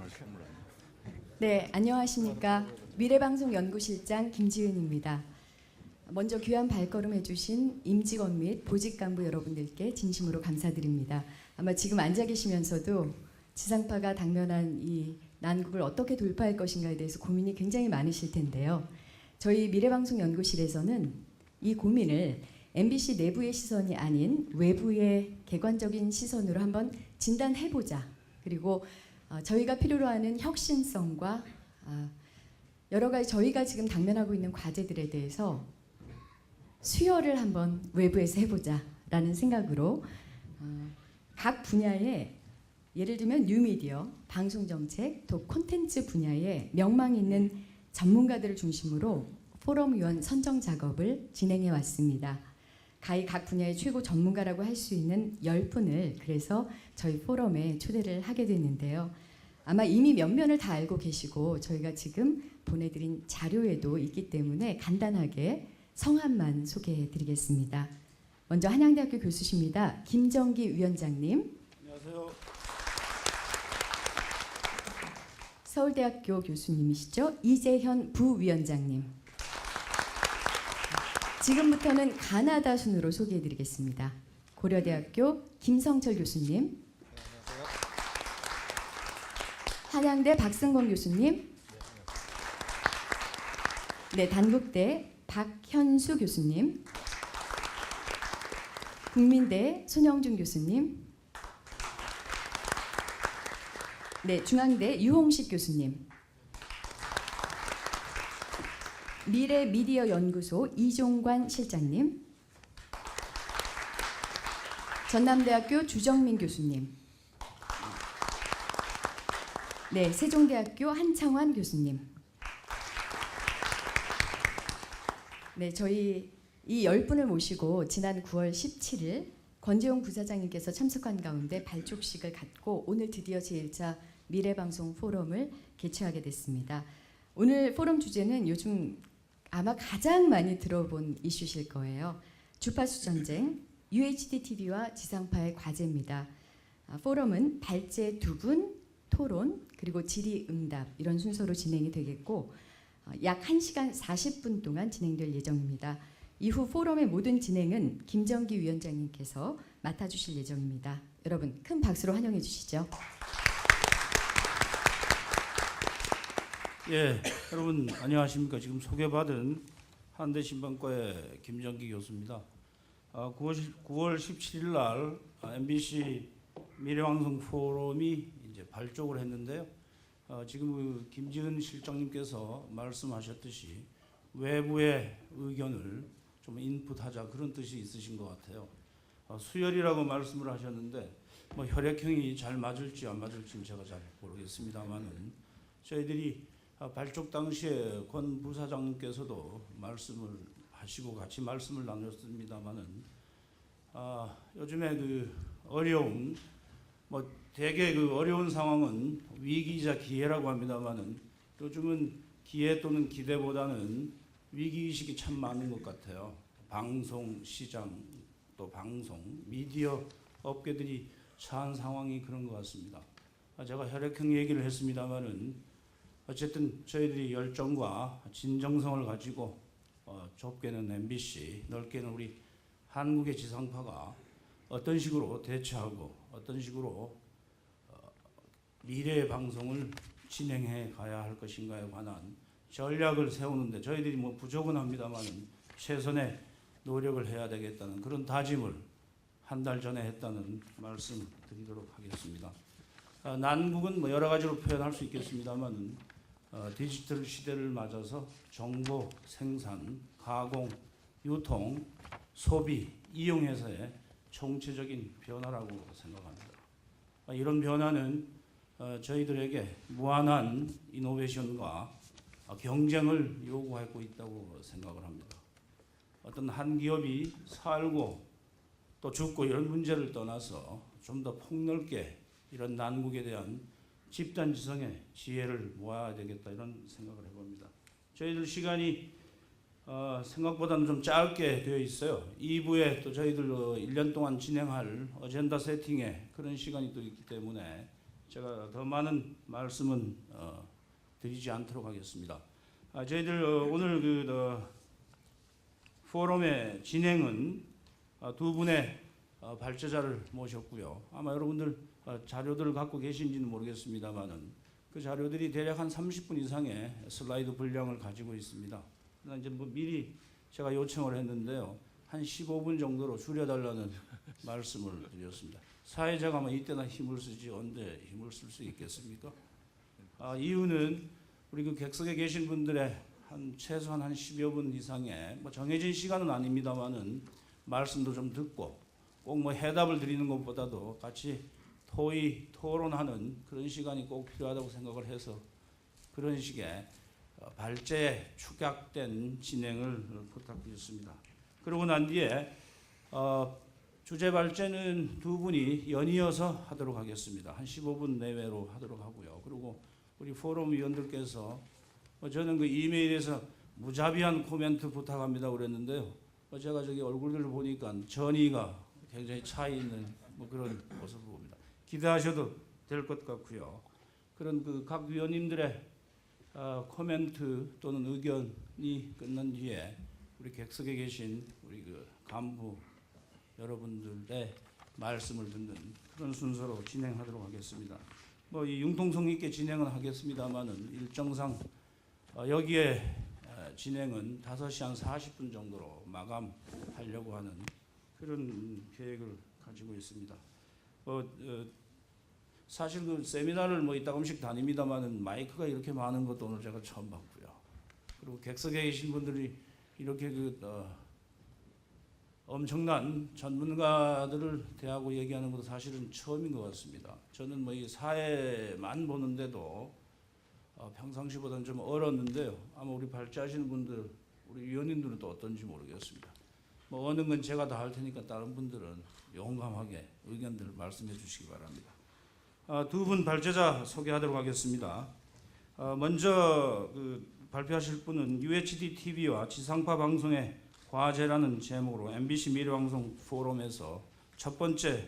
말씀을 하네요. 네, 안녕하십니까. 미래방송연구실장 김지은입니다. 먼저 귀한 발걸음 해주신 임직원 및 보직간부 여러분들께 진심으로 감사드립니다. 아마 지금 앉아 계시면서도 지상파가 당면한 이 난국을 어떻게 돌파할 것인가에 대해서 고민이 굉장히 많으실 텐데요. 저희 미래방송연구실에서는 이 고민을 MBC 내부의 시선이 아닌 외부의 객관적인 시선으로 한번 진단해보자. 그리고 저희가 필요로 하는 혁신성과 여러 가지 저희가 지금 당면하고 있는 과제들에 대해서 수혈을 한번 외부에서 해보자라는 생각으로 각 분야에 예를 들면 뉴미디어, 방송정책, 또 콘텐츠 분야에 명망 있는 전문가들을 중심으로 포럼 위원 선정 작업을 진행해 왔습니다. 가히 각 분야의 최고 전문가라고 할 수 있는 10분을 그래서 저희 포럼에 초대를 하게 됐는데요. 아마 이미 몇 면을 다 알고 계시고 저희가 지금 보내드린 자료에도 있기 때문에 간단하게 성함만 소개해 드리겠습니다. 먼저 한양대학교 교수십니다. 김정기 위원장님. 안녕하세요. 서울대학교 교수님이시죠. 이재현 부위원장님. 지금부터는 가나다 순으로 소개해 드리겠습니다. 고려대학교 김성철 교수님. 한양대 박승권 교수님. 네, 단국대 박현수 교수님. 국민대 손영준 교수님. 네, 중앙대 유홍식 교수님. 미래미디어연구소 이종관 실장님. 전남대학교 주정민 교수님. 네, 세종대학교 한창환 교수님. 네, 저희 이 10분을 모시고 지난 9월 17일 권재용 부사장님께서 참석한 가운데 발족식을 갖고 오늘 드디어 제1차 미래방송 포럼을 개최하게 됐습니다. 오늘 포럼 주제는 요즘 아마 가장 많이 들어본 이슈실 거예요. 주파수 전쟁, UHD TV와 지상파의 과제입니다. 포럼은 발제 2분, 토론, 그리고 질의응답 이런 순서로 진행이 되겠고 약 1시간 40분 동안 진행될 예정입니다. 이후 포럼의 모든 진행은 김정기 위원장님께서 맡아주실 예정입니다. 여러분 큰 박수로 환영해 주시죠. 예, 여러분 안녕하십니까. 지금 소개받은 한대신방과의 김정기 교수입니다. 9월 17일 날 MBC 미래방송 포럼이 이제 발족을 했는데요. 지금 그 김지은 실장님께서 말씀하셨듯이 외부의 의견을 좀 인풋하자 그런 뜻이 있으신 것 같아요. 수혈이라고 말씀을 하셨는데 뭐 혈액형이 잘 맞을지 안 맞을지는 제가 잘 모르겠습니다만은 저희들이 발족 당시에 권 부사장님께서도 말씀을 하시고 같이 말씀을 나눴습니다만은 요즘에 그 어려운 뭐 대개 그 어려운 상황은 위기이자 기회라고 합니다만은 요즘은 기회 또는 기대보다는 위기의식이 참 많은 것 같아요. 방송 시장 또 방송 미디어 업계들이 처한 상황이 그런 것 같습니다. 제가 혈액형 얘기를 했습니다만은 어쨌든 저희들이 열정과 진정성을 가지고 좁게는 MBC, 넓게는 우리 한국의 지상파가 어떤 식으로 대처하고 어떤 식으로 미래의 방송을 진행해 가야 할 것인가에 관한 전략을 세우는데 저희들이 뭐 부족은 합니다만은 최선의 노력을 해야 되겠다는 그런 다짐을 한 달 전에 했다는 말씀 드리도록 하겠습니다. 난국은 뭐 여러 가지로 표현할 수 있겠습니다만은 디지털 시대를 맞아서 정보 생산, 가공, 유통, 소비, 이용에서의 총체적인 변화라고 생각합니다. 이런 변화는 저희들에게 무한한 이노베이션과 경쟁을 요구하고 있다고 생각을 합니다. 어떤 한 기업이 살고 또 죽고 이런 문제를 떠나서 좀 더 폭넓게 이런 난국에 대한 집단지성의 지혜를 모아야 되겠다 이런 생각을 해봅니다. 저희들 시간이 생각보다는 좀 짧게 되어 있어요. 2부에 또 저희들 1년 동안 진행할 어젠다 세팅에 그런 시간이 또 있기 때문에 제가 더 많은 말씀은 드리지 않도록 하겠습니다. 저희들 오늘 포럼의 진행은 두 분의 발제자를 모셨고요. 아마 여러분들 자료들을 갖고 계신지는 모르겠습니다만은 그 자료들이 대략 한 30분 이상의 슬라이드 분량을 가지고 있습니다. 그러나 이제 뭐 미리 제가 요청을 했는데요. 한 15분 정도로 줄여달라는 말씀을 드렸습니다. 사회자가 뭐 이때나 힘을 쓰지 언제 힘을 쓸 수 있겠습니까? 이유는 우리 그 객석에 계신 분들의 최소한 한 10여 분 이상의 뭐 정해진 시간은 아닙니다만은 말씀도 좀 듣고 꼭 뭐 해답을 드리는 것보다도 같이 토론하는 그런 시간이 꼭 필요하다고 생각을 해서 그런 식의 발제에 축약된 진행을 부탁드렸습니다. 그러고 난 뒤에 주제 발제는 두 분이 연이어서 하도록 하겠습니다. 한 15분 내외로 하도록 하고요. 그리고 우리 포럼 위원들께서 저는 그 이메일에서 무자비한 코멘트 부탁합니다 그랬는데요. 제가 저기 얼굴들을 보니까 전이가 굉장히 차 있는 뭐 그런 모습을 봅니다. 기대하셔도 될 것 같고요. 그런 그 각 위원님들의 코멘트 또는 의견이 끝난 뒤에 우리 객석에 계신 우리 그 간부 여러분들의 말씀을 듣는 그런 순서로 진행하도록 하겠습니다. 뭐 이 융통성 있게 진행은 하겠습니다만은 일정상 여기에 진행은 5시 한 40분 정도로 마감하려고 하는 그런 계획을 가지고 있습니다. 사실 그 세미나를 뭐 이따금씩 다닙니다만은 마이크가 이렇게 많은 것도 오늘 제가 처음 봤고요. 그리고 객석에 계신 분들이 이렇게 엄청난 전문가들을 대하고 얘기하는 것도 사실은 처음인 것 같습니다. 저는 뭐 이 사회만 보는데도 평상시보다는 좀 얼었는데요. 아마 우리 발제하시는 분들, 우리 위원님들은 또 어떤지 모르겠습니다. 뭐 어느 건 제가 다 할 테니까 다른 분들은 용감하게 의견들을 말씀해 주시기 바랍니다. 두 분 발제자 소개하도록 하겠습니다. 먼저 발표하실 분은 UHD TV와 지상파 방송의 과제라는 제목으로 MBC 미래방송 포럼에서 첫 번째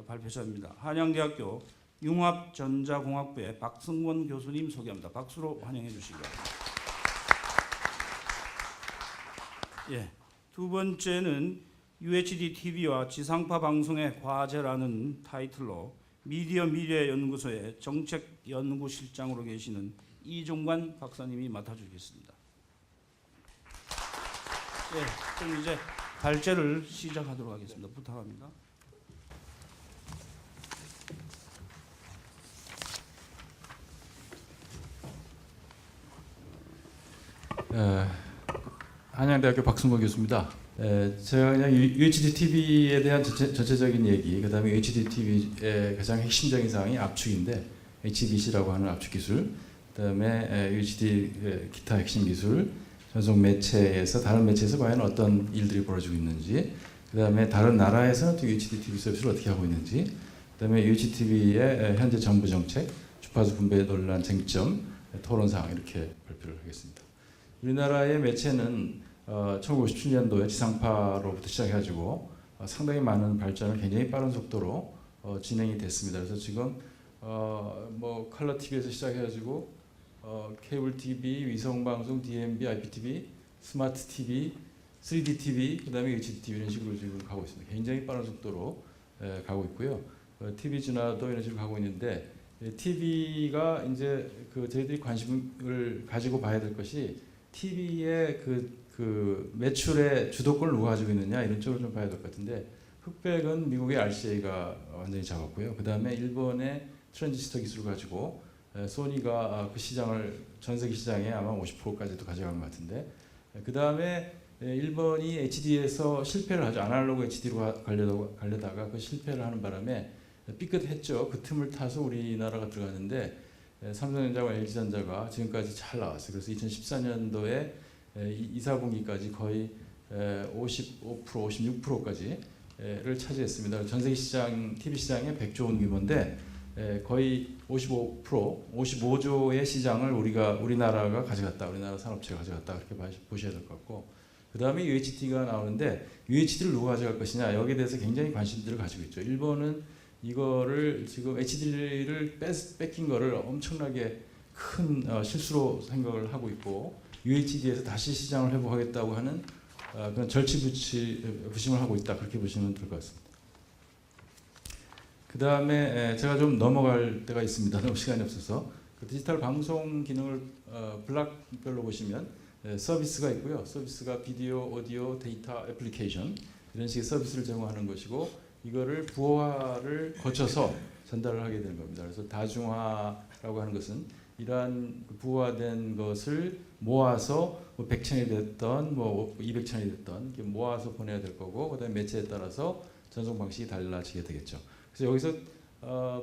발표자입니다. 한양대학교 융합전자공학부의 박승원 교수님 소개합니다. 박수로 환영해 주시기 바랍니다. 예, 두 번째는 UHD TV와 지상파 방송의 과제라는 타이틀로 미디어 미래연구소의 정책연구실장으로 계시는 이종관 박사님이 맡아주겠습니다. 예, 그럼 이제 발제를 시작하도록 하겠습니다. 부탁합니다. 한양대학교 박승권 교수입니다. 제가 그냥 UHD TV에 대한 전체적인 얘기, 그다음에 UHD TV의 가장 핵심적인 사항이 압축인데 HBC라고 하는 압축 기술, 그다음에 UHD 기타 핵심 기술, 전송 매체에서 다른 매체에서 과연 어떤 일들이 벌어지고 있는지, 그다음에 다른 나라에서 또 UHD TV 서비스를 어떻게 하고 있는지, 그다음에 UHD TV의 현재 정부 정책, 주파수 분배 논란 쟁점, 토론 사항 이렇게 발표를 하겠습니다. 우리나라의 매체는 1957년도에 지상파로부터 시작해가지고 상당히 많은 발전을 굉장히 빠른 속도로 진행이 됐습니다. 그래서 지금 뭐 컬러 TV에서 시작해가지고 케이블 TV, 위성 방송, DMB, IPTV, 스마트 TV, 3D TV, 그다음에 UHD TV 이런 식으로 지금 가고 있습니다. 굉장히 빠른 속도로 가고 있고요. TV 진화도 이런 식으로 가고 있는데 TV가 이제 저희들이 관심을 가지고 봐야 될 것이 TV의 그 매출의 주도권을 누가 가지고 있느냐 이런 쪽을 좀 봐야 될 것 같은데 흑백은 미국의 RCA가 완전히 잡았고요. 그 다음에 일본의 트랜지스터 기술을 가지고 소니가 그 시장을 전 세계 시장에 아마 50%까지도 가져간 것 같은데 그 다음에 일본이 HD에서 실패를 하죠. 아날로그 HD로 가려다가 그 실패를 하는 바람에 삐끗했죠. 그 틈을 타서 우리나라가 들어갔는데 삼성전자와 LG전자가 지금까지 잘 나왔어요. 그래서 2014년도에 2, 4분기까지 거의 55%, 56%까지를 차지했습니다. 전 세계 시장, TV 시장의 100조 원 규모인데 거의 55%, 55조의 시장을 우리나라가 가져갔다. 우리나라 산업체가 가져갔다. 그렇게 보셔야 될 것 같고 그 다음에 UHD가 나오는데 UHD를 누가 가져갈 것이냐 여기에 대해서 굉장히 관심들을 가지고 있죠. 일본은 이거를 지금 HD를 뺏긴 거를 엄청나게 큰 실수로 생각을 하고 있고 UHD에서 다시 시장을 회복하겠다고 하는 그런 절치부심을 하고 있다 그렇게 보시면 될 것 같습니다. 그 다음에 제가 좀 넘어갈 때가 있습니다. 너무 시간이 없어서 그 디지털 방송 기능을 블락별로 보시면 서비스가 있고요. 서비스가 비디오, 오디오, 데이터, 애플리케이션 이런 식의 서비스를 제공하는 것이고 이거를 부호화를 거쳐서 전달을 하게 되는 겁니다. 그래서 다중화라고 하는 것은 이러한 부호화된 것을 모아서 뭐 100천이 됐던 뭐 200천이 됐던 이렇게 모아서 보내야 될 거고 그다음에 매체에 따라서 전송 방식이 달라지게 되겠죠. 그래서 여기서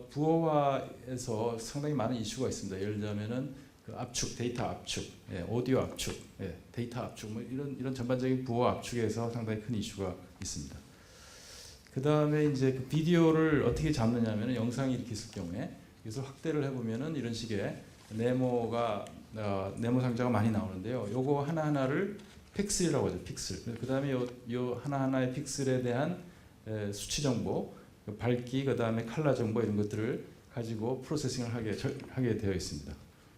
부호화에서 상당히 많은 이슈가 있습니다. 예를 들자면은 그 압축, 데이터 압축, 오디오 압축, 데이터 압축 뭐 이런 전반적인 부호 압축에서 상당히 큰 이슈가 있습니다. 그 다음에 이제 그 비디오를 어떻게 잡느냐면은 영상이 이렇게 있을 경우에 이것을 확대를 해보면은 이런 식의 네모 상자가 많이 나오는데요. 요거 하나하나를 픽셀이라고 하죠. 픽셀. 그 다음에 요 하나하나의 픽셀에 대한 수치 정보, 밝기, 그 다음에 칼라 정보 이런 것들을 가지고 프로세싱을 하게 되어 있습니다.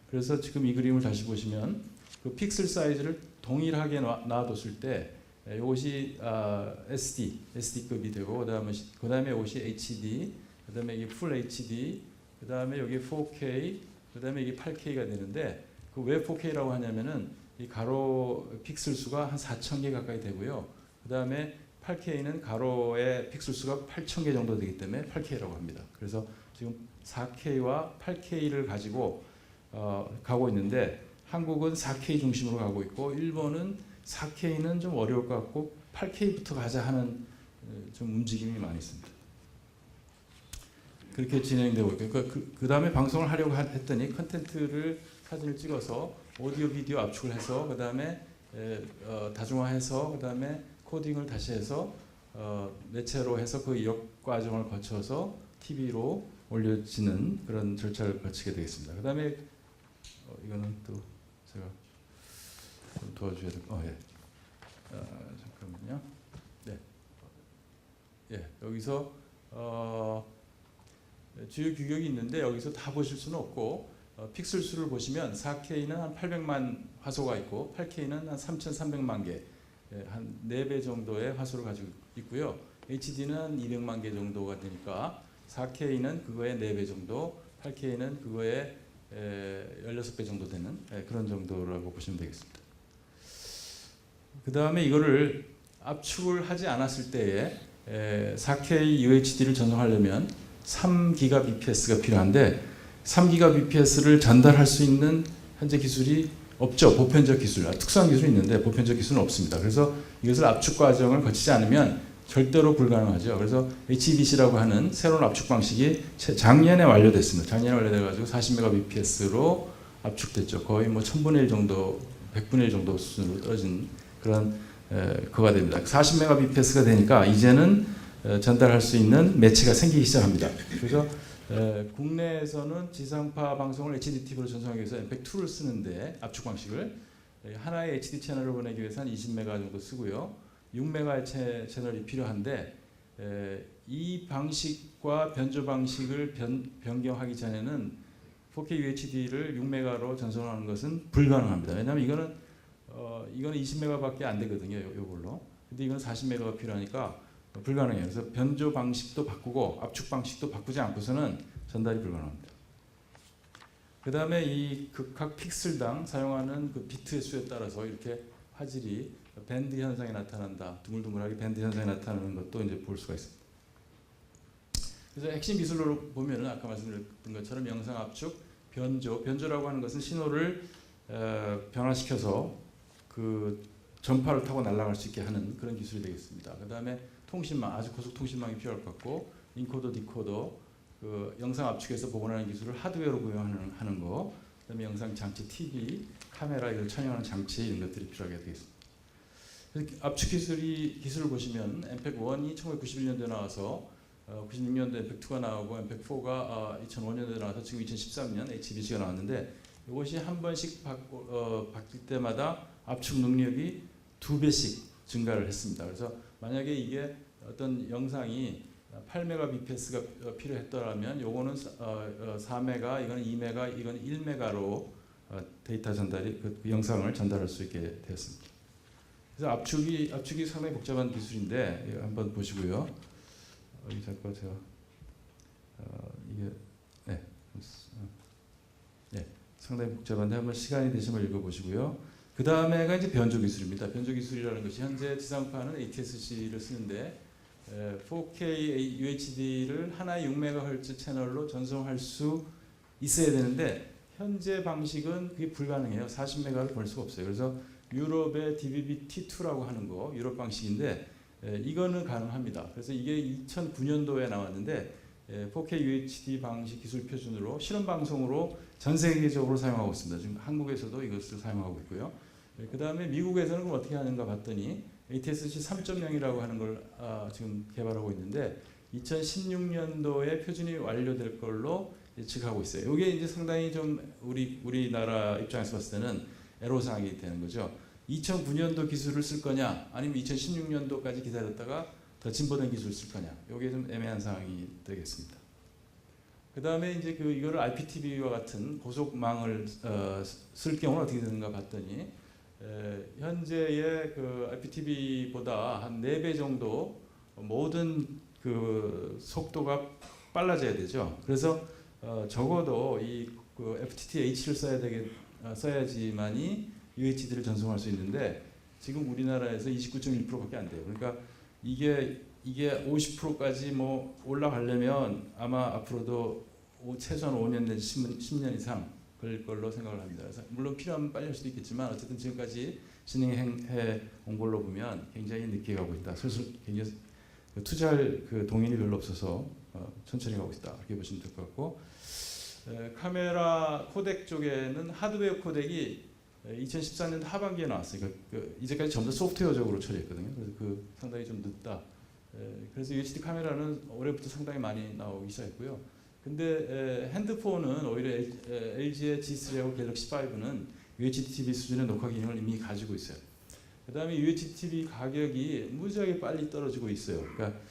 그래서 지금 이 그림을 다시 보시면 그 픽셀 사이즈를 동일하게 놔뒀을 때 이것이 SD급이 되고 그다음에 이것이 HD, 그다음에 이게 Full HD, 그다음에 여기 4K, 그다음에 이게 8K가 되는데 그 왜 4K라고 하냐면은 이 가로 픽셀 수가 한 4,000개 가까이 되고요. 그다음에 8K는 가로의 픽셀 수가 8,000개 정도 되기 때문에 8K라고 합니다. 그래서 지금 4K와 8K를 가지고 가고 있는데 한국은 4K 중심으로 가고 있고 일본은 4K는 좀 어려울 것 같고 8K부터 가자 하는 좀 움직임이 많이 있습니다. 그렇게 진행되고 있고 그 다음에 방송을 하려고 했더니 컨텐츠를 사진을 찍어서 오디오 비디오 압축을 해서 그 다음에 다중화해서 그 다음에 코딩을 다시 해서 매체로 해서 그 역 과정을 거쳐서 TV로 올려지는 그런 절차를 거치게 되겠습니다. 그 다음에 이거는 또 제가 좀 도와줘야 될 잠깐만요. 네, 여기서 주요 규격이 있는데 여기서 다 보실 수는 없고 픽셀 수를 보시면 4K는 한 800만 화소가 있고 8K는 한 3,300만 개, 한 4배 정도의 화소를 가지고 있고요. HD는 한 200만 개 정도가 되니까 4K는 그거의 4배 정도, 8K는 그거의 16배 정도 되는 그런 정도라고 보시면 되겠습니다. 그 다음에 이거를 압축을 하지 않았을 때에 4K UHD를 전송하려면 3GBps가 필요한데 3GBps를 전달할 수 있는 현재 기술이 없죠. 보편적 기술, 특수한 기술이 있는데 보편적 기술은 없습니다. 그래서 이것을 압축 과정을 거치지 않으면 절대로 불가능하죠. 그래서 HEVC라고 하는 새로운 압축 방식이 작년에 완료됐습니다. 작년에 완료돼가지고 40Mbps로 압축됐죠. 거의 뭐 1000분의 1 정도, 100분의 1 정도 수준으로 떨어진 그런 거가 됩니다. 40Mbps가 되니까 이제는 전달할 수 있는 매체가 생기기 시작합니다. 그래서 국내에서는 지상파 방송을 HDTV로 전송하기 위해서 MPEG-2를 쓰는데 압축 방식을 하나의 HD 채널을 보내기 위해서 한 20메가 정도 쓰고요. 6메가의 채널이 필요한데 이 방식과 변조 방식을 변경하기 전에는 4K UHD를 6메가로 전송하는 것은 불가능합니다. 왜냐하면 이거는 20메가밖에 안 되거든요. 이걸로. 근데 이건 40메가가 필요하니까 불가능해요. 그래서 변조 방식도 바꾸고 압축 방식도 바꾸지 않고서는 전달이 불가능합니다. 그 다음에 이 각 픽셀당 사용하는 그 비트의 수에 따라서 이렇게 화질이 밴드 현상이 나타난다. 둥글둥글하게 밴드 현상이 나타나는 것도 이제 볼 수가 있습니다. 그래서 핵심 기술로 보면은 아까 말씀드렸던 것처럼 영상 압축, 변조라고 하는 것은 신호를 변화시켜서 그 전파를 타고 날아갈 수 있게 하는 그런 기술이 되겠습니다. 그 다음에 통신망, 아주 고속 통신망이 필요할 것 같고 인코더, 디코더, 그 영상 압축해서 복원하는 기술을 하드웨어로 구현하는 거, 그다음에 영상 장치, TV, 카메라 이걸 촬영하는 장치 이런 것들이 필요하게 되겠습니다. 압축 기술을 보시면 MPEG-1이 1991년도에 나와서 96년도에 MPEG-2가 나오고 MPEG-4가 2005년도에 나와서 지금 2013년 HEVC가 나왔는데 이것이 한 번씩 바뀔 때마다 압축 능력이 2배씩 증가를 했습니다. 그래서 만약에 이게 어떤 영상이 8메가bps가 필요했더라면 요거는 4메가, 이거는 2메가, 이건 1메가로 데이터 전달이 그 영상을 전달할 수 있게 되었습니다. 그래서 압축이 상당히 복잡한 기술인데 이거 한번 보시고요. 이 잠깐 제가 이게 상당히 복잡한데 한번 시간이 되시면 읽어보시고요. 그 다음에가 이제 변조 기술입니다. 변조 기술이라는 것이 현재 지상파는 ATSC를 쓰는데 4K UHD를 하나의 6MHz 채널로 전송할 수 있어야 되는데 현재 방식은 그게 불가능해요. 40메가를 보낼 수가 없어요. 그래서 유럽의 DVB-T2라고 하는 거 유럽 방식인데 이거는 가능합니다. 그래서 이게 2009년도에 나왔는데 4K UHD 방식 기술 표준으로 실험 방송으로 전 세계적으로 사용하고 있습니다. 지금 한국에서도 이것을 사용하고 있고요. 그 다음에 미국에서는 그럼 어떻게 하는가 봤더니 ATSC 3.0이라고 하는 걸 지금 개발하고 있는데 2016년도에 표준이 완료될 걸로 예측하고 있어요. 이게 이제 상당히 좀 우리나라 입장에서 봤을 때는 애로사항이 되는 거죠. 2009년도 기술을 쓸 거냐, 아니면 2016년도까지 기다렸다가 더 진보된 기술을 쓸 거냐. 이게 좀 애매한 상황이 되겠습니다. 그 다음에 이제 이거를 IPTV와 같은 고속망을 쓸 경우는 어떻게 되는가 봤더니 현재의 IPTV보다 한 4배 정도 모든 속도가 빨라져야 되죠. 그래서 적어도 이 FTTH를 써야지만이 UHD를 전송할 수 있는데 지금 우리나라에서 29.1%밖에 안 돼요. 그러니까 이게 50%까지 뭐 올라가려면 아마 앞으로도 최소한 5년 내지 10년 이상 걸릴 걸로 생각을 합니다. 그래서 물론 필요하면 빨리 할 수도 있겠지만 어쨌든 지금까지 진행해 온 걸로 보면 굉장히 늦게 가고 있다. 슬슬 굉장히 투자할 동인이 별로 없어서 천천히 가고 있다. 이렇게 보시면 될 것 같고 카메라 코덱 쪽에는 하드웨어 코덱이 2014년 하반기에 나왔어요. 이제까지 전부 다 소프트웨어적으로 처리했거든요. 그래서 상당히 좀 늦다. 그래서 UHD 카메라는 올해부터 상당히 많이 나오기 시작했고요. 근데 핸드폰은 오히려 LG의 G3하고 갤럭시 5는 UHD TV 수준의 녹화 기능을 이미 가지고 있어요. 그 다음에 UHD TV 가격이 무지하게 빨리 떨어지고 있어요. 그러니까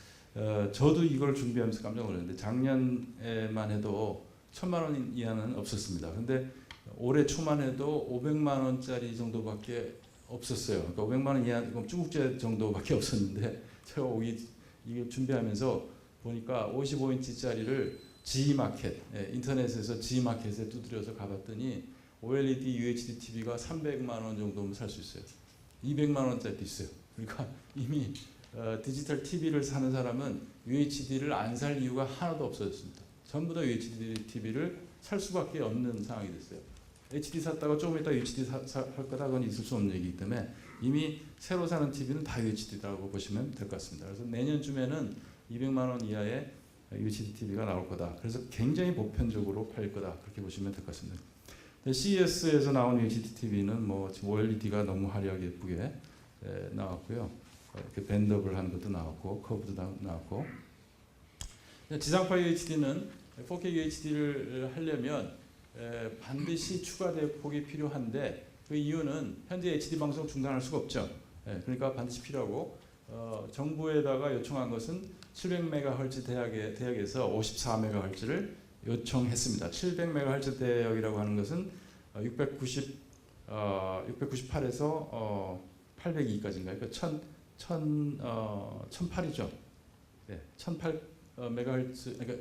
저도 이걸 준비하면서 깜짝 놀랐는데 작년에만 해도 1,000만 원 이하는 없었습니다. 근데 올해 초만 해도 500만 원짜리 정도밖에 없었어요. 그러니까 500만 원 이하 중국제 정도밖에 없었는데 제가 이게 준비하면서 보니까 55인치짜리를 G마켓, 인터넷에서 G마켓에 두드려서 가봤더니 OLED UHD TV가 300만 원 정도면 살 수 있어요. 200만 원짜리도 있어요. 그러니까 이미 디지털 TV를 사는 사람은 UHD를 안 살 이유가 하나도 없어졌습니다. 전부 다 UHD TV를 살 수밖에 없는 상황이 됐어요. HD 샀다가 조금 있다 UHD 할 거다 그건 있을 수 없는 얘기이기 때문에 이미 새로 사는 TV는 다 UHD라고 보시면 될 것 같습니다. 그래서 내년쯤에는 200만 원 이하의 UHD TV가 나올 거다. 그래서 굉장히 보편적으로 팔릴 거다. 그렇게 보시면 될 것 같습니다. CES에서 나온 UHD TV는 뭐 지금 OLED가 너무 화려하게 예쁘게 나왔고요. 이렇게 밴더블 한 것도 나왔고 커브도 나왔고. 지상파 UHD는 4K UHD를 하려면 반드시 추가 대폭이 필요한데 그 이유는 현재 HD 방송 중단할 수가 없죠. 그러니까 반드시 필요하고 정부에다가 요청한 것은 700MHz 대역에서 54MHz를 요청했습니다. 700MHz 대역이라고 하는 것은 698에서 802까지인가요? 그러니까 1008이죠. 네, 1008MHz, 그러니까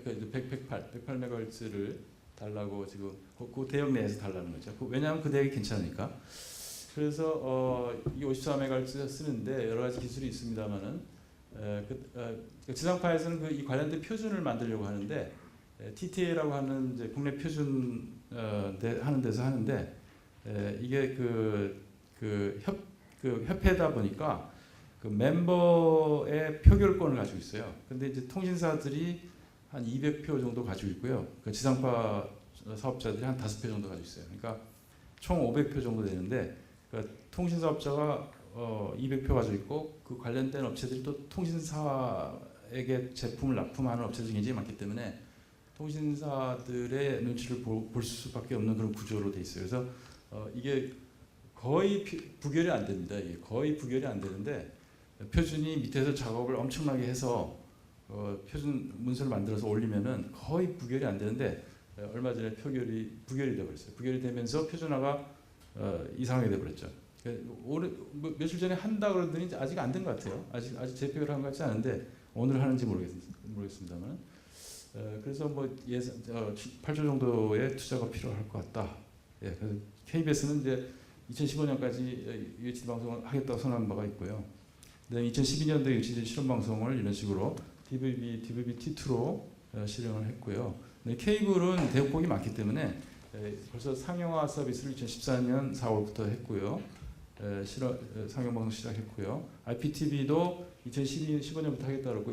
108MHz를 달라고 지금 그 대역 내에서 달라는 거죠. 왜냐하면 그 대역이 괜찮으니까. 그래서 이게 54MHz 쓰는데 여러 가지 기술이 있습니다만은 지상파에서는 이 관련된 표준을 만들려고 하는데 TTA라고 하는 이제 국내 표준 하는 데서 하는데 이게 협회다 보니까 그 멤버의 표결권을 가지고 있어요. 근데 이제 통신사들이 한 200표 정도 가지고 있고요. 그 지상파 사업자들이 한 5표 정도 가지고 있어요. 그러니까 총 500표 정도 되는데 그 통신사업자가 200표 가지고 있고 그 관련된 업체들이 또 통신사에게 제품을 납품하는 업체들이 굉장히 많기 때문에 통신사들의 눈치를 볼 수밖에 없는 그런 구조로 돼 있어요. 그래서 이게 거의 부결이 안 됩니다. 이게 거의 부결이 안 되는데 표준이 밑에서 작업을 엄청나게 해서 표준 문서를 만들어서 올리면은 거의 부결이 안 되는데 얼마 전에 부결이 되버렸어요. 부결이 되면서 표준화가 이상하게 돼버렸죠. 올해 며칠 전에 한다 그러더니 아직 안 된 것 같아요. 아직 재표를 한 것 같지 않은데 오늘 하는지 모르겠습니다만. 그래서 뭐 예산 8조 정도의 투자가 필요할 것 같다. 예, 그래서 KBS는 이제 2015년까지 UHD 방송을 하겠다고 선언한 바가 있고요. 그다음에 2012년도에 UHD 실험 방송을 이런 식으로 DVB T2로 실행을 했고요. 네, 케이블은 대역폭이 많기 때문에 벌써 상용화 서비스를 2014년 4월부터 했고요. 상용 방송 시작했고요. IPTV도 2015년부터 하겠다 그랬고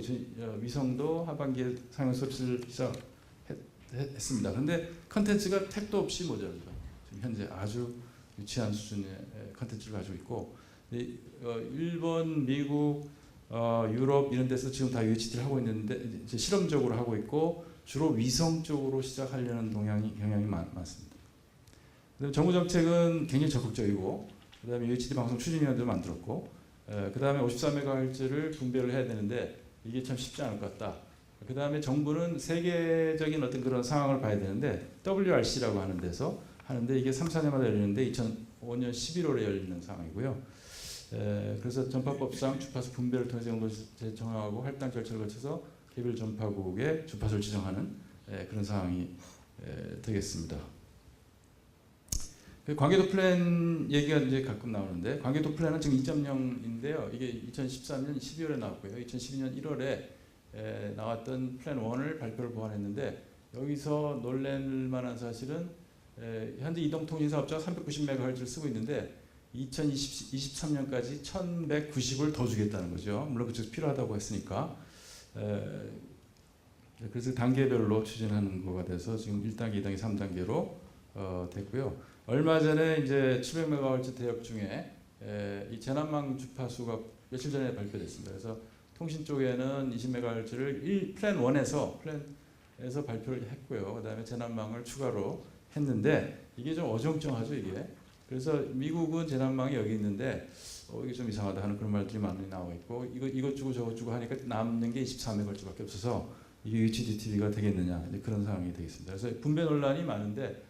위성도 하반기에 상용 서비스를 시작했습니다. 그런데 컨텐츠가 택도 없이 모자라죠. 지금 현재 아주 유치한 수준의 컨텐츠를 가지고 있고 일본, 미국, 유럽 이런 데서 지금 다 UHD를 하고 있는데 이제 실험적으로 하고 있고 주로 위성 쪽으로 시작하려는 경향이 많습니다. 그다음에 정부 정책은 굉장히 적극적이고 그다음에 UHD 방송 추진위원회도 만들었고 그다음에 53MHz를 분배를 해야 되는데 이게 참 쉽지 않을 것 같다. 그다음에 정부는 세계적인 어떤 그런 상황을 봐야 되는데 WRC라고 하는 데서 하는데 이게 3, 4년마다 열리는데 2005년 11월에 열리는 상황이고요. 그래서 전파법상 주파수 분배를 통해서 연도제 정하고 할당 절차를 거쳐서 개별 전파국의 주파수를 지정하는 그런 상황이 되겠습니다. 관계도 플랜 얘기가 이제 가끔 나오는데 관계도 플랜은 지금 2.0인데요. 이게 2013년 12월에 나왔고요. 2012년 1월에 나왔던 플랜 1을 발표를 보완했는데 여기서 놀랄 만한 사실은 현재 이동통신사업자가 390MHz를 쓰고 있는데 2023년까지 1190을 더 주겠다는 거죠. 물론 그쪽 필요하다고 했으니까. 그래서 단계별로 추진하는 거가 돼서 지금 1단계, 2단계, 3단계로 됐고요. 얼마 전에 이제 700MHz 대역 중에 이 재난망 주파수가 며칠 전에 발표됐습니다. 그래서 통신 쪽에는 20MHz를 플랜 1에서 발표를 했고요. 그다음에 재난망을 추가로 했는데 이게 좀 어정쩡하죠, 이게. 그래서 미국은 재난망이 여기 있는데 이게 좀 이상하다 하는 그런 말들이 많이 나와 있고 이것 주고 저것 주고 하니까 남는 게 24MHz밖에 없어서 이게 UHD TV가 되겠느냐 그런 상황이 되겠습니다. 그래서 분배 논란이 많은데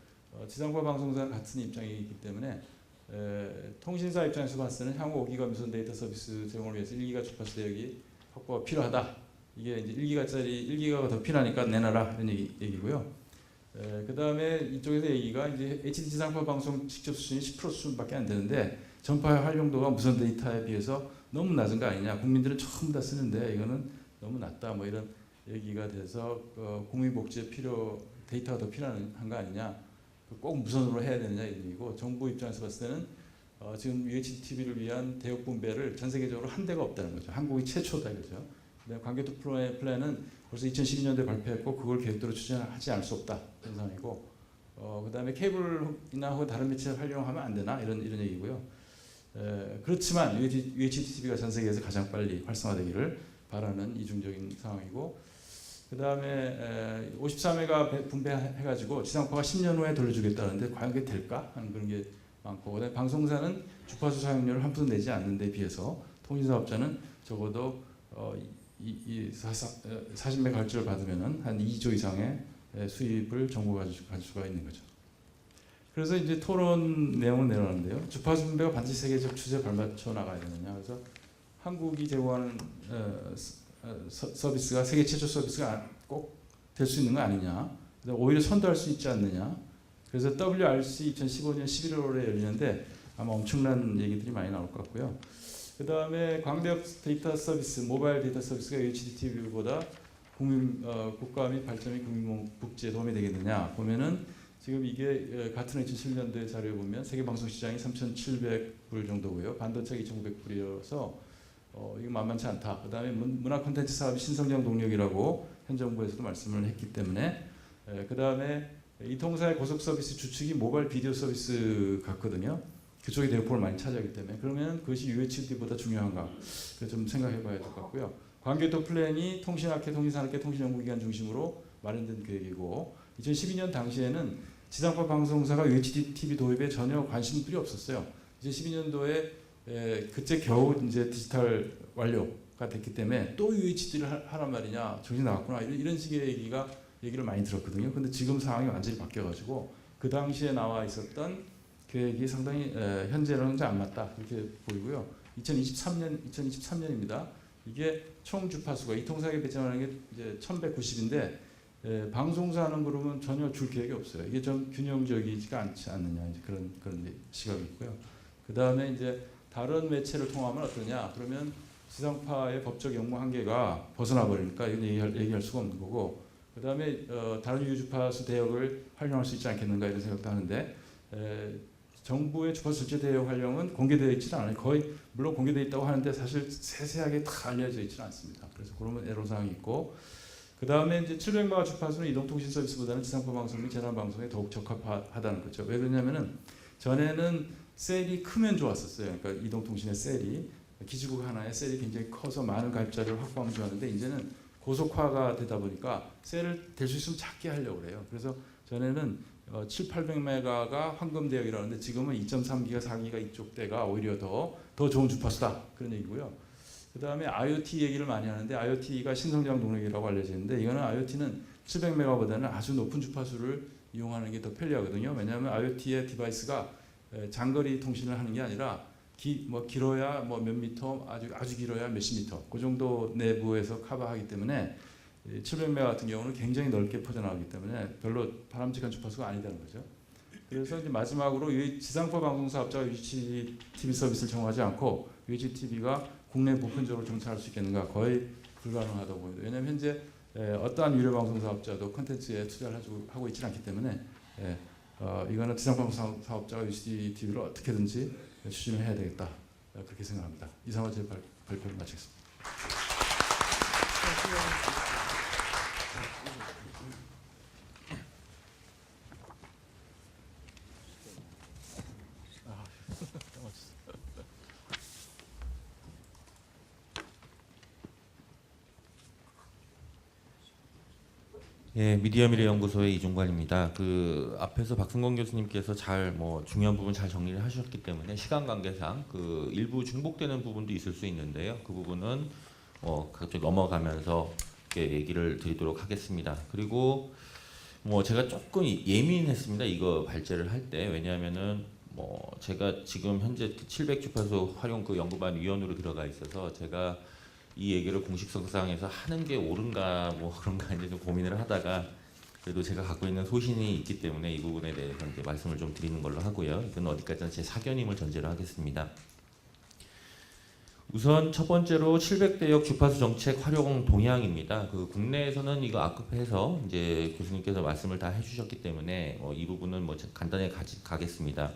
지상파 방송사 같은 입장이 있기 때문에 통신사 입장에서 봤을 때는 향후 5기가 무선 데이터 서비스 제공을 위해서 1기가 주파수 대역이 확보가 필요하다. 이게 이제 1기가가 더 필요하니까 내놔라 이런 얘기고요. 그 다음에 이쪽에서 얘기가 이제 HD 지상파 방송 직접 수준이 10% 수준밖에 안 되는데 전파 활용도가 무선 데이터에 비해서 너무 낮은 거 아니냐. 국민들은 전부 다 쓰는데 이거는 너무 낮다. 뭐 이런 얘기가 돼서 국민복지에 데이터가 더 필요한 거 아니냐. 꼭 무선으로 해야 되느냐 이런 얘기고 정부 입장에서 봤을 때는 지금 UHD TV를 위한 대역 분배를 전 세계적으로 한 데가 없다는 거죠. 한국이 최초다 이거죠. 관계도 플랜은 벌써 2012년도에 발표했고 그걸 계획대로 추진하지 않을 수 없다 이런 상황이고 그다음에 케이블이나 혹은 다른 매체를 활용하면 안 되나 이런 얘기고요. 그렇지만 UHD TV가 전 세계에서 가장 빨리 활성화되기를 바라는 이중적인 상황이고 그다음에 53회가 분배해가지고 지상파가 10년 후에 돌려주겠다는데 과연 그게 될까 하는 그런 게 많고 그다음에 방송사는 주파수 사용료를 한 푼 내지 않는 데 비해서 통신사업자는 적어도 40MHz를 받으면은 한 2조 이상의 수입을 정부가 가질 수가 있는 거죠. 그래서 이제 토론 내용을 내놓는데요. 주파수 분배가 반드시 세계적 추세에 발맞춰 나가야 되느냐. 그래서 한국이 제공하는 서비스가 세계 최초 서비스가 꼭 될 수 있는 거 아니냐. 오히려 선도할 수 있지 않느냐. 그래서 WRC 2015년 11월에 열리는데 아마 엄청난 얘기들이 많이 나올 것 같고요. 그 다음에 광대역 데이터 서비스, 모바일 데이터 서비스가 UHD TV보다 국가 및 발전 및 국민 복지에 도움이 되겠느냐 보면은 지금 이게 같은 2007년도의 자료에 보면 세계 방송 시장이 3,700불 정도고요. 반도체가 2,900불이어서 이거 만만치 않다. 그 다음에 문화 콘텐츠 사업이 신성장 동력이라고 현 정부에서도 말씀을 했기 때문에 그 다음에 이 통사의 고속 서비스 주축이 모바일 비디오 서비스 같거든요. 그쪽이 대역폭을 많이 차지하기 때문에 그러면 그것이 UHD보다 중요한가 좀 생각해봐야 될 것 같고요. 관계도 플랜이 통신학회, 통신산업계, 통신연구기관 중심으로 마련된 계획이고 2012년 당시에는 지상파 방송사가 UHD TV 도입에 전혀 관심들이 없었어요. 2012년도에 그때 겨우 이제 디지털 완료가 됐기 때문에 또 UHD를 하란 말이냐, 정신 나갔구나, 이런 식의 얘기를 많이 들었거든요. 근데 지금 상황이 완전히 바뀌어가지고 그 당시에 나와 있었던 계획이 상당히 현재로는 안 맞다, 그렇게 보이고요. 2023년입니다. 이게 총 주파수가 이통사에 배정하는 게 이제 1190인데 방송사는 그러면 전혀 줄 계획이 없어요. 이게 좀 균형적이지가 않지 않느냐, 이제 그런 시각이 있고요. 그 다음에 이제 다른 매체를 통하면 어떠냐? 그러면 지상파의 법적 영무 한계가 벗어나 버리니까 이건 얘기할 수가 없는 거고. 그 다음에 다른 유주파수 대역을 활용할 수 있지 않겠는가, 이런 생각도 하는데, 정부의 주파수 절제 대역 활용은 공개되어 있지는 않아요. 거의 물론 공개되어 있다고 하는데 사실 세세하게 다 알려져 있지는 않습니다. 그래서 그러면 애로사항이 있고, 그 다음에 이제 700MHz 주파수는 이동통신 서비스보다는 지상파 방송 및 재난 방송에 더욱 적합하다는 거죠. 왜 그러냐면은 전에는 셀이 크면 좋았었어요. 그러니까 이동통신의 셀이, 기지국 하나에 셀이 굉장히 커서 많은 가입자를 확보하면 좋았는데, 이제는 고속화가 되다 보니까 셀을 될 수 있으면 작게 하려고 그래요. 그래서 전에는 7,800메가가 황금 대역이라는데 지금은 2.3기가 4기가 이쪽 대가 오히려 더 좋은 주파수다, 그런 얘기고요. 그 다음에 IoT 얘기를 많이 하는데, IoT가 신성장 동력이라고 알려져 있는데, 이거는 IoT는 700메가보다는 아주 높은 주파수를 이용하는 게 더 편리하거든요. 왜냐하면 IoT의 디바이스가 장거리 통신을 하는 게 아니라 길어야 몇 미터, 아주 길어야 몇십 미터, 그 정도 내부에서 커버하기 때문에 700메가 같은 경우는 굉장히 넓게 퍼져나가기 때문에 별로 바람직한 주파수가 아니다는 거죠. 그래서 이제 마지막으로 지상파 방송사업자가 UHD-TV 서비스를 정하지 않고 UHD-TV가 국내 보편적으로 정착할 수 있겠는가, 거의 불가능하다고 보입니다. 왜냐하면 현재 어떠한 유료 방송 사업자도 콘텐츠에 투자를 하고 있지는 않기 때문에 이거는 지상파 방송 사업자가 UHD-TV를 어떻게든지 추진을 해야 되겠다, 그렇게 생각합니다. 이상으로 제 발표를 마치겠습니다. 예, 미디어 미래 연구소의 이종관입니다. 앞에서 박승건 교수님께서 중요한 부분 잘 정리를 하셨기 때문에 시간 관계상 일부 중복되는 부분도 있을 수 있는데요. 그 부분은 갑자기 넘어가면서 이렇게 얘기를 드리도록 하겠습니다. 그리고 제가 조금 예민했습니다. 이거 발제를 할 때. 왜냐하면은 제가 지금 현재 700 주파수 활용 연구반 위원으로 들어가 있어서 제가 이 얘기를 공식성상에서 하는 게 옳은가 그런가 이제 좀 고민을 하다가, 그래도 제가 갖고 있는 소신이 있기 때문에 이 부분에 대해서 이제 말씀을 좀 드리는 걸로 하고요. 이건 어디까지나 제 사견임을 전제로 하겠습니다. 우선 첫 번째로 700대역 주파수 정책 활용 동향입니다. 국내에서는 이거 앞급해서 이제 교수님께서 말씀을 다 해주셨기 때문에 이 부분은 간단히 가겠습니다.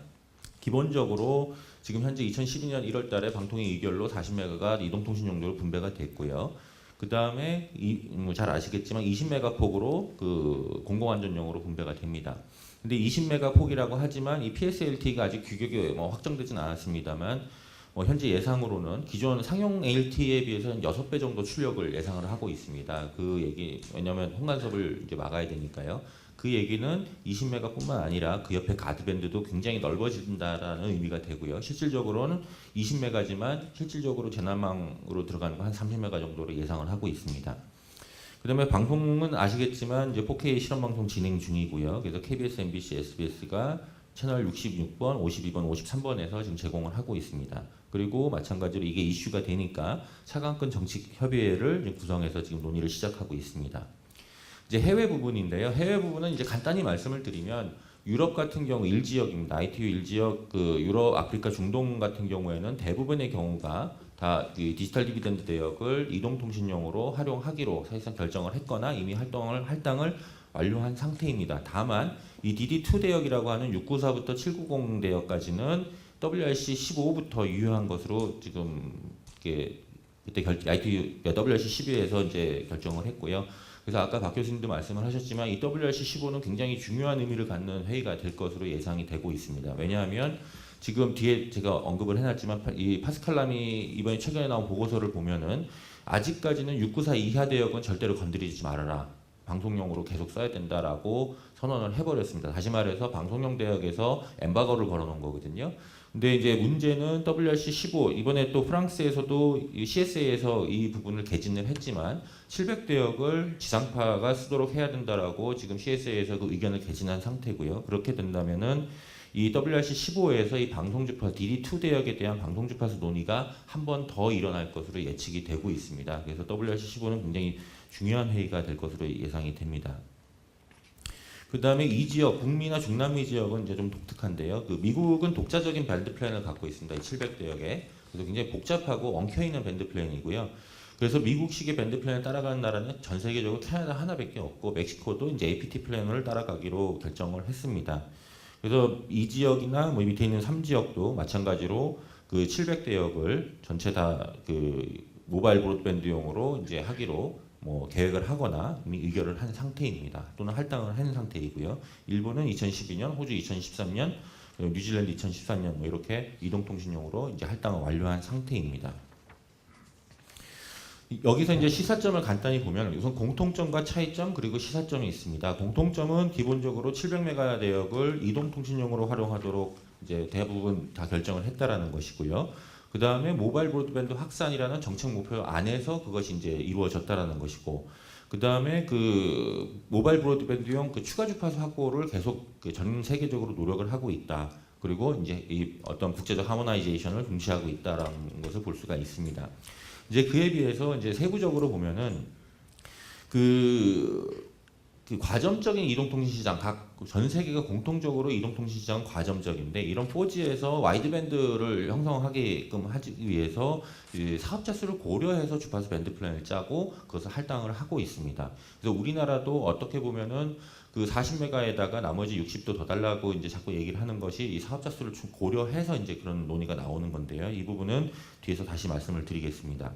기본적으로 지금 현재 2012년 1월달에 방통위 의결로 40메가가 이동통신 용도로 분배가 됐고요. 그 다음에 잘 아시겠지만 20메가 폭으로 공공안전용으로 분배가 됩니다. 근데 20메가 폭이라고 하지만 이 PSLT가 아직 규격이 확정되진 않았습니다만 현재 예상으로는 기존 상용 LTE에 비해서 한 6배 정도 출력을 예상을 하고 있습니다. 그 얘기, 왜냐하면 홍간섭을 이제 막아야 되니까요. 그 얘기는 20메가뿐만 아니라 그 옆에 가드밴드도 굉장히 넓어진다라는 의미가 되고요. 실질적으로는 20메가지만 실질적으로 재난망으로 들어가는 거 한 30메가 정도로 예상을 하고 있습니다. 그다음에 방송은 아시겠지만 이제 4K 실험 방송 진행 중이고요. 그래서 KBS, MBC, SBS가 채널 66번, 52번, 53번에서 지금 제공을 하고 있습니다. 그리고 마찬가지로 이게 이슈가 되니까 차관권 정책 협의회를 구성해서 지금 논의를 시작하고 있습니다. 이제 해외 부분인데요. 해외 부분은 이제 간단히 말씀을 드리면 유럽 같은 경우 1지역입니다. ITU 1지역 유럽, 아프리카, 중동 같은 경우에는 대부분의 경우가 다 디지털 디비던드 대역을 이동통신용으로 활용하기로 사실상 결정을 했거나 이미 할당을 완료한 상태입니다. 다만 이 DD2 대역이라고 하는 694부터 790 대역까지는 WRC 15부터 유효한 것으로 지금 그때 ITU WRC 12에서 이제 결정을 했고요. 그래서 아까 박 교수님도 말씀을 하셨지만 이 WRC 15는 굉장히 중요한 의미를 갖는 회의가 될 것으로 예상이 되고 있습니다. 왜냐하면 지금 뒤에 제가 언급을 해놨지만 이 파스칼람이 이번에 최근에 나온 보고서를 보면은 아직까지는 694 이하 대역은 절대로 건드리지 말아라. 방송용으로 계속 써야 된다라고 선언을 해버렸습니다. 다시 말해서 방송용 대역에서 엠바고를 걸어놓은 거거든요. 근데 이제 문제는 WRC15 이번에 또 프랑스에서도 이 CSA에서 이 부분을 개진을 했지만 700대역을 지상파가 쓰도록 해야 된다라고 지금 CSA에서 그 의견을 개진한 상태고요. 그렇게 된다면은 이 WRC15에서 이 방송주파수 DD2 대역에 대한 방송주파수 논의가 한 번 더 일어날 것으로 예측이 되고 있습니다. 그래서 WRC15는 굉장히 중요한 회의가 될 것으로 예상이 됩니다. 그 다음에 이 지역, 북미나 중남미 지역은 이제 좀 독특한데요. 그 미국은 독자적인 밴드 플랜을 갖고 있습니다. 이 700대역에. 그래서 굉장히 복잡하고 엉켜있는 밴드 플랜이고요. 그래서 미국식의 밴드 플랜을 따라가는 나라는 전 세계적으로 캐나다 하나밖에 없고 멕시코도 이제 APT 플랜을 따라가기로 결정을 했습니다. 그래서 이 지역이나 뭐 밑에 있는 3지역도 마찬가지로 그 700대역을 전체 다 그 모바일 브로드밴드용으로 이제 하기로 뭐 계획을 하거나 이미 의결을 한 상태입니다. 또는 할당을 한 상태이고요. 일본은 2012년, 호주 2013년, 뉴질랜드 2014년 뭐 이렇게 이동통신용으로 이제 할당을 완료한 상태입니다. 여기서 이제 시사점을 간단히 보면 우선 공통점과 차이점 그리고 시사점이 있습니다. 공통점은 기본적으로 700메가 대역을 이동통신용으로 활용하도록 이제 대부분 다 결정을 했다라는 것이고요. 그 다음에 모바일 브로드밴드 확산이라는 정책 목표 안에서 그것이 이제 이루어졌다라는 것이고, 그 다음에 그 모바일 브로드밴드용 그 추가 주파수 확보를 계속 그 전 세계적으로 노력을 하고 있다. 그리고 이제 이 어떤 국제적 하모나이제이션을 중시하고 있다라는 것을 볼 수가 있습니다. 이제 그에 비해서 이제 세부적으로 보면은 그 과점적인 이동통신 시장, 각 전 세계가 공통적으로 이동통신 시장은 과점적인데 이런 4G에서 와이드밴드를 형성하게끔 하기 위해서 사업자 수를 고려해서 주파수 밴드 플랜을 짜고 그것을 할당을 하고 있습니다. 그래서 우리나라도 어떻게 보면은 그 40메가에다가 나머지 60도 더 달라고 이제 자꾸 얘기를 하는 것이 이 사업자 수를 고려해서 이제 그런 논의가 나오는 건데요. 이 부분은 뒤에서 다시 말씀을 드리겠습니다.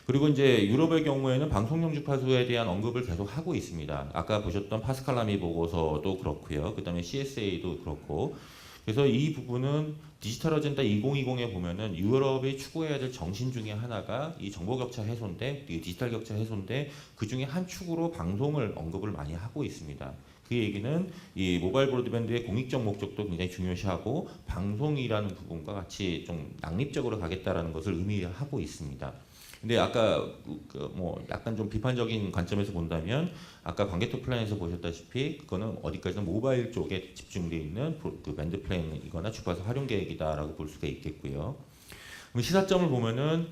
그리고 이제 유럽의 경우에는 방송용 주파수에 대한 언급을 계속 하고 있습니다. 아까 보셨던 파스칼라미 보고서도 그렇고요. 그다음에 CSA도 그렇고. 그래서 이 부분은 디지털 어젠다 2020에 보면은 유럽이 추구해야 될 정신 중에 하나가 이 정보 격차 해소인데, 이 디지털 격차 해소인데 그 중에 한 축으로 방송을 언급을 많이 하고 있습니다. 그 얘기는 이 모바일 브로드밴드의 공익적 목적도 굉장히 중요시하고 방송이라는 부분과 같이 좀 낭립적으로 가겠다라는 것을 의미하고 있습니다. 근데 아까 뭐 약간 좀 비판적인 관점에서 본다면 아까 관계토 플랜에서 보셨다시피 그거는 어디까지나 모바일 쪽에 집중되어 있는 그 밴드 플랜이거나 주파수 활용 계획이다라고 볼 수가 있겠고요. 그럼 시사점을 보면은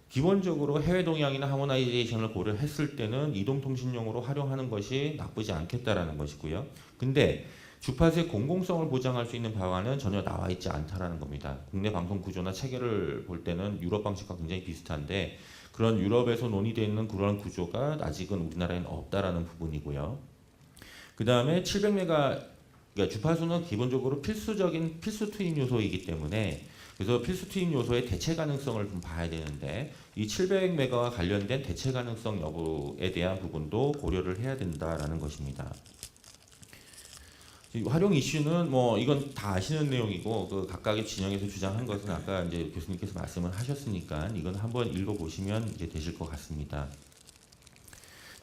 기본적으로 해외 동향이나 하모나이제이션을 고려했을 때는 이동통신용으로 활용하는 것이 나쁘지 않겠다라는 것이고요. 근데 주파수의 공공성을 보장할 수 있는 방안은 전혀 나와 있지 않다라는 겁니다. 국내 방송 구조나 체계를 볼 때는 유럽 방식과 굉장히 비슷한데 그런 유럽에서 논의되어 있는 그런 구조가 아직은 우리나라에는 없다라는 부분이고요. 그 다음에 700메가 그러니까 주파수는 기본적으로 필수 투입 요소이기 때문에 그래서 필수 투입 요소의 대체 가능성을 좀 봐야 되는데 이 700메가와 관련된 대체 가능성 여부에 대한 부분도 고려를 해야 된다라는 것입니다. 활용 이슈는 뭐 이건 다 아시는 내용이고 그 각각의 진영에서 주장한 것은 아까 이제 교수님께서 말씀을 하셨으니까 이건 한번 읽어보시면 이제 되실 것 같습니다.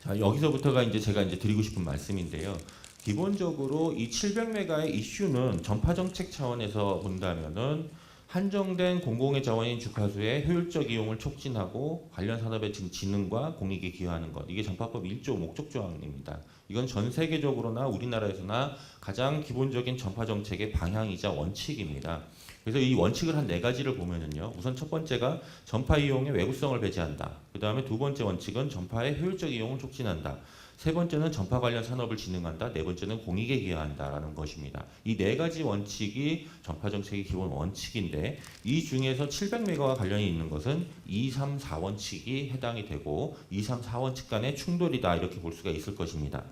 자, 여기서부터가 이제 제가 이제 드리고 싶은 말씀인데요. 기본적으로 이 700메가의 이슈는 전파 정책 차원에서 본다면은 한정된 공공의 자원인 주파수의 효율적 이용을 촉진하고 관련 산업의 진흥과 공익에 기여하는 것. 이게 전파법 1조 목적 조항입니다. 이건 전 세계적으로나 우리나라에서나 가장 기본적인 전파 정책의 방향이자 원칙입니다. 그래서 이 원칙을 한 4가지를 보면은요. 우선 첫 번째가 전파 이용의 외부성을 배제한다. 그 다음에 두 번째 원칙은 전파의 효율적 이용을 촉진한다. 세 번째는 전파 관련 산업을 진흥한다. 네 번째는 공익에 기여한다라는 것입니다. 이 4가지 원칙이 전파 정책의 기본 원칙인데 이 중에서 700메가와 관련이 있는 것은 2, 3, 4원칙이 해당이 되고 2, 3, 4원칙 간의 충돌이다 이렇게 볼 수가 있을 것입니다.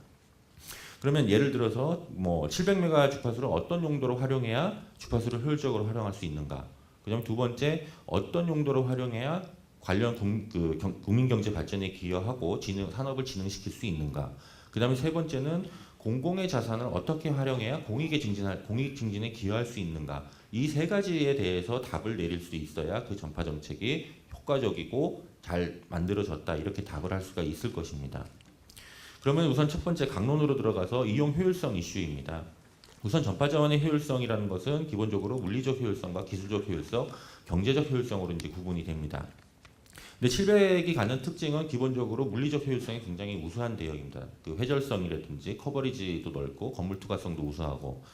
그러면 예를 들어서 뭐 700메가 주파수를 어떤 용도로 활용해야 주파수를 효율적으로 활용할 수 있는가? 그다음에 두 번째 어떤 용도로 활용해야 관련 국민경제 발전에 기여하고 산업을 진흥시킬 수 있는가? 그다음에 세 번째는 공공의 자산을 어떻게 활용해야 공익 증진에 기여할 수 있는가? 이 3가지에 대해서 답을 내릴 수 있어야 그 전파 정책이 효과적이고 잘 만들어졌다 이렇게 답을 할 수가 있을 것입니다. 그러면 우선 첫 번째 강론으로 들어가서 이용 효율성 이슈입니다. 우선 전파 자원의 효율성이라는 것은 기본적으로 물리적 효율성과 기술적 효율성, 경제적 효율성으로 이제 구분이 됩니다. 근데 700이 갖는 특징은 기본적으로 물리적 효율성이 굉장히 우수한 대역입니다. 그 회절성이라든지 커버리지도 넓고 건물 투과성도 우수하고,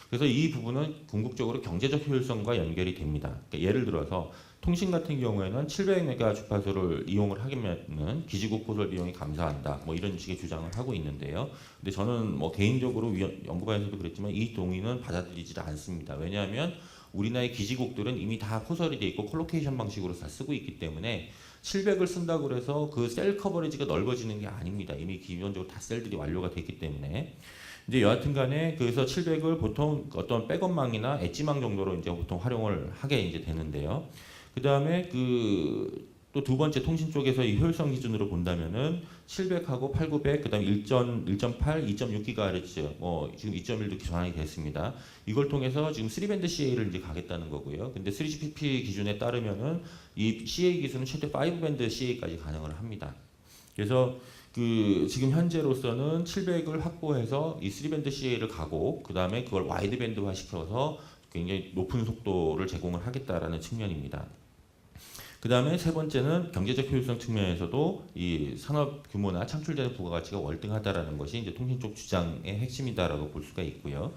그래서 이 부분은 궁극적으로 경제적 효율성과 연결이 됩니다. 그러니까 예를 들어서 통신 같은 경우에는 700메가 주파수를 이용을 하면은 기지국 포설 비용이 감소한다, 뭐 이런 식의 주장을 하고 있는데요. 근데 저는 뭐 개인적으로 연구반에서도 그랬지만 이 동의는 받아들이지 않습니다. 왜냐하면 우리나라의 기지국들은 이미 다 포설이 돼 있고 콜로케이션 방식으로 다 쓰고 있기 때문에 700을 쓴다고 해서 그 셀 커버리지가 넓어지는 게 아닙니다. 이미 기본적으로 다 셀들이 완료가 됐기 때문에. 이제 여하튼간에 그래서 700을 보통 어떤 백업망이나 엣지망 정도로 이제 보통 활용을 하게 이제 되는데요. 그 다음에 그 또 두 번째 통신 쪽에서 이 효율성 기준으로 본다면은 700하고 8900, 그다음에 1.8, 2.6GHz, 뭐 지금 2.1도 전환이 됐습니다. 이걸 통해서 지금 3밴드 CA를 이제 가겠다는 거고요. 근데 3GPP 기준에 따르면은 이 CA 기술은 최대 5밴드 CA까지 가능을 합니다. 그래서 그 지금 현재로서는 700을 확보해서 이 3밴드 CA를 가고 그다음에 그걸 와이드밴드화 시켜서 굉장히 높은 속도를 제공을 하겠다라는 측면입니다. 그 다음에 세 번째는 경제적 효율성 측면에서도 이 산업 규모나 창출되는 부가가치가 월등하다라는 것이 이제 통신 쪽 주장의 핵심이다라고 볼 수가 있고요.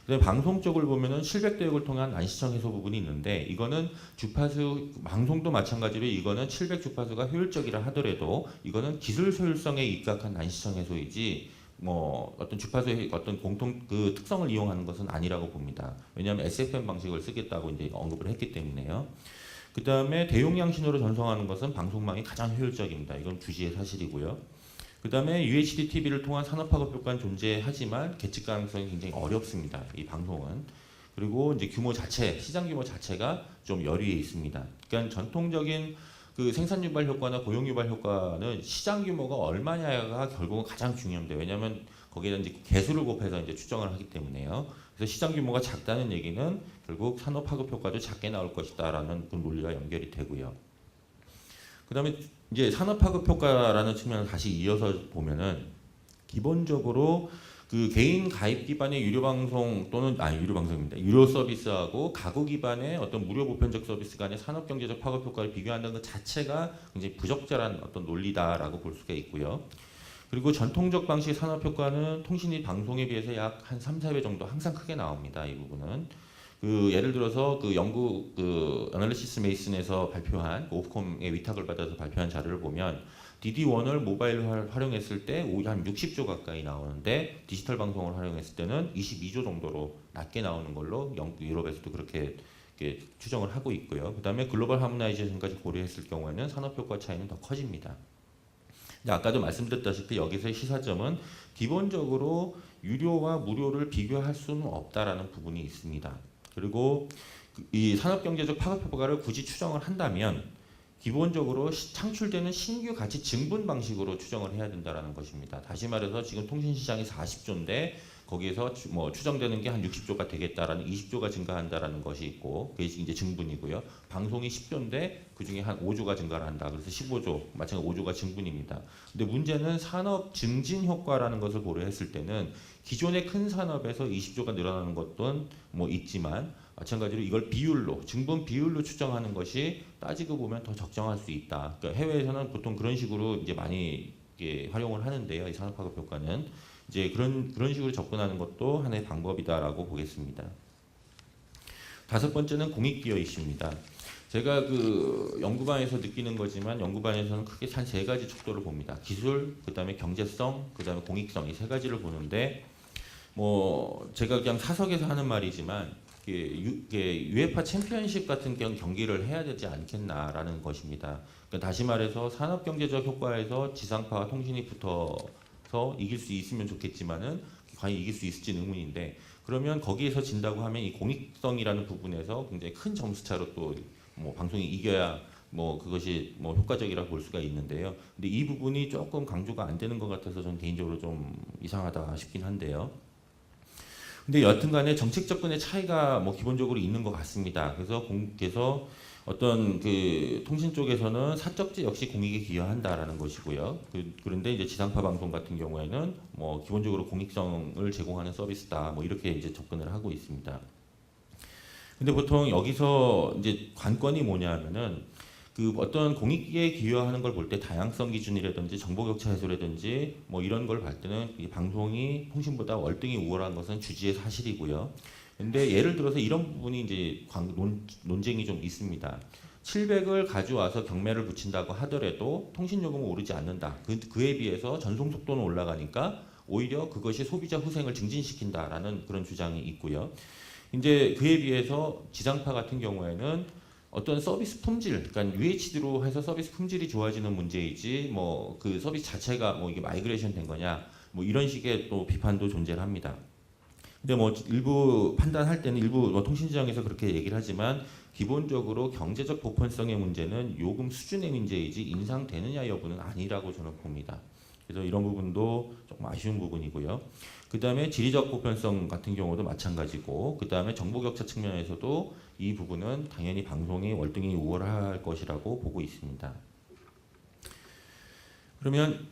그다음에 방송 쪽을 보면은 700대역을 통한 난시청 해소 부분이 있는데 이거는 주파수 방송도 마찬가지로 이거는 700 주파수가 효율적이라 하더라도 이거는 기술 효율성에 입각한 난시청 해소이지 뭐 어떤 주파수의 어떤 공통 그 특성을 이용하는 것은 아니라고 봅니다. 왜냐하면 SFM 방식을 쓰겠다고 이제 언급을 했기 때문에요. 그 다음에 대용량 신호로 전송하는 것은 방송망이 가장 효율적입니다. 이건 주시의 사실이고요. 그 다음에 UHD TV를 통한 산업화급 효과는 존재하지만 계측 가능성이 굉장히 어렵습니다. 이 방송은. 그리고 이제 규모 자체, 시장 규모 자체가 좀 열위에 있습니다. 그러니까 전통적인 그 생산 유발 효과나 고용 유발 효과는 시장 규모가 얼마냐가 결국은 가장 중요합니다. 왜냐하면 거기에다 이제 개수를 곱해서 이제 추정을 하기 때문에요. 그래서 시장 규모가 작다는 얘기는 결국 산업 파급 효과도 작게 나올 것이다라는 그 논리와 연결이 되고요. 그다음에 이제 산업 파급 효과라는 측면을 다시 이어서 보면은 기본적으로 그 개인 가입 기반의 유료 방송 또는 유료 방송입니다. 유료 서비스하고 가구 기반의 어떤 무료 보편적 서비스 간의 산업 경제적 파급 효과를 비교한다는 것 자체가 굉장히 부적절한 어떤 논리다라고 볼 수가 있고요. 그리고 전통적 방식의 산업 효과는 통신이 방송에 비해서 약 한 3, 4배 정도 항상 크게 나옵니다. 이 부분은. 그 예를 들어서 그 영국 그 어널리시스 메이슨에서 발표한 오프콤의 위탁을 받아서 발표한 자료를 보면 DD1을 모바일 활용했을 때 한 60조 가까이 나오는데 디지털 방송을 활용했을 때는 22조 정도로 낮게 나오는 걸로 유럽에서도 그렇게 추정을 하고 있고요. 그다음에 글로벌 하모나이제이션까지 고려했을 경우에는 산업 효과 차이는 더 커집니다. 아까도 말씀드렸다시피 여기서의 시사점은 기본적으로 유료와 무료를 비교할 수는 없다라는 부분이 있습니다. 그리고 이 산업경제적 파급 효과를 굳이 추정을 한다면 기본적으로 창출되는 신규 가치 증분 방식으로 추정을 해야 된다라는 것입니다. 다시 말해서 지금 통신시장이 40조인데 거기에서 뭐 추정되는 게 한 60조가 되겠다라는 20조가 증가한다라는 것이 있고 그게 이제 증분이고요. 방송이 10조인데 그 중에 한 5조가 증가를 한다. 그래서 15조, 마찬가지로 5조가 증분입니다. 근데 문제는 산업 증진 효과라는 것을 고려했을 때는 기존의 큰 산업에서 20조가 늘어나는 것도 뭐 있지만 마찬가지로 이걸 비율로 증분 비율로 추정하는 것이 따지고 보면 더 적정할 수 있다. 그러니까 해외에서는 보통 그런 식으로 이제 많이 활용을 하는데요. 이 산업화급 효과는 이제 그런 식으로 접근하는 것도 하나의 방법이다라고 보겠습니다. 다섯 번째는 공익기여 이슈입니다. 제가 그 연구반에서 느끼는 거지만 연구반에서는 크게 한 세 가지 척도를 봅니다. 기술, 그다음에 경제성, 그다음에 공익성 이 세 가지를 보는데 뭐 제가 그냥 사석에서 하는 말이지만 UEFA 챔피언십 같은 경기를 해야 되지 않겠나라는 것입니다. 그러니까 다시 말해서 산업 경제적 효과에서 지상파와 통신이 붙어서 이길 수 있으면 좋겠지만은 과연 이길 수 있을지 의문인데 그러면 거기에서 진다고 하면 이 공익성이라는 부분에서 굉장히 큰 점수차로 또 뭐 방송이 이겨야 뭐 그것이 뭐 효과적이라고 볼 수가 있는데요. 근데 이 부분이 조금 강조가 안 되는 것 같아서 저는 개인적으로 좀 이상하다 싶긴 한데요. 근데 여튼간에 정책 접근의 차이가 뭐 기본적으로 있는 것 같습니다. 그래서 공국에서 어떤 그 통신 쪽에서는 사적지 역시 공익에 기여한다라는 것이고요. 그런데 이제 지상파 방송 같은 경우에는 뭐 기본적으로 공익성을 제공하는 서비스다. 뭐 이렇게 이제 접근을 하고 있습니다. 근데 보통 여기서 이제 관건이 뭐냐면은 그 어떤 공익에 기여하는 걸 볼 때 다양성 기준이라든지 정보 격차 해소라든지 뭐 이런 걸 볼 때는 이 방송이 통신보다 월등히 우월한 것은 주지의 사실이고요. 근데 예를 들어서 이런 부분이 이제 논쟁이 좀 있습니다. 700을 가져와서 경매를 붙인다고 하더라도 통신 요금은 오르지 않는다. 그에 비해서 전송 속도는 올라가니까 오히려 그것이 소비자 후생을 증진시킨다라는 그런 주장이 있고요. 이제 그에 비해서 지상파 같은 경우에는 어떤 서비스 품질, 그러니까 UHD로 해서 서비스 품질이 좋아지는 문제이지 뭐 그 서비스 자체가 뭐 이게 마이그레이션 된 거냐 뭐 이런 식의 또 비판도 존재를 합니다. 근데 뭐 일부 판단할 때는 일부 뭐 통신시장에서 그렇게 얘기를 하지만 기본적으로 경제적 보편성의 문제는 요금 수준의 문제이지 인상되느냐 여부는 아니라고 저는 봅니다. 그래서 이런 부분도 조금 아쉬운 부분이고요. 그 다음에 지리적 보편성 같은 경우도 마찬가지고, 그 다음에 정보 격차 측면에서도 이 부분은 당연히 방송이 월등히 우월할 것이라고 보고 있습니다. 그러면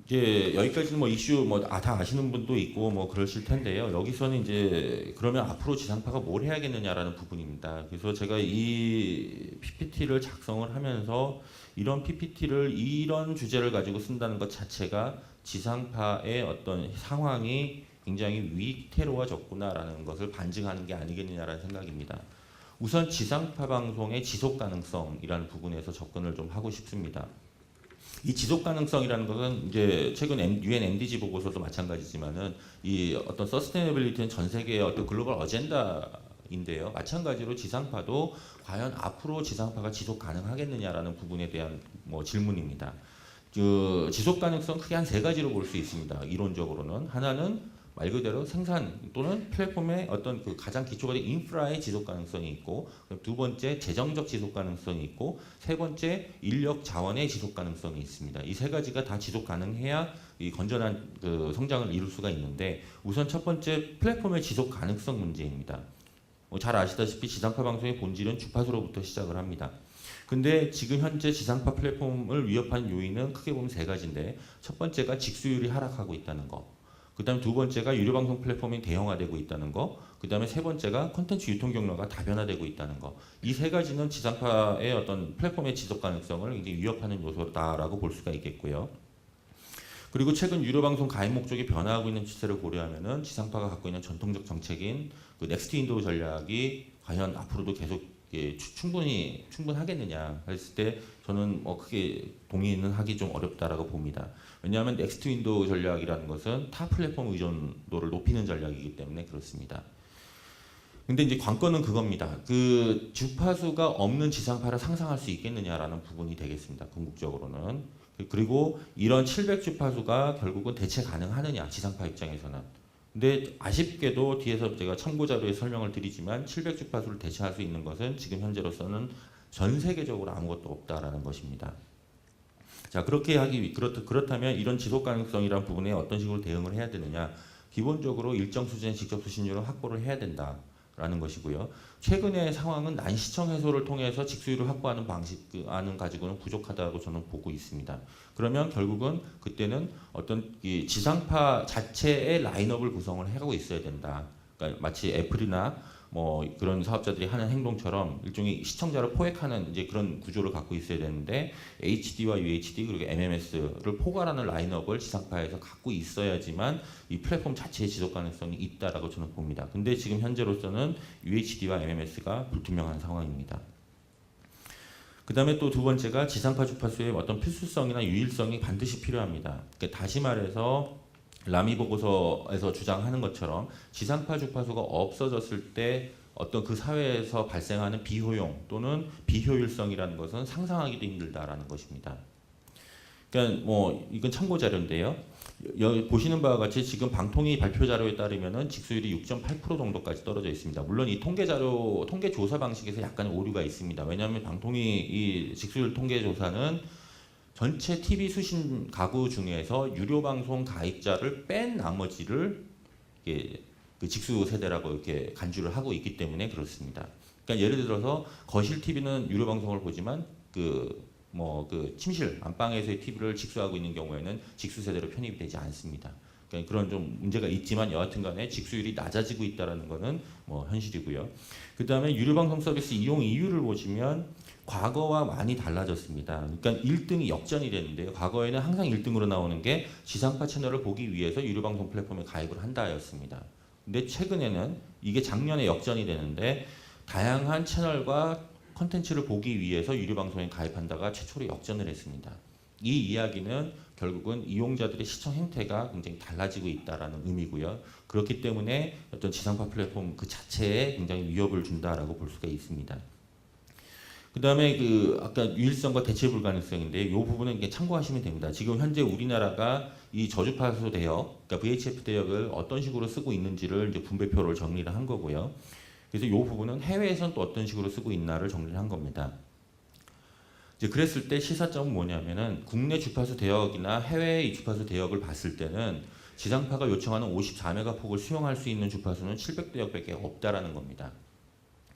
이제 여기까지는 뭐 이슈 뭐 다 아시는 분도 있고 뭐 그러실 텐데요. 여기서는 이제 그러면 앞으로 지상파가 뭘 해야겠느냐라는 부분입니다. 그래서 제가 이 PPT를 작성을 하면서 이런 PPT를 이런 주제를 가지고 쓴다는 것 자체가 지상파의 어떤 상황이 굉장히 위태로워졌구나라는 것을 반증하는 게 아니겠느냐라는 생각입니다. 우선 지상파 방송의 지속 가능성이라는 부분에서 접근을 좀 하고 싶습니다. 이 지속 가능성이라는 것은 이제 최근 UN MDG 보고서도 마찬가지지만은 이 어떤 서스테이너빌리티는 전 세계의 어떤 글로벌 어젠다인데요. 마찬가지로 지상파도 과연 앞으로 지상파가 지속 가능하겠느냐라는 부분에 대한 뭐 질문입니다. 그 지속 가능성 크게 한 세 가지로 볼 수 있습니다. 이론적으로는 하나는 말 그대로 생산 또는 플랫폼의 어떤 그 가장 기초가 된 인프라의 지속 가능성이 있고, 두 번째 재정적 지속 가능성이 있고, 세 번째 인력 자원의 지속 가능성이 있습니다. 이 세 가지가 다 지속 가능해야 이 건전한 그 성장을 이룰 수가 있는데, 우선 첫 번째 플랫폼의 지속 가능성 문제입니다. 잘 아시다시피 지상파 방송의 본질은 주파수로부터 시작을 합니다. 근데 지금 현재 지상파 플랫폼을 위협하는 요인은 크게 보면 세 가지인데, 첫 번째가 직수율이 하락하고 있다는 거, 그 다음에 두 번째가 유료방송 플랫폼이 대형화되고 있다는 거, 그 다음에 세 번째가 콘텐츠 유통 경로가 다변화되고 있다는 거. 이 세 가지는 지상파의 어떤 플랫폼의 지속 가능성을 굉장히 위협하는 요소다라고 볼 수가 있겠고요. 그리고 최근 유료방송 가입 목적이 변화하고 있는 추세를 고려하면은 지상파가 갖고 있는 전통적 정책인 그 넥스트 윈도우 전략이 과연 앞으로도 계속 충분하겠느냐 했을 때 저는 뭐 크게 동의는 하기 좀 어렵다라고 봅니다. 왜냐하면 넥스트 윈도우 전략이라는 것은 타 플랫폼 의존도를 높이는 전략이기 때문에 그렇습니다. 근데 이제 관건은 그겁니다. 그 주파수가 없는 지상파를 상상할 수 있겠느냐라는 부분이 되겠습니다. 궁극적으로는. 그리고 이런 700 주파수가 결국은 대체 가능하느냐, 지상파 입장에서는. 근데 아쉽게도 뒤에서 제가 참고 자료에 설명을 드리지만 700 주파수를 대체할 수 있는 것은 지금 현재로서는 전 세계적으로 아무것도 없다라는 것입니다. 자, 그렇다면 이런 지속 가능성이라는 부분에 어떤 식으로 대응을 해야 되느냐? 기본적으로 일정 수준의 직접 수신료를 확보를 해야 된다라는 것이고요. 최근의 상황은 난시청 해소를 통해서 직수율을 확보하는 방식안은 가지고는 부족하다고 저는 보고 있습니다. 그러면 결국은 그때는 어떤 이 지상파 자체의 라인업을 구성을 하고 있어야 된다. 그러니까 마치 애플이나 뭐 그런 사업자들이 하는 행동처럼 일종의 시청자를 포획하는 이제 그런 구조를 갖고 있어야 되는데, HD와 UHD 그리고 MMS를 포괄하는 라인업을 지상파에서 갖고 있어야지만 이 플랫폼 자체의 지속 가능성이 있다라고 저는 봅니다. 근데 지금 현재로서는 UHD와 MMS가 불투명한 상황입니다. 그 다음에 또 두 번째가 지상파 주파수의 어떤 필수성이나 유일성이 반드시 필요합니다. 그러니까 다시 말해서 라미 보고서에서 주장하는 것처럼 지상파 주파수가 없어졌을 때 어떤 그 사회에서 발생하는 비효용 또는 비효율성이라는 것은 상상하기도 힘들다라는 것입니다. 그러니까 뭐 이건 참고 자료인데요. 여기 보시는 바와 같이 지금 방통위 발표 자료에 따르면은 직수율이 6.8% 정도까지 떨어져 있습니다. 물론 이 통계 조사 방식에서 약간 오류가 있습니다. 왜냐하면 방통위 이 직수율 통계 조사는 전체 TV 수신 가구 중에서 유료 방송 가입자를 뺀 나머지를 그 직수 세대라고 이렇게 간주를 하고 있기 때문에 그렇습니다. 그러니까 예를 들어서 거실 TV는 유료 방송을 보지만 그 침실 안방에서의 TV를 직수하고 있는 경우에는 직수 세대로 편입이 되지 않습니다. 그러니까 그런 좀 문제가 있지만 여하튼간에 직수율이 낮아지고 있다라는 것은 뭐 현실이고요. 그 다음에 유료 방송 서비스 이용 이유를 보시면 과거와 많이 달라졌습니다. 그러니까 1등이 역전이 되는데요. 과거에는 항상 1등으로 나오는 게 지상파 채널을 보기 위해서 유료 방송 플랫폼에 가입을 한다였습니다. 근데 최근에는 이게 작년에 역전이 되는데 다양한 채널과 콘텐츠를 보기 위해서 유료 방송에 가입한다가 최초로 역전을 했습니다. 이 이야기는 결국은 이용자들의 시청 행태가 굉장히 달라지고 있다라는 의미고요. 그렇기 때문에 어떤 지상파 플랫폼 그 자체에 굉장히 위협을 준다라고 볼 수가 있습니다. 그다음에 그 아까 유일성과 대체 불가능성인데 이 부분은 이게 참고하시면 됩니다. 지금 현재 우리나라가 이 저주파수 대역, 그러니까 VHF 대역을 어떤 식으로 쓰고 있는지를 이제 분배표를 정리를 한 거고요. 그래서 이 부분은 해외에서는 또 어떤 식으로 쓰고 있나를 정리를 한 겁니다. 이제 그랬을 때 시사점은 뭐냐면은 국내 주파수 대역이나 해외의 주파수 대역을 봤을 때는 지상파가 요청하는 54메가 폭을 수용할 수 있는 주파수는 700대역밖에 없다라는 겁니다.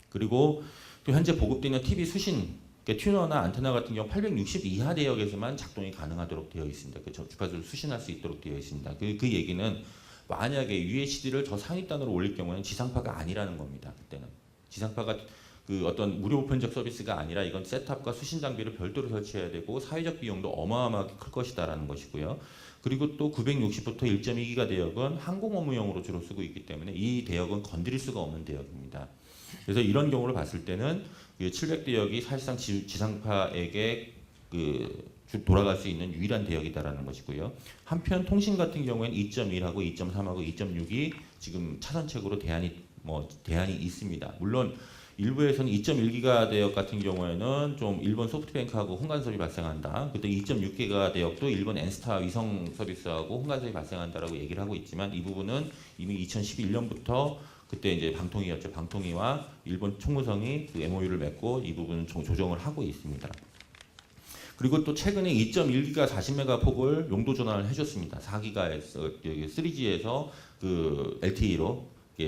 그리고 또 현재 보급되는 TV 수신, 그러니까 튜너나 안테나 같은 경우 860 이하 대역에서만 작동이 가능하도록 되어 있습니다. 그 주파수를 수신할 수 있도록 되어 있습니다. 그 얘기는 만약에 UHD를 저 상위단으로 올릴 경우에는 지상파가 아니라는 겁니다. 그때는 지상파가 그 어떤 무료 보편적 서비스가 아니라 이건 셋탑과 수신 장비를 별도로 설치해야 되고 사회적 비용도 어마어마하게 클 것이다라는 것이고요. 그리고 또 960부터 1.2기가 대역은 항공 업무용으로 주로 쓰고 있기 때문에 이 대역은 건드릴 수가 없는 대역입니다. 그래서 이런 경우를 봤을 때는 700대역이 사실상 지상파에게 돌아갈 수 있는 유일한 대역이다라는 것이고요. 한편 통신 같은 경우에는 2.1하고 2.3하고 2.6이 지금 차선책으로 대안이 있습니다. 물론 일부에서는 2.1기가 대역 같은 경우에는 좀 일본 소프트뱅크하고 혼간섭이 발생한다. 그때 2.6기가 대역도 일본 엔스타 위성 서비스하고 혼간섭이 발생한다라고 얘기를 하고 있지만 이 부분은 이미 2011년부터 그때 이제 방통위였죠. 방통위와 일본 총무성이 그 MOU를 맺고 이 부분은 조정을 하고 있습니다. 그리고 또 최근에 2.1기가 40메가 폭을 용도 전환을 해줬습니다. 4기가에서 3G에서 그 LTE로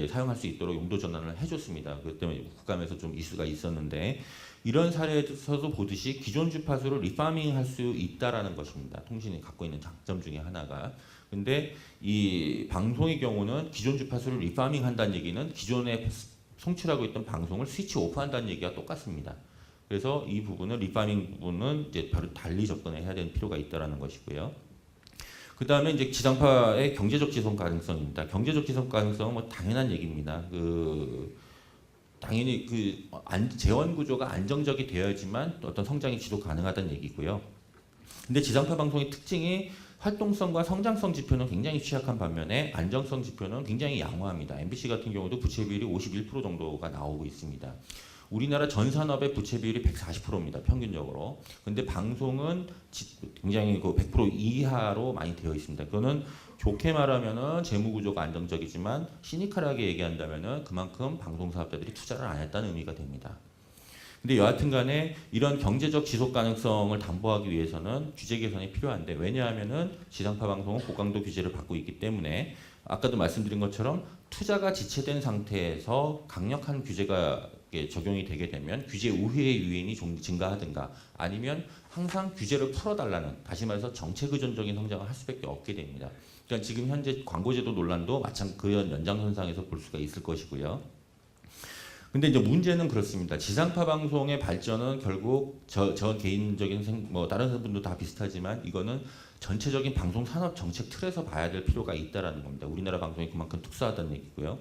사용할 수 있도록 용도 전환을 해줬습니다. 그것 때문에 국감에서 좀 이슈가 있었는데 이런 사례에서도 보듯이 기존 주파수를 리파밍할 수 있다라는 것입니다. 통신이 갖고 있는 장점 중에 하나가. 근데 이 방송의 경우는 기존 주파수를 리파밍한다는 얘기는 기존에 송출하고 있던 방송을 스위치 오프한다는 얘기가 똑같습니다. 그래서 이 부분은 리파밍 부분은 이제 바로 달리 접근해야 되는 필요가 있다라는 것이고요. 그 다음에 이제 지상파의 경제적 지속 가능성입니다. 경제적 지속 가능성은 뭐 당연한 얘기입니다. 당연히 재원 구조가 안정적이 되어야지만 어떤 성장이 지속 가능하다는 얘기고요. 근데 지상파 방송의 특징이 활동성과 성장성 지표는 굉장히 취약한 반면에 안정성 지표는 굉장히 양호합니다. MBC 같은 경우도 부채 비율이 51% 정도가 나오고 있습니다. 우리나라 전 산업의 부채 비율이 140%입니다. 평균적으로. 근데 방송은 굉장히 100% 이하로 많이 되어 있습니다. 그거는 좋게 말하면은 재무 구조가 안정적이지만 시니컬하게 얘기한다면은 그만큼 방송 사업자들이 투자를 안 했다는 의미가 됩니다. 근데 여하튼 간에 이런 경제적 지속 가능성을 담보하기 위해서는 규제 개선이 필요한데 왜냐하면은 지상파 방송은 고강도 규제를 받고 있기 때문에 아까도 말씀드린 것처럼 투자가 지체된 상태에서 강력한 규제가 적용이 되게 되면 규제 우회의 유인이 증가하든가 아니면 항상 규제를 풀어달라는 다시 말해서 정책 의존적인 성장을 할 수밖에 없게 됩니다. 그러니까 지금 현재 광고제도 논란도 마찬가지 그런 연장선상에서 볼 수가 있을 것이고요. 근데 이제 문제는 그렇습니다. 지상파 방송의 발전은 결국 저 개인적인 다른 분도 다 비슷하지만 이거는 전체적인 방송 산업 정책 틀에서 봐야 될 필요가 있다라는 겁니다. 우리나라 방송이 그만큼 특수하다는 얘기고요.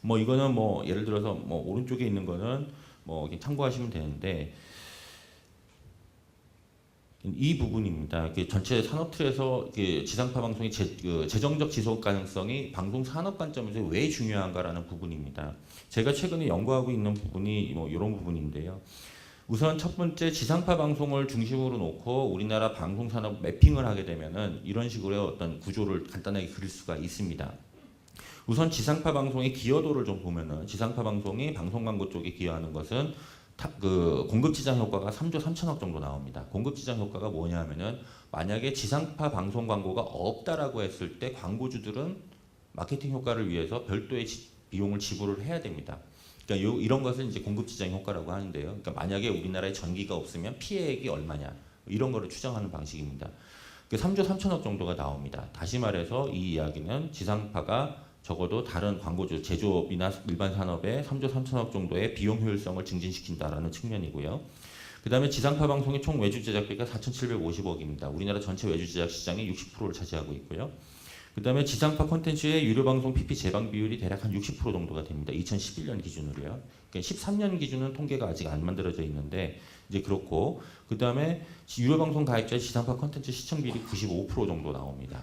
이거는 예를 들어서 오른쪽에 있는 거는 그냥 참고하시면 되는데 이 부분입니다. 전체 산업 틀에서 지상파 방송의 재정적 지속 가능성이 방송 산업 관점에서 왜 중요한가라는 부분입니다. 제가 최근에 연구하고 있는 부분이 이런 부분인데요. 우선 첫 번째 지상파 방송을 중심으로 놓고 우리나라 방송 산업 매핑을 하게 되면은 이런 식으로의 어떤 구조를 간단하게 그릴 수가 있습니다. 우선 지상파 방송의 기여도를 좀 보면은 지상파 방송이 방송 광고 쪽에 기여하는 것은 공급 지장 효과가 3조 3천억 정도 나옵니다. 공급 지장 효과가 뭐냐면은 만약에 지상파 방송 광고가 없다라고 했을 때 광고주들은 마케팅 효과를 위해서 별도의 비용을 지불을 해야 됩니다. 그러니까 이런 것은 이제 공급 지장 효과라고 하는데요. 그러니까 만약에 우리나라에 전기가 없으면 피해액이 얼마냐 이런 거를 추정하는 방식입니다. 3조 3천억 정도가 나옵니다. 다시 말해서 이 이야기는 지상파가 적어도 다른 광고주, 제조업이나 일반 산업에 3조 3천억 정도의 비용 효율성을 증진시킨다라는 측면이고요. 그 다음에 지상파 방송의 총 외주 제작비가 4,750억입니다. 우리나라 전체 외주 제작 시장의 60%를 차지하고 있고요. 그 다음에 지상파 콘텐츠의 유료 방송 PP 재방 비율이 대략 한 60% 정도가 됩니다. 2011년 기준으로요. 그러니까 13년 기준은 통계가 아직 안 만들어져 있는데 이제 그렇고 그 다음에 유료 방송 가입자 지상파 콘텐츠 시청 비율이 95% 정도 나옵니다.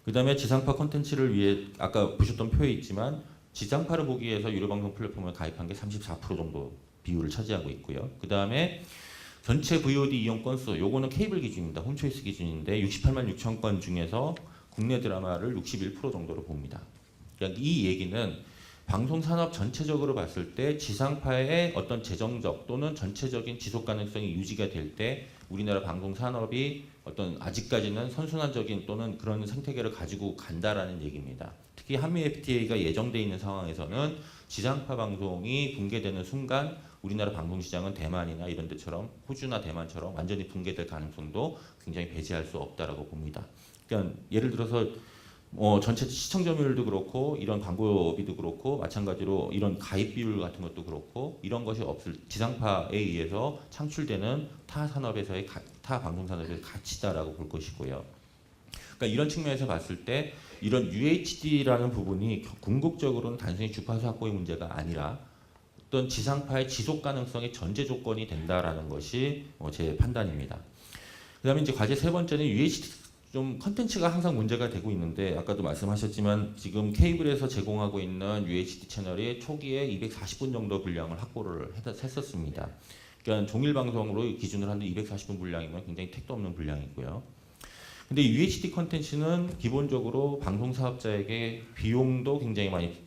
그 다음에 지상파 콘텐츠를 위해 아까 보셨던 표에 있지만 지상파를 보기 위해서 유료 방송 플랫폼에 가입한 게 34% 정도 비율을 차지하고 있고요. 그 다음에 전체 VOD 이용 건수, 요거는 케이블 기준입니다. 홈초이스 기준인데 68만 6천 건 중에서 국내 드라마를 61% 정도로 봅니다. 그러니까 이 얘기는 방송 산업 전체적으로 봤을 때 지상파의 어떤 재정적 또는 전체적인 지속 가능성이 유지가 될 때 우리나라 방송 산업이 어떤 아직까지는 선순환적인 또는 그런 생태계를 가지고 간다라는 얘기입니다. 특히 한미 FTA가 예정돼 있는 상황에서는 지상파 방송이 붕괴되는 순간 우리나라 방송 시장은 대만이나 이런 데처럼 호주나 대만처럼 완전히 붕괴될 가능성도 굉장히 배제할 수 없다라고 봅니다. 그러니까 예를 들어서 전체 시청 점유율도 그렇고 이런 광고비도 그렇고 마찬가지로 이런 가입 비율 같은 것도 그렇고 이런 것이 없을 지상파에 의해서 창출되는 타 산업에서의 타 방송 산업의 가치다라고 볼 것이고요. 그러니까 이런 측면에서 봤을 때 이런 UHD라는 부분이 궁극적으로는 단순히 주파수 확보의 문제가 아니라 어떤 지상파의 지속 가능성의 전제 조건이 된다라는 것이 제 판단입니다. 그다음에 이제 과제 세 번째는 UHD 좀 컨텐츠가 항상 문제가 되고 있는데 아까도 말씀하셨지만 지금 케이블에서 제공하고 있는 UHD 채널이 초기에 240분 정도 분량을 확보를 했었습니다. 그러니까 종일 방송으로 기준을 하는데 240분 분량이면 굉장히 택도 없는 분량이고요. 근데 UHD 컨텐츠는 기본적으로 방송 사업자에게 비용도 굉장히 많이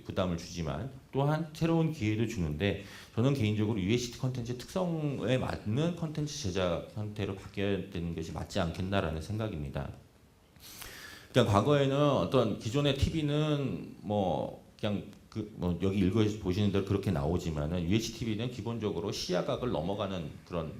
부담을 주지만 또한 새로운 기회도 주는데 저는 개인적으로 UHD 컨텐츠 특성에 맞는 컨텐츠 제작 형태로 바뀌어야 되는 것이 맞지 않겠나라는 생각입니다. 그러니까 과거에는 어떤 기존의 TV는 그냥 여기 읽어 보시는 대로 그렇게 나오지만은 UHD TV는 기본적으로 시야각을 넘어가는 그런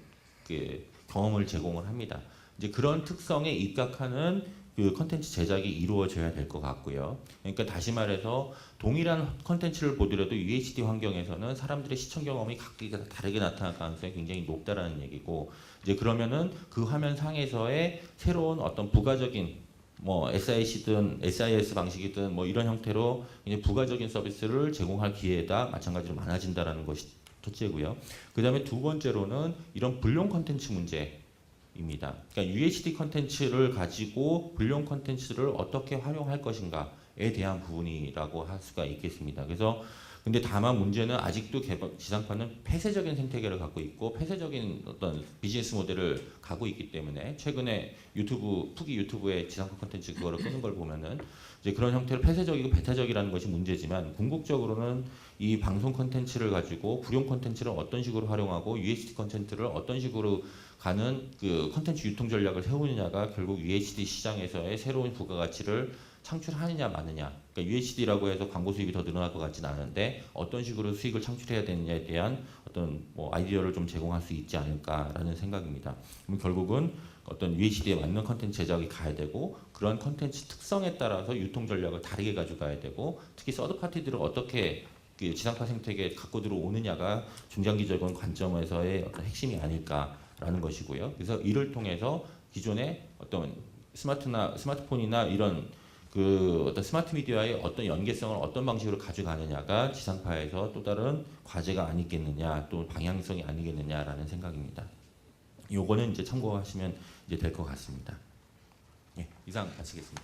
경험을 제공을 합니다. 이제 그런 특성에 입각하는 그 컨텐츠 제작이 이루어져야 될 것 같고요. 그러니까 다시 말해서 동일한 컨텐츠를 보더라도 UHD 환경에서는 사람들의 시청 경험이 각기가 다르게 나타날 가능성이 굉장히 높다라는 얘기고 이제 그러면은 그 화면 상에서의 새로운 어떤 부가적인 SIC든 SIS 방식이든 이런 형태로 이제 부가적인 서비스를 제공할 기회가 마찬가지로 많아진다라는 것이 첫째고요. 그다음에 두 번째로는 이런 불용 컨텐츠 문제. 입니다. 그러니까 UHD 컨텐츠를 가지고 불용 컨텐츠를 어떻게 활용할 것인가에 대한 부분이라고 할 수가 있겠습니다. 그래서 근데 다만 문제는 아직도 지상파는 폐쇄적인 생태계를 갖고 있고 폐쇄적인 어떤 비즈니스 모델을 가고 있기 때문에 최근에 푸기 유튜브에 지상파 컨텐츠 그거를 끄는 걸 보면은 이제 그런 형태로 폐쇄적이고 배타적이라는 것이 문제지만 궁극적으로는 이 방송 컨텐츠를 가지고 불용 컨텐츠를 어떤 식으로 활용하고 UHD 컨텐츠를 어떤 식으로 가는 그 컨텐츠 유통 전략을 세우느냐가 결국 UHD 시장에서의 새로운 부가가치를 창출하느냐 마느냐. 그러니까 UHD라고 해서 광고 수입이 더 늘어날 것 같지는 않은데 어떤 식으로 수익을 창출해야 되느냐에 대한 어떤 아이디어를 좀 제공할 수 있지 않을까라는 생각입니다. 그럼 결국은 어떤 UHD에 맞는 컨텐츠 제작이 가야 되고 그런 컨텐츠 특성에 따라서 유통 전략을 다르게 가져가야 되고 특히 서드 파티들을 어떻게 지상파 생태계에 갖고 들어오느냐가 중장기적인 관점에서의 어떤 핵심이 아닐까라는 것이고요. 그래서 이를 통해서 기존의 어떤 스마트폰이나 이런 어떤 스마트 미디어의 어떤 연계성을 어떤 방식으로 가져가느냐가 지상파에서 또 다른 과제가 아니겠느냐, 또 방향성이 아니겠느냐라는 생각입니다. 요거는 이제 참고하시면 이제 될 것 같습니다. 예, 이상 마치겠습니다.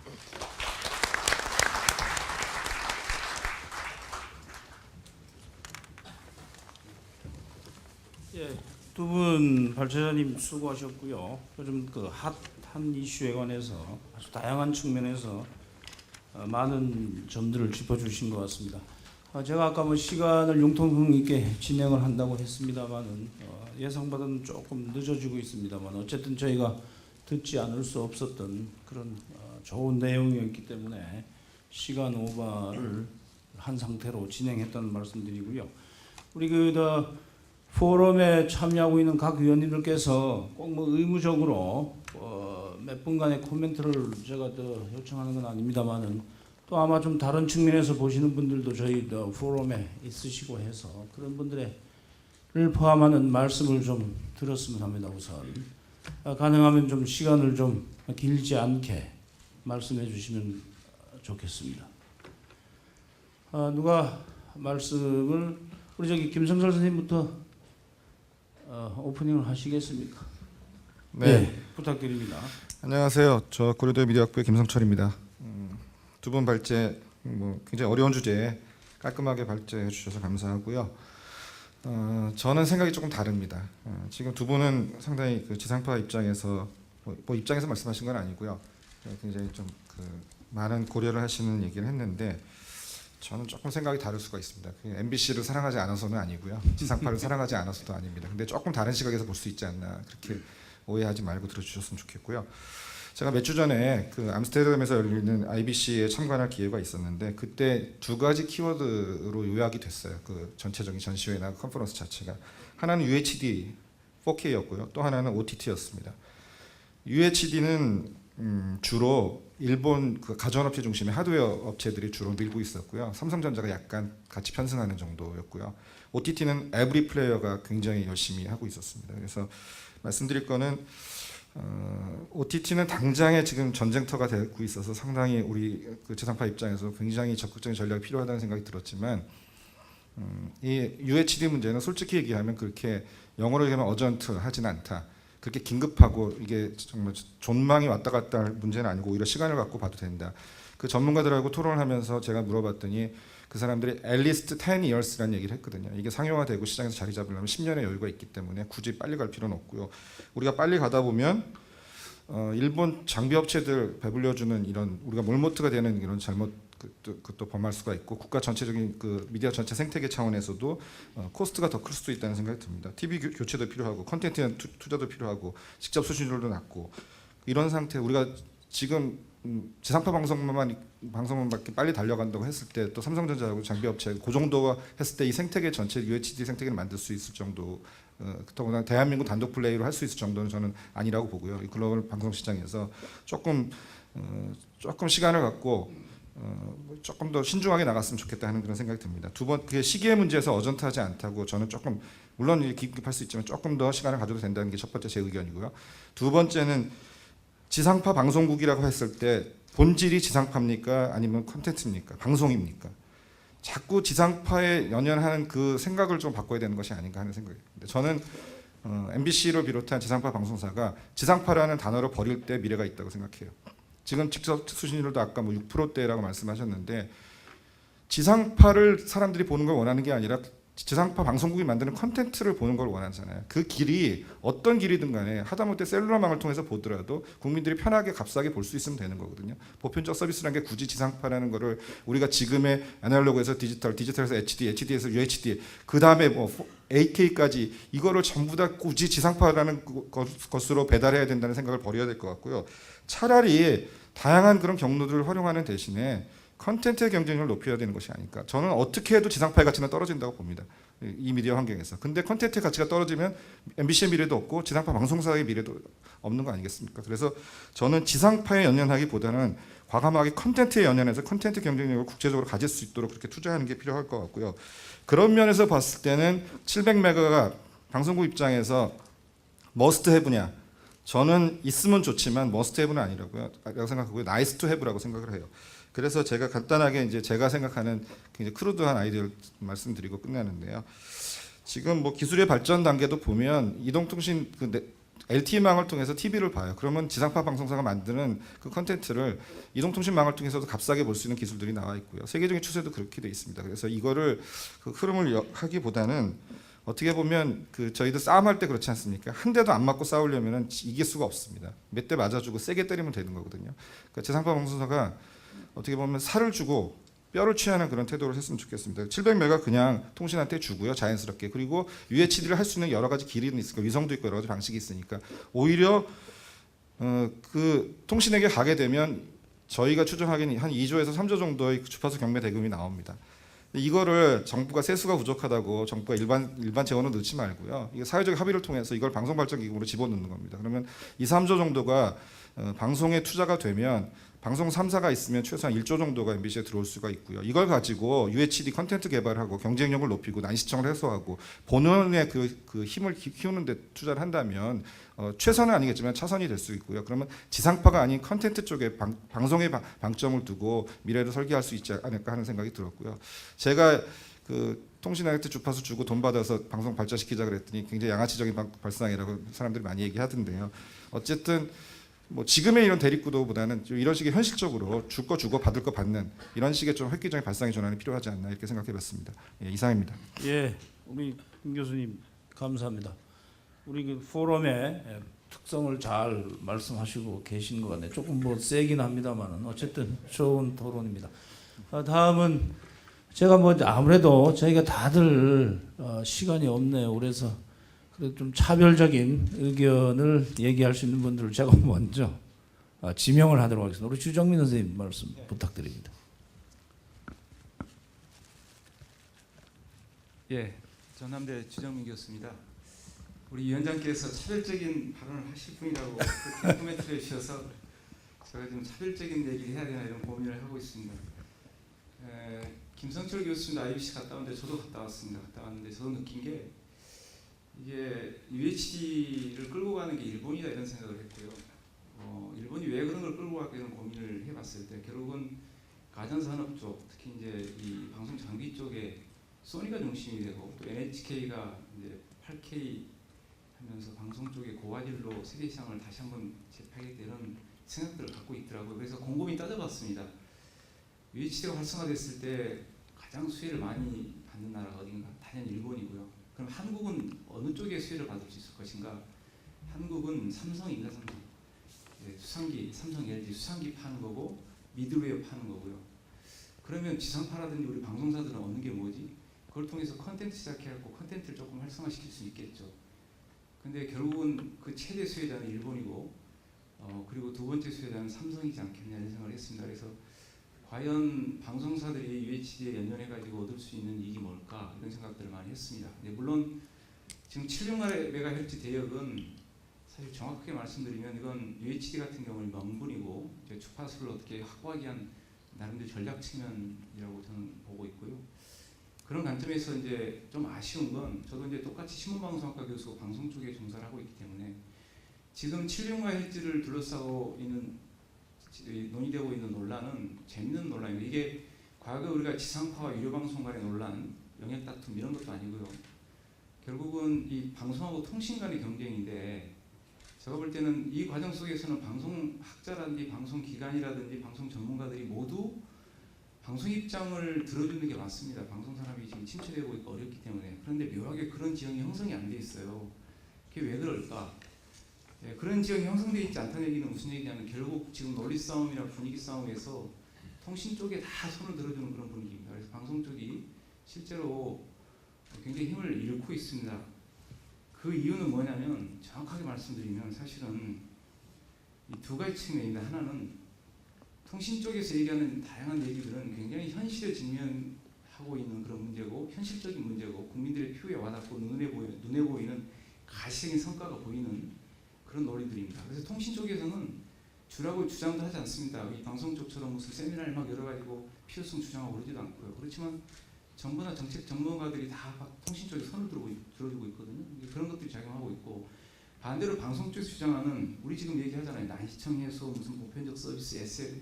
예, 두 분 발제자님 수고하셨고요. 요즘 핫한 이슈에 관해서 아주 다양한 측면에서 많은 점들을 짚어주신 것 같습니다. 제가 아까 시간을 융통성 있게 진행을 한다고 했습니다만은 예상보다는 조금 늦어지고 있습니다만 어쨌든 저희가 듣지 않을 수 없었던 그런 좋은 내용이었기 때문에 시간 오버를 한 상태로 진행했다는 말씀드리고요. 우리 포럼에 참여하고 있는 각 위원님들께서 꼭 뭐 의무적으로 몇 분간의 코멘트를 제가 더 요청하는 건 아닙니다만은 또 아마 좀 다른 측면에서 보시는 분들도 저희 포럼에 있으시고 해서 그런 분들을 포함하는 말씀을 좀 들었으면 합니다. 우선 가능하면 좀 시간을 좀 길지 않게 말씀해 주시면 좋겠습니다. 누가 말씀을 우리 저기 김성설 선생님부터 오프닝을 하시겠습니까? 네. 부탁드립니다. 안녕하세요. 저 고려대 미디어학부의 김성철입니다. 두 분 발제 굉장히 어려운 주제에 깔끔하게 발제해 주셔서 감사하고요. 저는 생각이 조금 다릅니다. 지금 두 분은 상당히 그 지상파 입장에서 입장에서 말씀하신 건 아니고요. 굉장히 좀 많은 고려를 하시는 얘기를 했는데 저는 조금 생각이 다를 수가 있습니다. MBC를 사랑하지 않아서는 아니고요. 지상파를 사랑하지 않아서도 아닙니다. 근데 조금 다른 시각에서 볼 수 있지 않나 그렇게 오해하지 말고 들어주셨으면 좋겠고요. 제가 몇 주 전에 그 암스테르담에서 열리는 IBC에 참관할 기회가 있었는데 그때 두 가지 키워드로 요약이 됐어요. 그 전체적인 전시회나 컨퍼런스 자체가 하나는 UHD 4K였고요. 또 하나는 OTT였습니다. UHD는 주로 일본 그 가전업체 중심의 하드웨어 업체들이 주로 밀고 있었고요. 삼성전자가 약간 같이 편승하는 정도였고요. OTT는 에브리 플레이어가 굉장히 열심히 하고 있었습니다. 그래서 말씀드릴 거는 OTT는 당장에 지금 전쟁터가 되고 있어서 상당히 우리 그 지상파 입장에서 굉장히 적극적인 전략이 필요하다는 생각이 들었지만 이 UHD 문제는 솔직히 얘기하면 그렇게 영어로 얘기하면 어전트 하진 않다. 그렇게 긴급하고 이게 정말 존망이 왔다 갔다 할 문제는 아니고 오히려 시간을 갖고 봐도 된다. 그 전문가들하고 토론을 하면서 제가 물어봤더니 그 사람들이 at least 10 years라는 얘기를 했거든요. 이게 상용화되고 시장에서 자리 잡으려면 10년의 여유가 있기 때문에 굳이 빨리 갈 필요는 없고요. 우리가 빨리 가다 보면 일본 장비 업체들 배불려주는 이런 우리가 몰모트가 되는 이런 잘못 그것도 범할 수가 있고 국가 전체적인 그 미디어 전체 생태계 차원에서도 코스트가 더 클 수도 있다는 생각이 듭니다. TV 교체도 필요하고 컨텐츠 투자도 필요하고 직접 수신율도 낮고 이런 상태 우리가 지금 지상파 방송만밖에 빨리 달려간다고 했을 때 또 삼성전자하고 장비업체 그 정도가 했을 때 이 생태계 전체 UHD 생태계를 만들 수 있을 정도 더구나 대한민국 단독 플레이로 할 수 있을 정도는 저는 아니라고 보고요. 이 글로벌 방송 시장에서 조금 시간을 갖고 조금 더 신중하게 나갔으면 좋겠다 하는 그런 생각이 듭니다. 두 번 그게 시기의 문제에서 어전트하지 않다고 저는 조금 물론 긴급할 수 있지만 조금 더 시간을 가져도 된다는 게 첫 번째 제 의견이고요. 두 번째는 지상파 방송국이라고 했을 때 본질이 지상파입니까 아니면 콘텐츠입니까 방송입니까? 자꾸 지상파에 연연하는 그 생각을 좀 바꿔야 되는 것이 아닌가 하는 생각입니다. 저는 MBC를 비롯한 지상파 방송사가 지상파라는 단어를 버릴 때 미래가 있다고 생각해요. 지금 직접 수신율도 아까 6%대라고 말씀하셨는데 지상파를 사람들이 보는 걸 원하는 게 아니라 지상파 방송국이 만드는 컨텐츠를 보는 걸 원하잖아요. 그 길이 어떤 길이든 간에 하다못해 셀룰러망을 통해서 보더라도 국민들이 편하게 값싸게 볼 수 있으면 되는 거거든요. 보편적 서비스라는 게 굳이 지상파라는 거를 우리가 지금의 아날로그에서 디지털에서 HD, HD에서 UHD 그 다음에 뭐 8K까지 이거를 전부 다 굳이 지상파라는 것으로 배달해야 된다는 생각을 버려야 될 것 같고요. 차라리 다양한 그런 경로들을 활용하는 대신에 컨텐츠의 경쟁력을 높여야 되는 것이 아닐까. 저는 어떻게 해도 지상파의 가치는 떨어진다고 봅니다. 이 미디어 환경에서. 근데 컨텐츠의 가치가 떨어지면 MBC의 미래도 없고 지상파 방송사의 미래도 없는 거 아니겠습니까? 그래서 저는 지상파에 연연하기보다는 과감하게 컨텐츠에 연연해서 컨텐츠 경쟁력을 국제적으로 가질 수 있도록 그렇게 투자하는 게 필요할 것 같고요. 그런 면에서 봤을 때는 700메가가 방송국 입장에서 머스트 해브냐? 저는 있으면 좋지만 머스트 해브는 아니라고 생각하고요. 나이스 투 해브라고 생각을 해요. 그래서 제가 간단하게 이제 제가 생각하는 굉장히 크루드한 아이디어를 말씀드리고 끝내는데요. 지금 뭐 기술의 발전 단계도 보면 이동통신 LTE망을 통해서 TV를 봐요. 그러면 지상파 방송사가 만드는 그 컨텐츠를 이동통신망을 통해서도 값싸게 볼 수 있는 기술들이 나와 있고요. 세계적인 추세도 그렇게 돼 있습니다. 그래서 이거를 그 흐름을 하기보다는 어떻게 보면 그 저희도 싸움할 때 그렇지 않습니까? 한 대도 안 맞고 싸우려면은 이길 수가 없습니다. 몇 대 맞아주고 세게 때리면 되는 거거든요. 그러니까 지상파 방송사가 어떻게 보면 살을 주고 뼈를 취하는 그런 태도를 했으면 좋겠습니다. 700메가 그냥 통신한테 주고요, 자연스럽게. 그리고 UHD를 할 수 있는 여러 가지 길이는 있으니까 위성도 있고 여러 가지 방식이 있으니까 오히려 그 통신에게 가게 되면 저희가 추정하기는 한 2조에서 3조 정도의 주파수 경매 대금이 나옵니다. 이거를 정부가 세수가 부족하다고 정부가 일반 재원을 넣지 말고요. 이게 사회적 합의를 통해서 이걸 방송발전기금으로 집어넣는 겁니다. 그러면 2, 3조 정도가 방송에 투자가 되면 방송 3사가 있으면 최소한 1조 정도가 MBC에 들어올 수가 있고요. 이걸 가지고 UHD 컨텐츠 개발하고 경쟁력을 높이고 난시청을 해소하고 본원의 그 힘을 키우는 데 투자를 한다면 최선은 아니겠지만 차선이 될 수 있고요. 그러면 지상파가 아닌 컨텐츠 쪽에 방송에 방점을 두고 미래를 설계할 수 있지 않을까 하는 생각이 들었고요. 제가 그 통신아이트 주파수 주고 돈 받아서 방송 발전시키자 그랬더니 굉장히 양아치적인 발상이라고 사람들이 많이 얘기하던데요. 어쨌든 뭐 지금의 이런 대립구도보다는 이런 식의 현실적으로 줄 거 주고 받을 거 받는 이런 식의 좀 획기적인 발상의 전환이 필요하지 않나 이렇게 생각해봤습니다. 예, 이상입니다. 예, 우리 김 교수님 감사합니다. 우리 그 포럼의 특성을 잘 말씀하시고 계신 것 같네요. 조금 뭐 세긴 합니다만은 어쨌든 좋은 토론입니다. 다음은 제가 뭐 아무래도 저희가 다들 시간이 없네요. 그래서 그래도 좀 차별적인 의견을 얘기할 수 있는 분들을 제가 먼저 지명을 하도록 하겠습니다. 우리 주정민 선생님 말씀 부탁드립니다. 예, 전남대 주정민 교수입니다. 우리 위원장께서 차별적인 발언을 하실 분이라고 그렇게 코멘트를 해주셔서 제가 좀 차별적인 얘기를 해야 되나 이런 고민을 하고 있습니다. 김성철 교수님 IBC 갔다 왔는데 저도 갔다 왔습니다. 갔다 왔는데 저도 느낀 게 이게 UHD를 끌고 가는 게 일본이다 이런 생각을 했고요. 일본이 왜 그런 걸 끌고 갈까 이런 고민을 해봤을 때 결국은 가전산업 쪽, 특히 이제 이 방송 장비 쪽에 소니가 중심이 되고 또 NHK가 이제 8K 하면서 방송 쪽에 고화질로 세계 시장을 다시 한번 재파게 되는 생각들을 갖고 있더라고요. 그래서 곰곰이 따져봤습니다. UHD가 활성화됐을 때 가장 수혜를 많이 받는 나라가 어딘가? 당연히 일본이고요. 그럼 한국은 어느 쪽에 수혜를 받을 수 있을 것인가? 한국은 삼성인가 삼성. 네, 수상기, 삼성 LG 수상기 파는 거고 미드웨어 파는 거고요. 그러면 지상파라든지 우리 방송사들은 얻는 게 뭐지? 그걸 통해서 컨텐츠 시작해갖고 컨텐츠를 조금 활성화시킬 수 있겠죠. 근데 결국은 그 최대 수혜자는 일본이고 그리고 두 번째 수혜자는 삼성이지 않겠냐 이런 생각을 했습니다. 그래서 과연 방송사들이 UHD에 연연해가지고 얻을 수 있는 이익이 뭘까 이런 생각들을 많이 했습니다. 물론 지금 700MHz 대역은 사실 정확하게 말씀드리면 이건 UHD 같은 경우는 명분이고 주파수를 어떻게 확보하기 위한 나름대로 전략 측면이라고 저는 보고 있고요. 그런 관점에서 이제 좀 아쉬운 건 저도 이제 똑같이 신문방송학과 교수고 방송 쪽에 종사를 하고 있기 때문에 지금 700MHz를 둘러싸고 있는 논의되고 있는 논란은 재밌는 논란입니다. 이게 과거 우리가 지상파와 유료방송 간의 논란, 영역 다툼 이런 것도 아니고요. 결국은 이 방송하고 통신 간의 경쟁인데 제가 볼 때는 이 과정 속에서는 방송학자라든지 방송기관이라든지 방송 전문가들이 모두 방송 입장을 들어주는 게 맞습니다. 방송 산업이 지금 침체되고 있고 어렵기 때문에. 그런데 묘하게 그런 지형이 형성이 안 돼 있어요. 그게 왜 그럴까? 그런 지형이 형성되어 있지 않다는 얘기는 무슨 얘기냐면 결국 지금 논리 싸움이나 분위기 싸움에서 통신 쪽에 다 손을 들어주는 그런 분위기입니다. 그래서 방송 쪽이 실제로 굉장히 힘을 잃고 있습니다. 그 이유는 뭐냐면 정확하게 말씀드리면 사실은 이 두 가지 측면입니다. 하나는 통신 쪽에서 얘기하는 다양한 얘기들은 굉장히 현실에 직면하고 있는 그런 문제고 현실적인 문제고 국민들의 표에 와닿고 눈에 보이는 가시적인 성과가 보이는 그런 논리들입니다. 그래서 통신 쪽에서는 주라고 주장도 하지 않습니다. 이 방송 쪽처럼 무슨 세미나를 막 열어가지고 필요성 주장하고 그러지도 않고요. 그렇지만 정부나 정책 전문가들이 다 통신 쪽에 손을 들어주고 있거든요. 그런 것들이 작용하고 있고 반대로 방송 쪽에서 주장하는 우리 지금 얘기하잖아요. 난시청 해소, 무슨 보편적 서비스,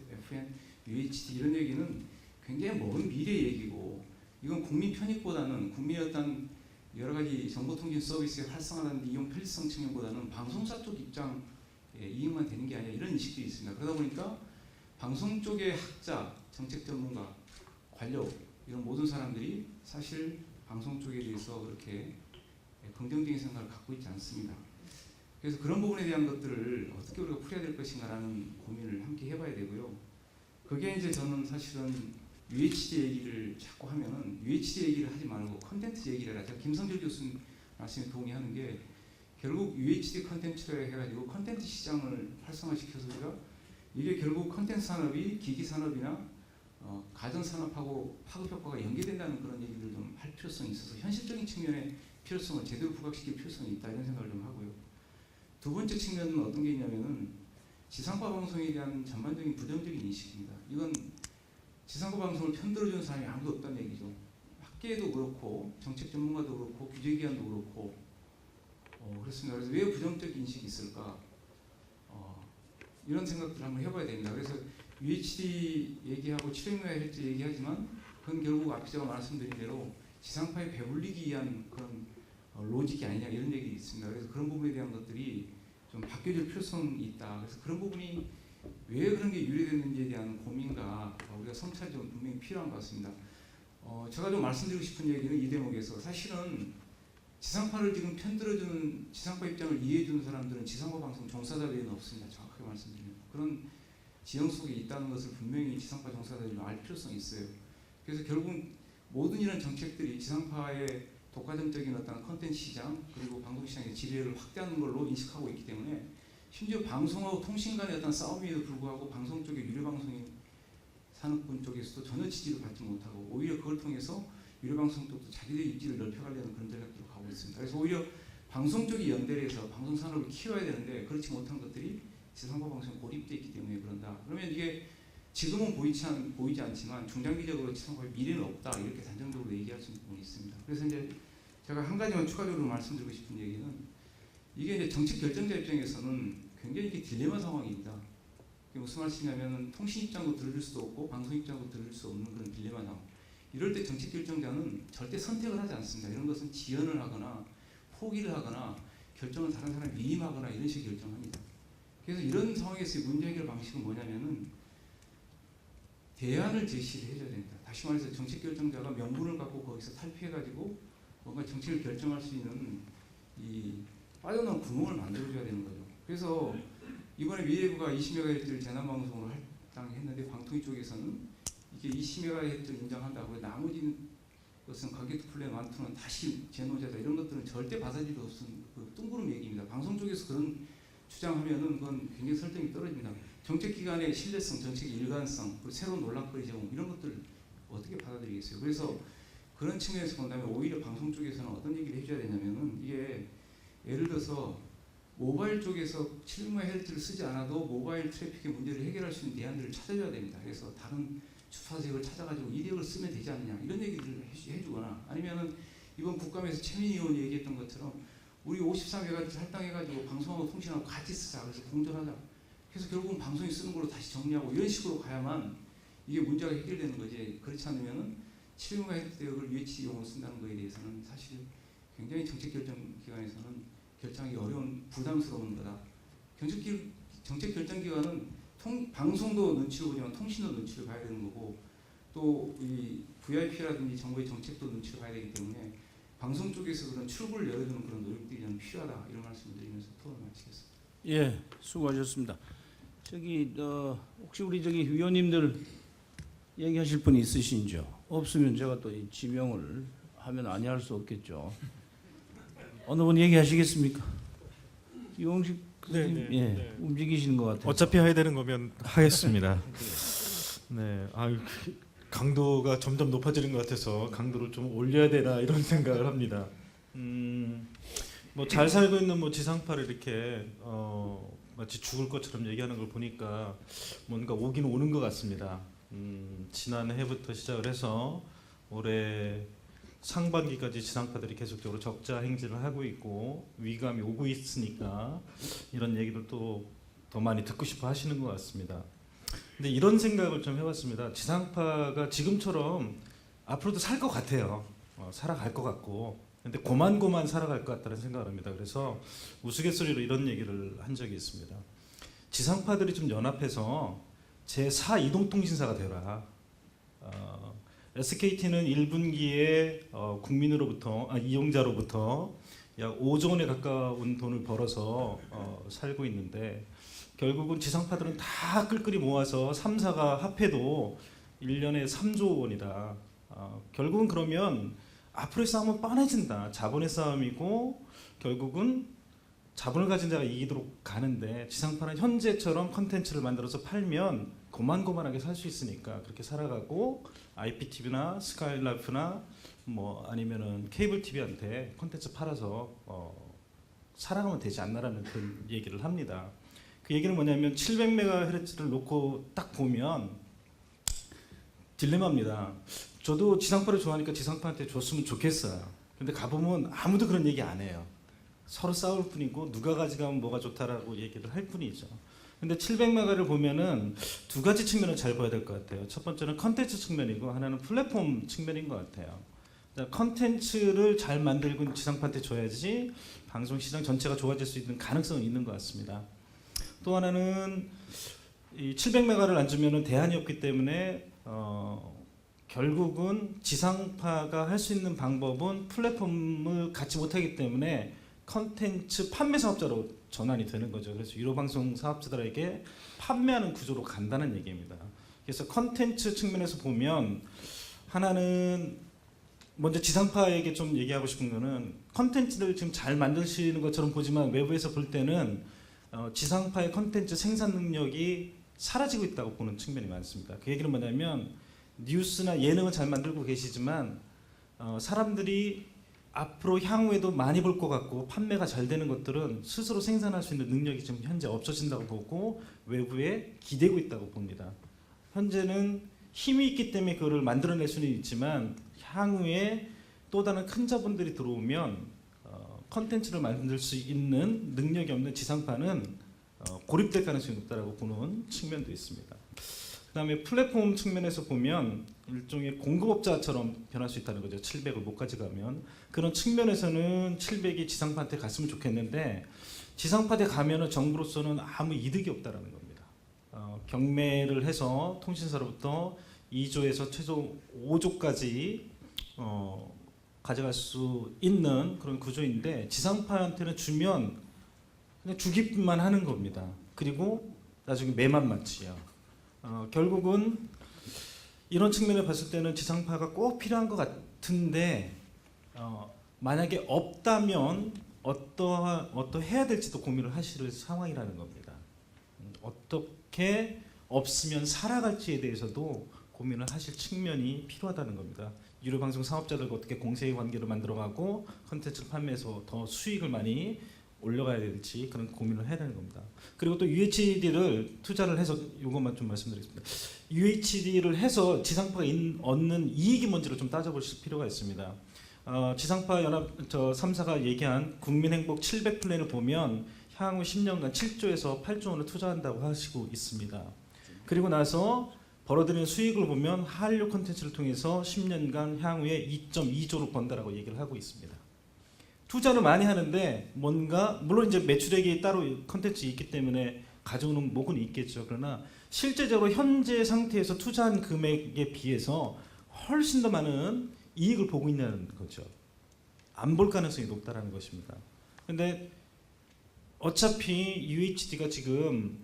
FM, UHD 이런 얘기는 굉장히 먼 미래 얘기고 이건 국민 편익보다는 국민의 어떤 여러 가지 정보통신 서비스의 활성화라는 이용 편리성 측면보다는 방송사 쪽 입장 이익만 되는 게 아니라 이런 인식들이 있습니다. 그러다 보니까 방송 쪽의 학자, 정책 전문가, 관료 이런 모든 사람들이 사실 방송 쪽에 대해서 그렇게 긍정적인 생각을 갖고 있지 않습니다. 그래서 그런 부분에 대한 것들을 어떻게 우리가 풀어야 될 것인가라는 고민을 함께 해봐야 되고요. 그게 이제 저는 사실은 UHD 얘기를 자꾸 하면은 UHD 얘기를 하지 말고 컨텐츠 얘기를 해라. 제가 김성철 교수님 말씀에 동의하는 게 결국 UHD 컨텐츠를 해가지고 컨텐츠 시장을 활성화시켜서 우리가 이게 결국 컨텐츠 산업이 기기 산업이나 가전 산업하고 파급 효과가 연계된다는 그런 얘기를 좀 할 필요성이 있어서 현실적인 측면의 필요성을 제대로 부각시킬 필요성이 있다 이런 생각을 좀 하고요. 두 번째 측면은 어떤 게 있냐면은 지상파 방송에 대한 전반적인 부정적인 인식입니다. 이건 지상파 방송을 편들어주는 사람이 아무도 없다는 얘기죠. 학계도 그렇고 정책 전문가도 그렇고 규제기관도 그렇고 그렇습니다. 그래서 왜 부정적 인식이 있을까? 이런 생각들을 한번 해봐야 됩니다. 그래서 UHD 얘기하고 700MHz 얘기하지만 그건 결국 앞에 제가 말씀드린 대로 지상파에 배불리기 위한 그런 로직이 아니냐 이런 얘기 있습니다. 그래서 그런 부분에 대한 것들이 좀 바뀌어질 필요성이 있다. 그래서 그런 부분이 왜 그런 게 유래됐는지에 대한 고민과 우리가 성찰이 좀 분명히 필요한 것 같습니다. 제가 좀 말씀드리고 싶은 얘기는 이 대목에서 사실은 지상파를 지금 편들어주는 지상파 입장을 이해해주는 사람들은 지상파 방송 종사자 외에는 없습니다. 정확하게 말씀드리면 그런 지형 속에 있다는 것을 분명히 지상파 종사자들이 알 필요성이 있어요. 그래서 결국 모든 이런 정책들이 지상파의 독과점적인 어떤 컨텐츠 시장 그리고 방송 시장의 지배를 확대하는 걸로 인식하고 있기 때문에 심지어 방송하고 통신 간의 어떤 싸움에도 불구하고 방송 쪽의 유료 방송인 산업군 쪽에서도 전혀 지지를 받지 못하고 오히려 그걸 통해서 유료 방송 쪽도 자기들의 입지를 넓혀가려는 그런 전략으로 가고 있습니다. 그래서 오히려 방송 쪽이 연대를 해서 방송 산업을 키워야 되는데 그렇지 못한 것들이 지상파 방송에 고립되어 있기 때문에 그런다. 그러면 이게 지금은 보이지 않지만 중장기적으로 지상파의 미래는 없다 이렇게 단정적으로 얘기할 수 있는 부분이 있습니다. 그래서 이제 제가 한 가지만 추가적으로 말씀드리고 싶은 얘기는 이게 이제 정책 결정자 입장에서는 굉장히 이게 딜레마 상황입니다. 이게 무슨 말씀이냐면은 통신 입장도 들을 수도 없고 방송 입장도 들을 수 없는 그런 딜레마 상황. 이럴 때 정책 결정자는 절대 선택을 하지 않습니다. 이런 것은 지연을 하거나 포기를 하거나 결정을 다른 사람이 위임하거나 이런 식의 결정합니다. 그래서 이런 상황에서의 문제 해결 방식은 뭐냐면은 대안을 제시를 해줘야 됩니다. 다시 말해서 정책 결정자가 명분을 갖고 거기서 탈피해가지고 뭔가 정책을 결정할 수 있는 이 빠져나온 구멍을 만들어줘야 되는 거죠. 그래서 이번에 미래부가 20MHz를 재난방송으로 할당했는데 방통위 쪽에서는 이게 20MHz를 인정한다고 나머지 것은 가게트 플레이 많다는 다시 재노제다 이런 것들은 절대 받아들일 수 없는 그 뚱그름 얘기입니다. 방송 쪽에서 그런 주장하면은 그건 굉장히 설득이 떨어집니다. 정책기관의 신뢰성, 정책의 일관성, 그리고 새로운 논란거리 제공 이런 것들을 어떻게 받아들이겠어요. 그래서 그런 측면에서 본다면 오히려 방송 쪽에서는 어떤 얘기를 해줘야 되냐면은 이게 예를 들어서 모바일 쪽에서 700MHz를 쓰지 않아도 모바일 트래픽의 문제를 해결할 수 있는 대안들을 찾아줘야 됩니다. 그래서 다른 주파 지역을 찾아가지고 이 지역을 쓰면 되지 않느냐 이런 얘기를 해주거나 아니면은 이번 국감에서 최민희 의원이 얘기했던 것처럼 우리 53MHz 할당해가지고 방송하고 통신하고 같이 쓰자 그래서 공존하자. 그래서 결국은 방송이 쓰는 걸로 다시 정리하고 이런 식으로 가야만 이게 문제가 해결되는 거지. 그렇지 않으면은 700MHz 대역을 UHD용으로 쓴다는 거에 대해서는 사실 굉장히 정책 결정 기관에서는 결정하기 어려운 부담스러운 거다. 정책 결정 기관은 방송도 눈치를 보지만 통신도 눈치를 봐야 되는 거고 또 이 VIP라든지 정부의 정책도 눈치를 봐야 되기 때문에 방송 쪽에서 그런 출구를 열어주는 그런 노력들이 좀 필요하다 이런 말씀을 드리면서 토론을 마치겠습니다. 예, 수고하셨습니다. 혹시 우리 위원님들 얘기하실 분이 있으신지요? 없으면 제가 또 이 지명을 하면 아니할 수 없겠죠. 어느 분 얘기하시겠습니까? 이용식 교수님, 예, 움직이시는 것 같아요. 어차피 해야 되는 거면 하겠습니다. 네, 강도가 점점 높아지는 것 같아서 강도를 좀 올려야 되나 이런 생각을 합니다. 뭐 잘 살고 있는 뭐 지상파를 이렇게 마치 죽을 것처럼 얘기하는 걸 보니까 뭔가 오긴 오는 것 같습니다. 지난해부터 시작을 해서 올해 상반기까지 지상파들이 계속적으로 적자 행진을 하고 있고 위감이 오고 있으니까 이런 얘기를 또 더 많이 듣고 싶어 하시는 것 같습니다. 근데 이런 생각을 좀 해봤습니다. 지상파가 지금처럼 앞으로도 살 것 같아요. 살아갈 것 같고 근데 고만고만 살아갈 것 같다는 생각을 합니다. 그래서 우스갯소리로 이런 얘기를 한 적이 있습니다. 지상파들이 좀 연합해서 제4 이동통신사가 되라. SKT는 1분기에 국민으로부터 이용자로부터 약 5조 원에 가까운 돈을 벌어서 살고 있는데 결국은 지상파들은 다 끌끌이 모아서 3사가 합해도 1년에 3조 원이다. 결국은 그러면 앞으로의 싸움은 뻔해진다. 자본의 싸움이고 결국은 자본을 가진 자가 이기도록 가는데 지상파는 현재처럼 컨텐츠를 만들어서 팔면 고만고만하게 살 수 있으니까 그렇게 살아가고 IPTV나 스카이라이프나 뭐 아니면은 케이블 TV한테 컨텐츠 팔아서 살아가면 되지 않나라는 그런 얘기를 합니다. 그 얘기는 뭐냐면 700MHz를 놓고 딱 보면 딜레마입니다. 저도 지상파를 좋아하니까 지상파한테 줬으면 좋겠어요. 근데 가보면 아무도 그런 얘기 안 해요. 서로 싸울 뿐이고 누가 가져가면 뭐가 좋다라고 얘기를 할 뿐이죠. 근데 700메가를 보면은 두 가지 측면을 잘 봐야 될 것 같아요. 첫 번째는 컨텐츠 측면이고 하나는 플랫폼 측면인 것 같아요. 컨텐츠를 잘 만들고 지상파한테 줘야지 방송 시장 전체가 좋아질 수 있는 가능성은 있는 것 같습니다. 또 하나는 이 700메가를 안 주면은 대안이 없기 때문에 결국은 지상파가 할 수 있는 방법은 플랫폼을 갖지 못하기 때문에 컨텐츠 판매 사업자로 전환이 되는 거죠. 그래서 유료 방송 사업자들에게 판매하는 구조로 간다는 얘기입니다. 그래서 컨텐츠 측면에서 보면 하나는 먼저 지상파에게 좀 얘기하고 싶은 거는 컨텐츠를 지금 잘 만드시는 것처럼 보지만 외부에서 볼 때는 지상파의 컨텐츠 생산 능력이 사라지고 있다고 보는 측면이 많습니다. 그 얘기는 뭐냐면 뉴스나 예능을 잘 만들고 계시지만 사람들이 앞으로 향후에도 많이 볼 것 같고 판매가 잘 되는 것들은 스스로 생산할 수 있는 능력이 지금 현재 없어진다고 보고 외부에 기대고 있다고 봅니다. 현재는 힘이 있기 때문에 그거를 만들어낼 수는 있지만 향후에 또 다른 큰 자본들이 들어오면 컨텐츠를 만들 수 있는 능력이 없는 지상파는 고립될 가능성이 높다고 보는 측면도 있습니다. 그 다음에 플랫폼 측면에서 보면 일종의 공급업자처럼 변할 수 있다는 거죠. 700을 못 가져가면. 그런 측면에서는 700이 지상파한테 갔으면 좋겠는데 지상파한테 가면은 정부로서는 아무 이득이 없다는 겁니다. 경매를 해서 통신사로부터 2조에서 최소 5조까지 가져갈 수 있는 그런 구조인데 지상파한테는 주면 그냥 주기만 하는 겁니다. 그리고 나중에 매만 맞지요. 결국은 이런 측면을 봤을 때는 지상파가 꼭 필요한 것 같은데 만약에 없다면 어떠해야 될지도 고민을 하실 상황이라는 겁니다. 어떻게 없으면 살아갈지에 대해서도 고민을 하실 측면이 필요하다는 겁니다. 유료방송 사업자들과 어떻게 공세의 관계를 만들어가고 컨텐츠를 판매해서 더 수익을 많이 올려가야 될지 그런 고민을 해야 되는 겁니다. 그리고 또 UHD를 투자를 해서 이것만 좀 말씀드리겠습니다. UHD를 해서 지상파가 얻는 이익이 뭔지를 좀 따져보실 필요가 있습니다. 지상파 연합 3사가 얘기한 국민행복 700 플랜을 보면 향후 10년간 7조에서 8조 원을 투자한다고 하시고 있습니다. 그리고 나서 벌어들이는 수익을 보면 한류 콘텐츠를 통해서 10년간 향후에 2.2조를 번다라고 얘기를 하고 있습니다. 투자를 많이 하는데 뭔가 물론 이제 매출액이 따로 콘텐츠 있기 때문에 가져오는 목은 있겠죠. 그러나 실제적으로 현재 상태에서 투자한 금액에 비해서 훨씬 더 많은 이익을 보고 있는 거죠. 안 볼 가능성이 높다라는 것입니다. 근데 어차피 UHD가 지금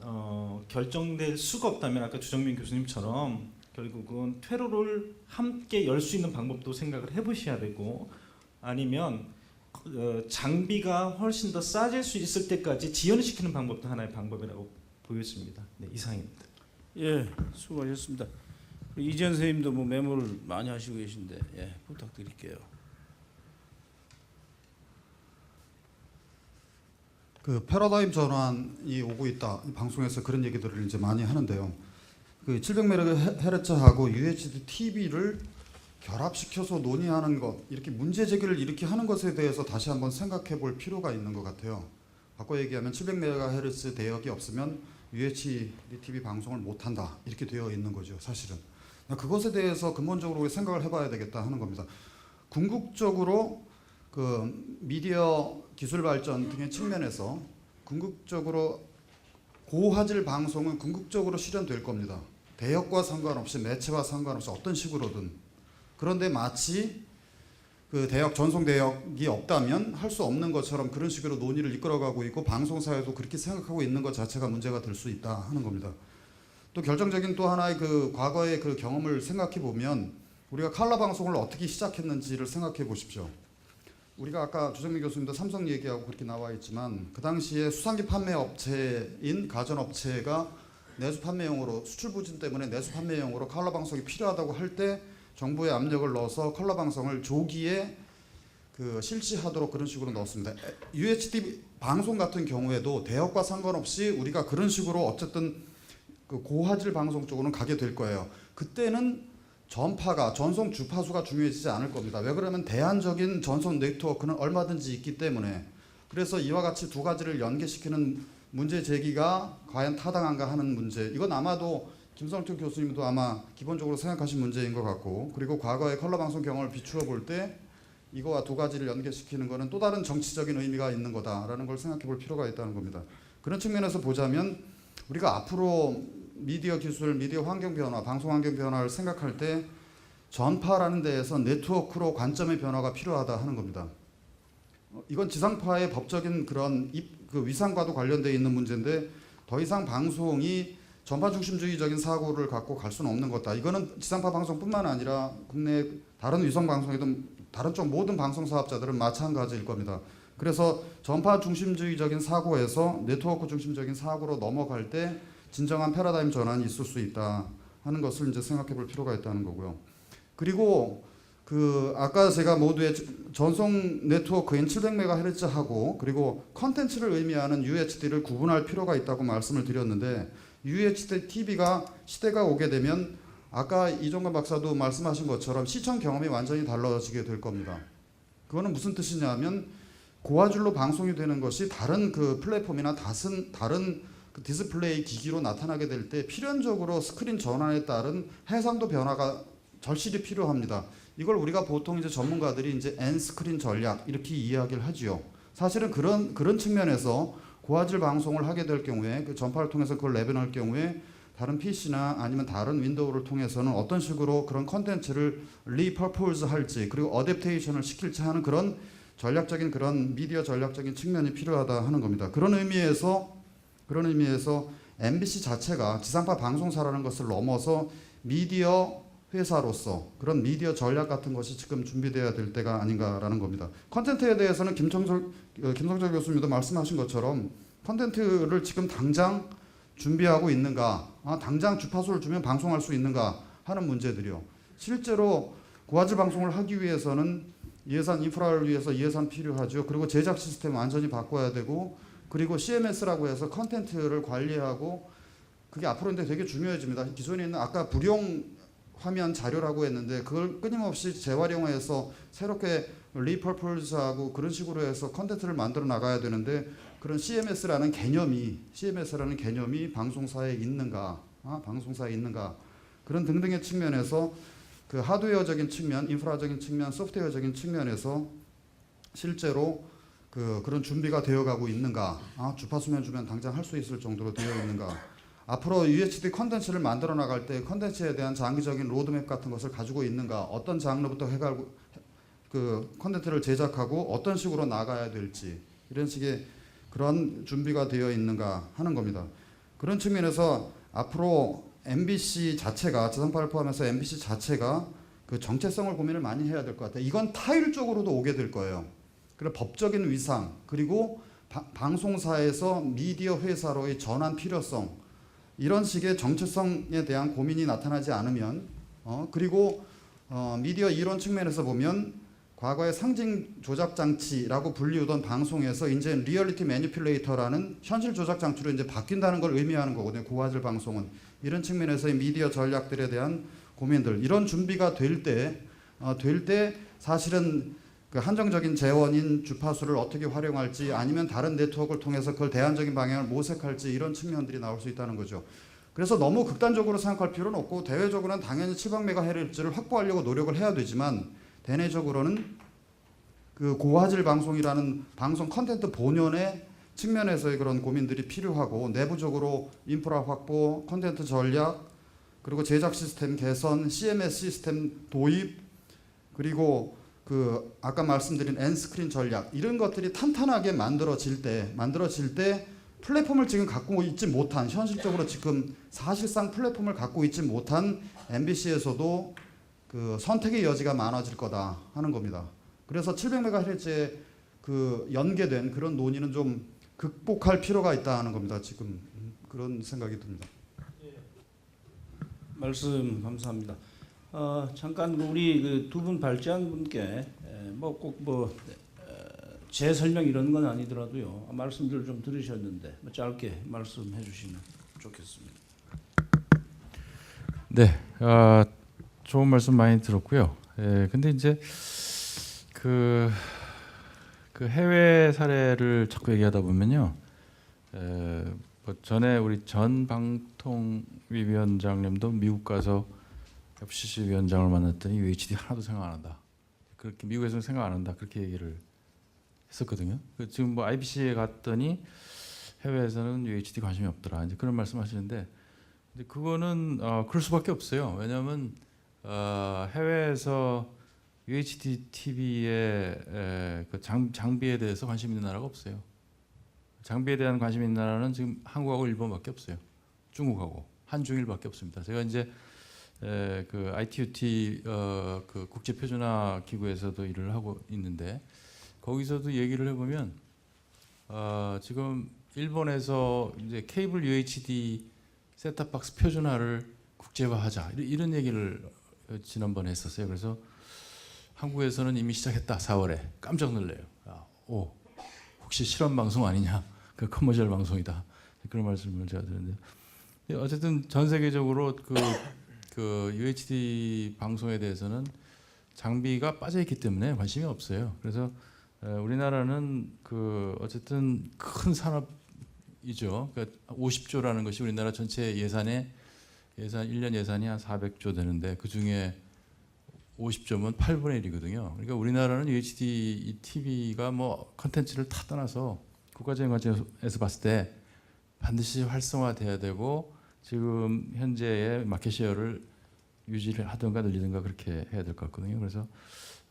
결정될 수가 없다면 아까 주정민 교수님처럼 결국은 퇴로를 함께 열 수 있는 방법도 생각을 해보셔야 되고 아니면 장비가 훨씬 더 싸질 수 있을 때까지 지연을 시키는 방법도 하나의 방법이라고 보였습니다. 네, 이상입니다. 예, 수고하셨습니다. 이재현 선생님도 뭐 메모를 많이 하시고 계신데 예, 부탁드릴게요. 그 패러다임 전환이 오고 있다. 방송에서 그런 얘기들을 이제 많이 하는데요. 그 700MHz하고 UHD TV를 결합시켜서 논의하는 것, 이렇게 문제 제기를 이렇게 하는 것에 대해서 다시 한번 생각해 볼 필요가 있는 것 같아요. 바꿔 얘기하면 700MHz 대역이 없으면 UHD TV 방송을 못한다 이렇게 되어 있는 거죠. 사실은 그것에 대해서 근본적으로 생각을 해봐야 되겠다 하는 겁니다. 궁극적으로 그 미디어 기술 발전 등의 측면에서 궁극적으로 고화질 방송은 궁극적으로 실현될 겁니다. 대역과 상관없이 매체와 상관없이 어떤 식으로든. 그런데 마치 그 대역 전송 대역이 없다면 할 수 없는 것처럼 그런 식으로 논의를 이끌어가고 있고 방송사에도 그렇게 생각하고 있는 것 자체가 문제가 될 수 있다 하는 겁니다. 또 결정적인 또 하나의 그 과거의 그 경험을 생각해 보면 우리가 칼라 방송을 어떻게 시작했는지를 생각해 보십시오. 우리가 아까 주정민 교수님도 삼성 얘기하고 그렇게 나와 있지만 그 당시에 수상기 판매 업체인 가전업체가 내수 판매용으로 수출 부진 때문에 내수 판매용으로 컬러 방송이 필요하다고 할 때 정부의 압력을 넣어서 컬러 방송을 조기에 그 실시하도록 그런 식으로 넣었습니다. UHD 방송 같은 경우에도 대역과 상관없이 우리가 그런 식으로 어쨌든 그 고화질 방송 쪽으로는 가게 될 거예요. 그때는 전파가 전송 주파수가 중요해지지 않을 겁니다. 왜 그러면 대안적인 전송 네트워크는 얼마든지 있기 때문에. 그래서 이와 같이 두 가지를 연계시키는 문제 제기가 과연 타당한가 하는 문제. 이건 아마도 김성태 교수님도 아마 기본적으로 생각하신 문제인 것 같고, 그리고 과거의 컬러 방송 경험을 비추어 볼 때 이거와 두 가지를 연계시키는 것은 또 다른 정치적인 의미가 있는 거다라는 걸 생각해 볼 필요가 있다는 겁니다. 그런 측면에서 보자면 우리가 앞으로 미디어 기술, 미디어 환경 변화, 방송 환경 변화를 생각할 때 전파라는 데에서 네트워크로 관점의 변화가 필요하다 하는 겁니다. 이건 지상파의 법적인 그런 그 위상과도 관련되어 있는 문제인데 더 이상 방송이 전파 중심주의적인 사고를 갖고 갈 수는 없는 거다. 이거는 지상파 방송뿐만 아니라 국내 다른 위성 방송이든 다른 쪽 모든 방송 사업자들은 마찬가지일 겁니다. 그래서 전파 중심주의적인 사고에서 네트워크 중심적인 사고로 넘어갈 때 진정한 패러다임 전환이 있을 수 있다 하는 것을 이제 생각해 볼 필요가 있다는 거고요. 그리고 그 아까 제가 모두의 전송 네트워크인 700MHz하고 그리고 컨텐츠를 의미하는 UHD를 구분할 필요가 있다고 말씀을 드렸는데 UHD TV가 시대가 오게 되면 아까 이종관 박사도 말씀하신 것처럼 시청 경험이 완전히 달라지게 될 겁니다. 그거는 무슨 뜻이냐면 고화질로 방송이 되는 것이 다른 그 플랫폼이나 다른 그 디스플레이 기기로 나타나게 될 때 필연적으로 스크린 전환에 따른 해상도 변화가 절실히 필요합니다. 이걸 우리가 보통 이제 전문가들이 이제 N 스크린 전략 이렇게 이야기를 하지요. 사실은 그런 측면에서 고화질 방송을 하게 될 경우에 그 전파를 통해서 그걸 내보낼 경우에 다른 PC나 아니면 다른 윈도우를 통해서는 어떤 식으로 그런 컨텐츠를 리퍼포즈 할지 그리고 어댑테이션을 시킬지 하는 그런 전략적인 그런 미디어 전략적인 측면이 필요하다 하는 겁니다. 그런 의미에서 MBC 자체가 지상파 방송사라는 것을 넘어서 미디어 회사로서 그런 미디어 전략 같은 것이 지금 준비되어야 될 때가 아닌가라는 겁니다. 컨텐츠에 대해서는 김성철 교수님도 말씀하신 것처럼 컨텐츠를 지금 당장 준비하고 있는가, 당장 주파수를 주면 방송할 수 있는가 하는 문제들이요. 실제로 고화질 방송을 하기 위해서는 예산 인프라를 위해서 예산 필요하죠. 그리고 제작 시스템 완전히 바꿔야 되고 그리고 CMS라고 해서 컨텐츠를 관리하고 그게 앞으로 이제 되게 중요해집니다. 기존에 있는 아까 불용 화면 자료라고 했는데 그걸 끊임없이 재활용해서 새롭게 리퍼포즈하고 그런 식으로 해서 컨텐츠를 만들어 나가야 되는데 그런 CMS라는 개념이 방송사에 있는가, 그런 등등의 측면에서 그 하드웨어적인 측면, 인프라적인 측면, 소프트웨어적인 측면에서 실제로 그런 준비가 되어가고 있는가, 주파수면 주면 당장 할 수 있을 정도로 되어 있는가. 앞으로 UHD 컨텐츠를 만들어 나갈 때 컨텐츠에 대한 장기적인 로드맵 같은 것을 가지고 있는가, 어떤 장르부터 해가고 그 컨텐츠를 제작하고 어떤 식으로 나가야 될지 이런 식의 그런 준비가 되어 있는가 하는 겁니다. 그런 측면에서 앞으로 MBC 자체가 지상파를 포함해서 MBC 자체가 그 정체성을 고민을 많이 해야 될 것 같아요. 이건 타일 쪽으로도 오게 될 거예요. 그리고 법적인 위상 그리고 방송사에서 미디어 회사로의 전환 필요성 이런 식의 정체성에 대한 고민이 나타나지 않으면 그리고 미디어 이론 측면에서 보면 과거의 상징 조작 장치라고 불리우던 방송에서 이제 리얼리티 매니플레이터라는 현실 조작 장치로 이제 바뀐다는 걸 의미하는 거거든요. 고화질 방송은 이런 측면에서의 미디어 전략들에 대한 고민들 이런 준비가 될 때 사실은 그 한정적인 재원인 주파수를 어떻게 활용할지 아니면 다른 네트워크를 통해서 그걸 대안적인 방향을 모색할지 이런 측면들이 나올 수 있다는 거죠. 그래서 너무 극단적으로 생각할 필요는 없고 대외적으로는 당연히 700MHz를 확보하려고 노력을 해야 되지만 대내적으로는 그 고화질 방송이라는 방송 컨텐츠 본연의 측면에서의 그런 고민들이 필요하고 내부적으로 인프라 확보, 컨텐츠 전략, 그리고 제작 시스템 개선, CMS 시스템 도입, 그리고 그 아까 말씀드린 N스크린 전략 이런 것들이 탄탄하게 만들어질 때 플랫폼을 지금 갖고 있지 못한 현실적으로 지금 사실상 플랫폼을 갖고 있지 못한 MBC에서도 그 선택의 여지가 많아질 거다 하는 겁니다. 그래서 700MHz에 그 연계된 그런 논의는 좀 극복할 필요가 있다는 겁니다. 지금 그런 생각이 듭니다. 말씀 감사합니다. 잠깐 우리 그 두 분 발제한 분께 뭐 꼭 뭐 제 설명 이런 건 아니더라도요 말씀들 좀 들으셨는데 뭐 짧게 말씀해 주시면 좋겠습니다. 네, 좋은 말씀 많이 들었고요. 근데 이제 그 해외 사례를 자꾸 얘기하다 보면요, 뭐 전에 우리 전 방통위원장님도 미국 가서 FCC 위원장을 만났더니 UHD 하나도 생각 안 한다. 그렇게 미국에서는 생각 안 한다. 그렇게 얘기를 했었거든요. 지금 뭐 IBC에 갔더니 해외에서는 UHD 관심이 없더라. 이제 그런 말씀하시는데, 근데 그거는 그럴 수밖에 없어요. 왜냐하면 해외에서 UHD TV의 그 장비에 대해서 관심 있는 나라가 없어요. 장비에 대한 관심 있는 나라는 지금 한국하고 일본밖에 없어요. 중국하고 한중일밖에 없습니다. 제가 이제 그 ITUT 그 국제 표준화 기구에서도 일을 하고 있는데 거기서도 얘기를 해보면 지금 일본에서 이제 케이블 UHD 셋탑박스 표준화를 국제화하자 이런 얘기를 지난번에 했었어요. 그래서 한국에서는 이미 시작했다. 4월에 깜짝 놀래요. 오, 혹시 실험 방송 아니냐? 그 커머셜 방송이다. 그런 말씀을 제가 드렸는데 어쨌든 전 세계적으로 그 UHD 방송에 대해서는 장비가 빠져 있기 때문에 관심이 없어요. 그래서 우리나라는 그 어쨌든 큰 산업이죠. 그러니까 50조라는 것이 우리나라 전체 예산 1년 예산이 한 400조 되는데 그 중에 50조면 8분의 1이거든요. 그러니까 우리나라는 UHD TV가 뭐 컨텐츠를 다 떠나서 국가적인 관점에서 봤을 때 반드시 활성화돼야 되고 지금 현재의 마켓 셰어를 유지를 하든가 늘리든가 그렇게 해야 될 것 같거든요. 그래서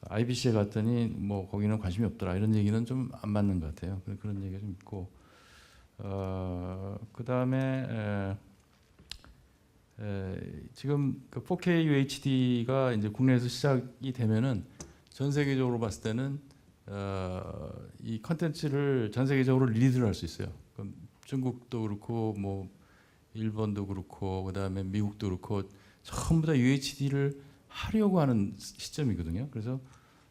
IBC에 갔더니 뭐 거기는 관심이 없더라 이런 얘기는 좀 안 맞는 것 같아요. 그런 얘기가 좀 있고 그 다음에 지금 그 4K UHD가 이제 국내에서 시작이 되면은 전 세계적으로 봤을 때는 이 컨텐츠를 전 세계적으로 리드를 할 수 있어요. 그럼 중국도 그렇고 뭐 일본도 그렇고 그다음에 미국도 그렇고 전부 다 UHD를 하려고 하는 시점이거든요. 그래서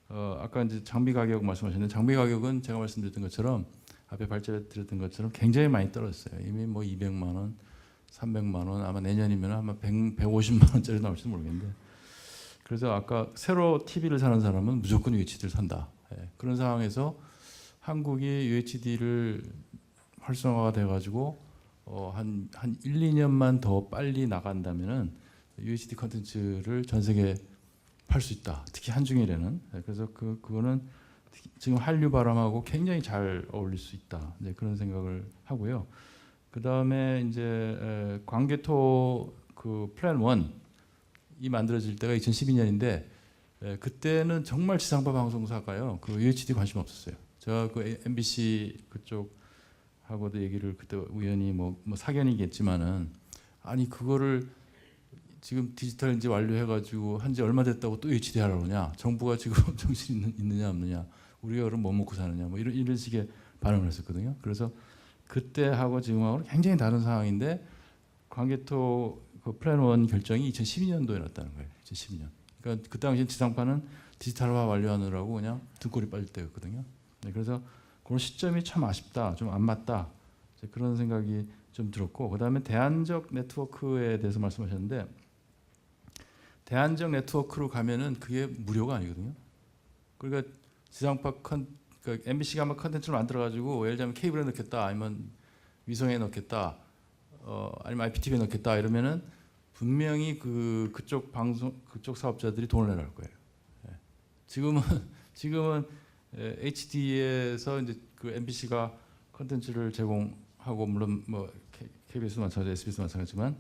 아까 이제 장비 가격 말씀하셨는데 장비 가격은 제가 말씀드렸던 것처럼 앞에 발제드렸던 것처럼 굉장히 많이 떨어졌어요. 이미 뭐 200만 원, 300만 원 아마 내년이면 아마 150만 원짜리 나올지도 모르겠는데 그래서 아까 새로 TV를 사는 사람은 무조건 UHD를 산다. 그런 상황에서 한국이 UHD를 활성화가 돼가지고 한 1, 2년만 더 빨리 나간다면은 UHD 컨텐츠를 전 세계에 팔 수 있다. 특히 한중일에는. 그래서 그거는 지금 한류 바람하고 굉장히 잘 어울릴 수 있다. 네, 그런 생각을 하고요. 그 다음에 이제 광개토 그 플랜 1이 만들어질 때가 2012년인데 그때는 정말 지상파 방송사가요 그 UHD 관심 없었어요. 제가 그 MBC 그쪽하고도 얘기를 그때 우연히 뭐 사견이겠지만은 아니 그거를 지금 디지털 이제 완료해가지고 한지 얼마 됐다고 또 UHD 하라고 그러냐? 정부가 지금 정신 있느냐 없느냐? 우리가 그럼 뭐 먹고 사느냐? 뭐 이런 식의 반응을 했었거든요. 그래서 그때하고 지금하고는 굉장히 다른 상황인데 광개토 그 플랜 1 결정이 2012년도에 났다는 거예요. 2012년. 그러니까 그 당시 지상파는 디지털화 완료하느라고 그냥 등골이 빠질 때였거든요. 네, 그래서 그런 시점이 참 아쉽다, 좀 안 맞다 그런 생각이 좀 들었고 그다음에 대안적 네트워크에 대해서 말씀하셨는데 대안적 네트워크로 가면은 그게 무료가 아니거든요. 그러니까 지상파 그러니까 MBC가 한번 컨텐츠를 만들어가지고 예를 들면 케이블에 넣겠다, 아니면 위성에 넣겠다, 아니면 IPTV에 넣겠다 이러면은 분명히 그쪽 사업자들이 돈을 내라는 거예요. 지금은 HD에서 이제 그 MBC가 컨텐츠를 제공하고 물론 뭐 KBS도 마찬가지, SBS도 마찬가지지만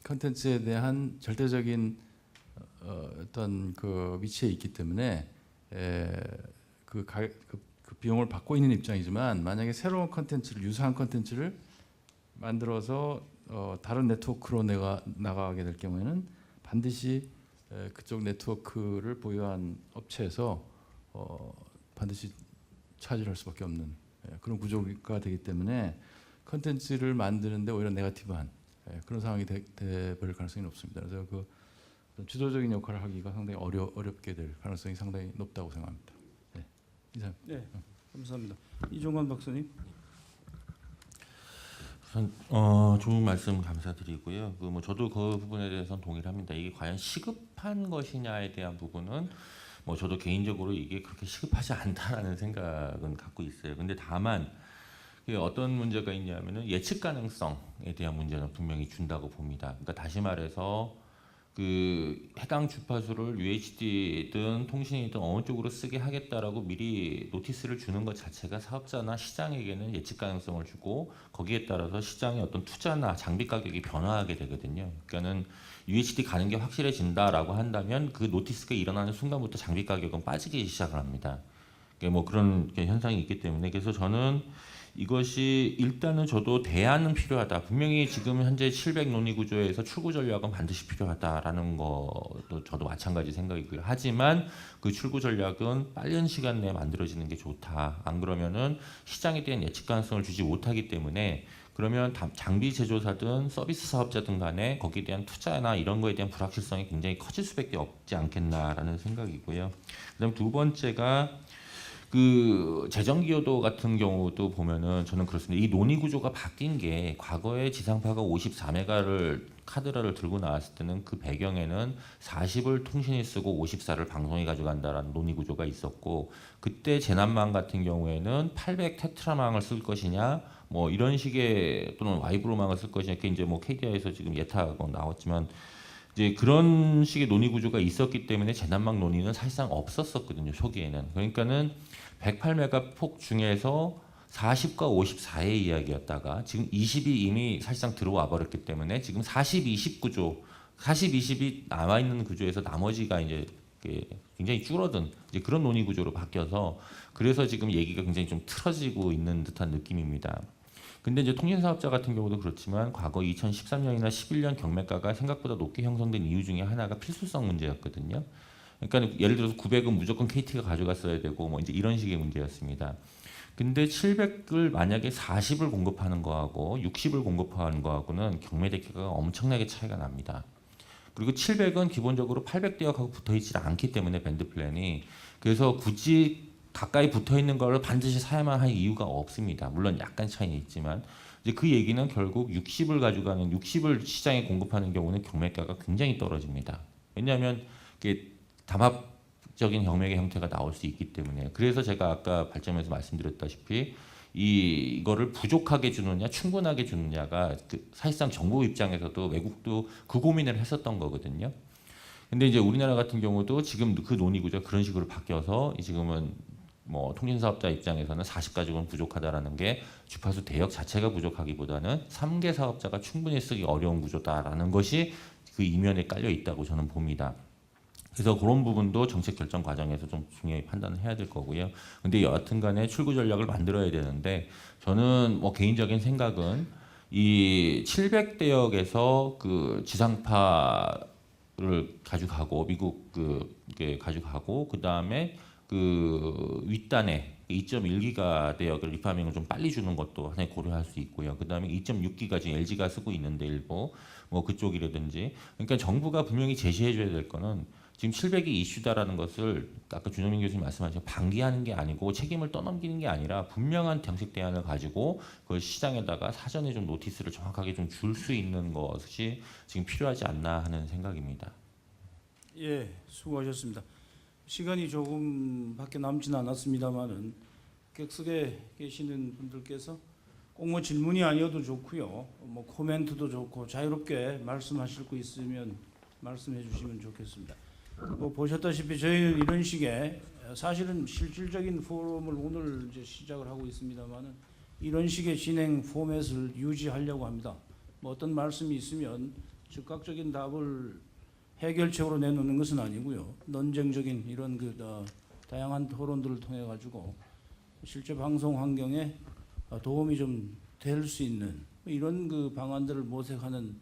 컨텐츠에 대한 절대적인 어떤 그 위치에 있기 때문에 그 비용을 받고 있는 입장이지만 만약에 새로운 컨텐츠를 유사한 컨텐츠를 만들어서 다른 네트워크로 내가 나가게 될 경우에는 반드시 그쪽 네트워크를 보유한 업체에서 반드시 차지를 할 수밖에 없는 그런 구조가 되기 때문에 컨텐츠를 만드는데 오히려 네거티브한 그런 상황이 돼버릴 가능성이 높습니다. 그래서 그 주도적인 역할을 하기가 상당히 어렵게 될 가능성이 상당히 높다고 생각합니다. 네, 이상. 네, 감사합니다. 이종관 박사님. 우선 좋은 말씀 감사드리고요. 저도 그 부분에 대해서는 동의를 합니다. 이게 과연 시급한 것이냐에 대한 부분은 저도 개인적으로 이게 그렇게 시급하지 않다라는 생각은 갖고 있어요. 근데 다만 이게 어떤 문제가 있냐면은 예측 가능성에 대한 문제는 분명히 준다고 봅니다. 그러니까 다시 말해서 그 해당 주파수를 UHD든 통신이든 어느 쪽으로 쓰게 하겠다라고 미리 노티스를 주는 것 자체가 사업자나 시장에게는 예측 가능성을 주고 거기에 따라서 시장의 어떤 투자나 장비 가격이 변화하게 되거든요. 그러니까는 UHD 가는 게 확실해진다라고 한다면 그 노티스가 일어나는 순간부터 장비 가격은 빠지기 시작을 합니다. 그런 현상이 있기 때문에 그래서 저는 이것이 일단은 저도 대안은 필요하다. 분명히 지금 현재 700 논의 구조에서 출구 전략은 반드시 필요하다라는 것도 저도 마찬가지 생각이고요. 하지만 그 출구 전략은 빠른 시간 내에 만들어지는 게 좋다. 안 그러면은 시장에 대한 예측 가능성을 주지 못하기 때문에 그러면 장비 제조사든 서비스 사업자든 간에 거기에 대한 투자나 이런 거에 대한 불확실성이 굉장히 커질 수밖에 없지 않겠나라는 생각이고요. 그다음 두 번째가 그 재정 기여도 같은 경우도 보면은 저는 그렇습니다. 이 논의 구조가 바뀐 게 과거에 지상파가 54메가를 카드라를 들고 나왔을 때는 그 배경에는 40을 통신이 쓰고 54를 방송이 가져간다라는 논의 구조가 있었고 그때 재난망 같은 경우에는 800 테트라망을 쓸 것이냐 이런 식의 또는 와이브로망을 쓸 것이냐 이게 이제 KDI에서 지금 예타하고 나왔지만 이제 그런 식의 논의 구조가 있었기 때문에 재난망 논의는 사실상 없었었거든요. 초기에는. 그러니까는 108메가 폭 중에서 40과 54의 이야기였다가 지금 20이 이미 사실상 들어와 버렸기 때문에 지금 40, 20 구조, 40, 20이 남아 있는 구조에서 나머지가 이제 굉장히 줄어든 이제 그런 논의 구조로 바뀌어서 그래서 지금 얘기가 굉장히 좀 틀어지고 있는 듯한 느낌입니다. 근데 이제 통신사업자 같은 경우도 그렇지만 과거 2013년이나 11년 경매가가 생각보다 높게 형성된 이유 중에 하나가 필수성 문제였거든요. 그러니까 예를 들어서 900은 무조건 KT가 가져갔어야 되고 이제 이런 식의 문제였습니다. 근데 700을 만약에 40을 공급하는 거하고 60을 공급하는 거하고는 경매 대가가 엄청나게 차이가 납니다. 그리고 700은 기본적으로 800대역하고 붙어 있지 않기 때문에 밴드 플랜이 그래서 굳이 가까이 붙어 있는 걸 반드시 사야만 할 이유가 없습니다. 물론 약간 차이는 있지만 이제 그 얘기는 결국 60을 시장에 공급하는 경우는 경매가가 굉장히 떨어집니다. 왜냐하면 이게 담합적인 경매의 형태가 나올 수 있기 때문에 그래서 제가 아까 발전에서 말씀드렸다시피 이거를 부족하게 주느냐 충분하게 주느냐가 사실상 정부 입장에서도 외국도 그 고민을 했었던 거거든요. 근데 이제 우리나라 같은 경우도 지금 그 논의 구조가 그런 식으로 바뀌어서 지금은 통신사업자 입장에서는 40 가지고는 부족하다라는 게 주파수 대역 자체가 부족하기보다는 3개 사업자가 충분히 쓰기 어려운 구조다라는 것이 그 이면에 깔려 있다고 저는 봅니다. 그래서 그런 부분도 정책 결정 과정에서 좀 중요히 판단을 해야 될 거고요. 근데 여하튼간에 출구 전략을 만들어야 되는데 저는 개인적인 생각은 이 700대역에서 그 지상파를 가져가고 미국 그게 가져가고 그 다음에 그 윗단에 2.1기가 대역을 리파밍을 좀 빨리 주는 것도 하나의 고려할 수 있고요. 그 다음에 2.6기가 지금 LG가 쓰고 있는데 일부 그쪽이라든지 그러니까 정부가 분명히 제시해줘야 될 거는 지금 700이 이슈다라는 것을 아까 준영민 교수님 말씀하신 방기하는 게 아니고 책임을 떠넘기는 게 아니라 분명한 정책 대안을 가지고 그걸 시장에다가 사전에 좀 노티스를 정확하게 좀 줄 수 있는 것이 지금 필요하지 않나 하는 생각입니다. 예, 수고하셨습니다. 시간이 조금밖에 남지는 않았습니다만은 객석에 계시는 분들께서 꼭 질문이 아니어도 좋고요, 코멘트도 좋고 자유롭게 말씀하실 거 있으면 말씀해 주시면 좋겠습니다. 보셨다시피 저희는 이런 식의 사실은 실질적인 포럼을 오늘 이제 시작을 하고 있습니다만은 이런 식의 진행 포맷을 유지하려고 합니다. 어떤 말씀이 있으면 즉각적인 답을 해결책으로 내놓는 것은 아니고요. 논쟁적인 이런 다양한 토론들을 통해 가지고 실제 방송 환경에 도움이 좀 될 수 있는 이런 방안들을 모색하는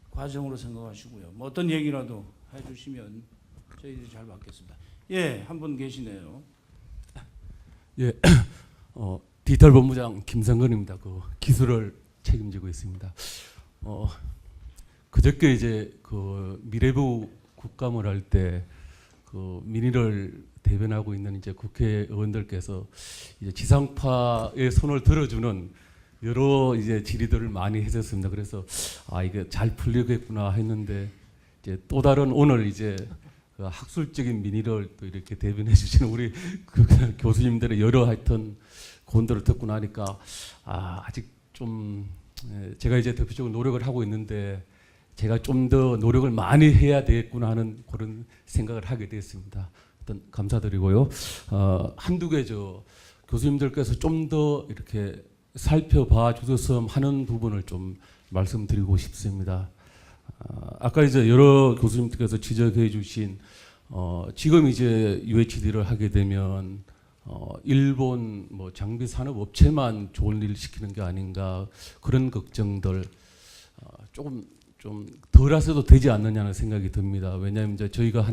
과정으로 생각하시고요. 어떤 얘기라도 해주시면 저희들이 잘 받겠습니다. 예, 한 분 계시네요. 디지털 본부장 김성근입니다. 그 기술을 책임지고 있습니다. 그저께 이제 그 미래부 국감을 할 때 그 민의를 대변하고 있는 이제 국회의원들께서 이제 지상파의 손을 들어주는 여러 이제 질의들을 많이 해줬습니다. 그래서 이게 잘 풀리겠구나 했는데 이제 또 다른 오늘 이제 그 학술적인 민의를 또 이렇게 대변해 주시는 우리 그 교수님들의 여러 하여튼 고언들을 듣고 나니까 아직 좀 제가 이제 대표적으로 노력을 하고 있는데 제가 좀 더 노력을 많이 해야 되겠구나 하는 그런 생각을 하게 됐습니다. 일단 감사드리고요. 한두 개 교수님들께서 좀 더 이렇게 살펴봐 주셨으면 하는 부분을 좀 말씀드리고 싶습니다. 아까 이제 여러 교수님들께서 지적해 주신 지금 이제 UHD를 하게 되면 일본 뭐 장비 산업 업체만 좋은 일 시키는 게 아닌가 그런 걱정들 조금 좀 덜하셔도 되지 않느냐는 생각이 듭니다. 왜냐하면 이제 저희가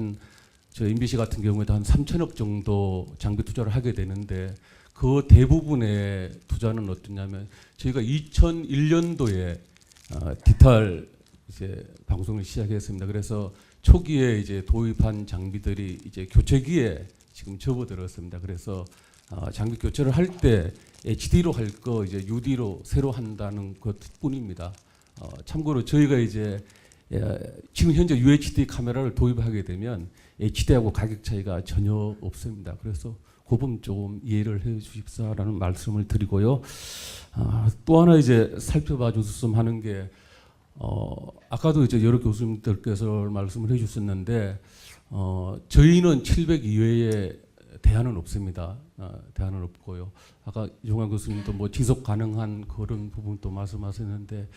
저 MBC 같은 경우에도 한 3천억 정도 장비 투자를 하게 되는데 그 대부분의 투자는 어떠냐면 저희가 2001년도에 디지털 이제 방송을 시작했습니다. 그래서 초기에 이제 도입한 장비들이 이제 교체기에 지금 접어들었습니다. 그래서 장비 교체를 할 때 HD로 할 거 이제 UD로 새로 한다는 것뿐입니다. 참고로 저희가 이제 지금 현재 UHD 카메라를 도입하게 되면 HD하고 가격 차이가 전혀 없습니다. 그래서 그 부분 조금 이해를 해 주십사라는 말씀을 드리고요. 또 하나 이제 살펴봐 주셨으면 하는 게 아까도 이제 여러 교수님들께서 말씀을 해주셨는데 저희는 700 이외에 대안은 없습니다. 대안은 없고요. 아까 이종환 교수님도 뭐 지속 가능한 그런 부분도 말씀하셨는데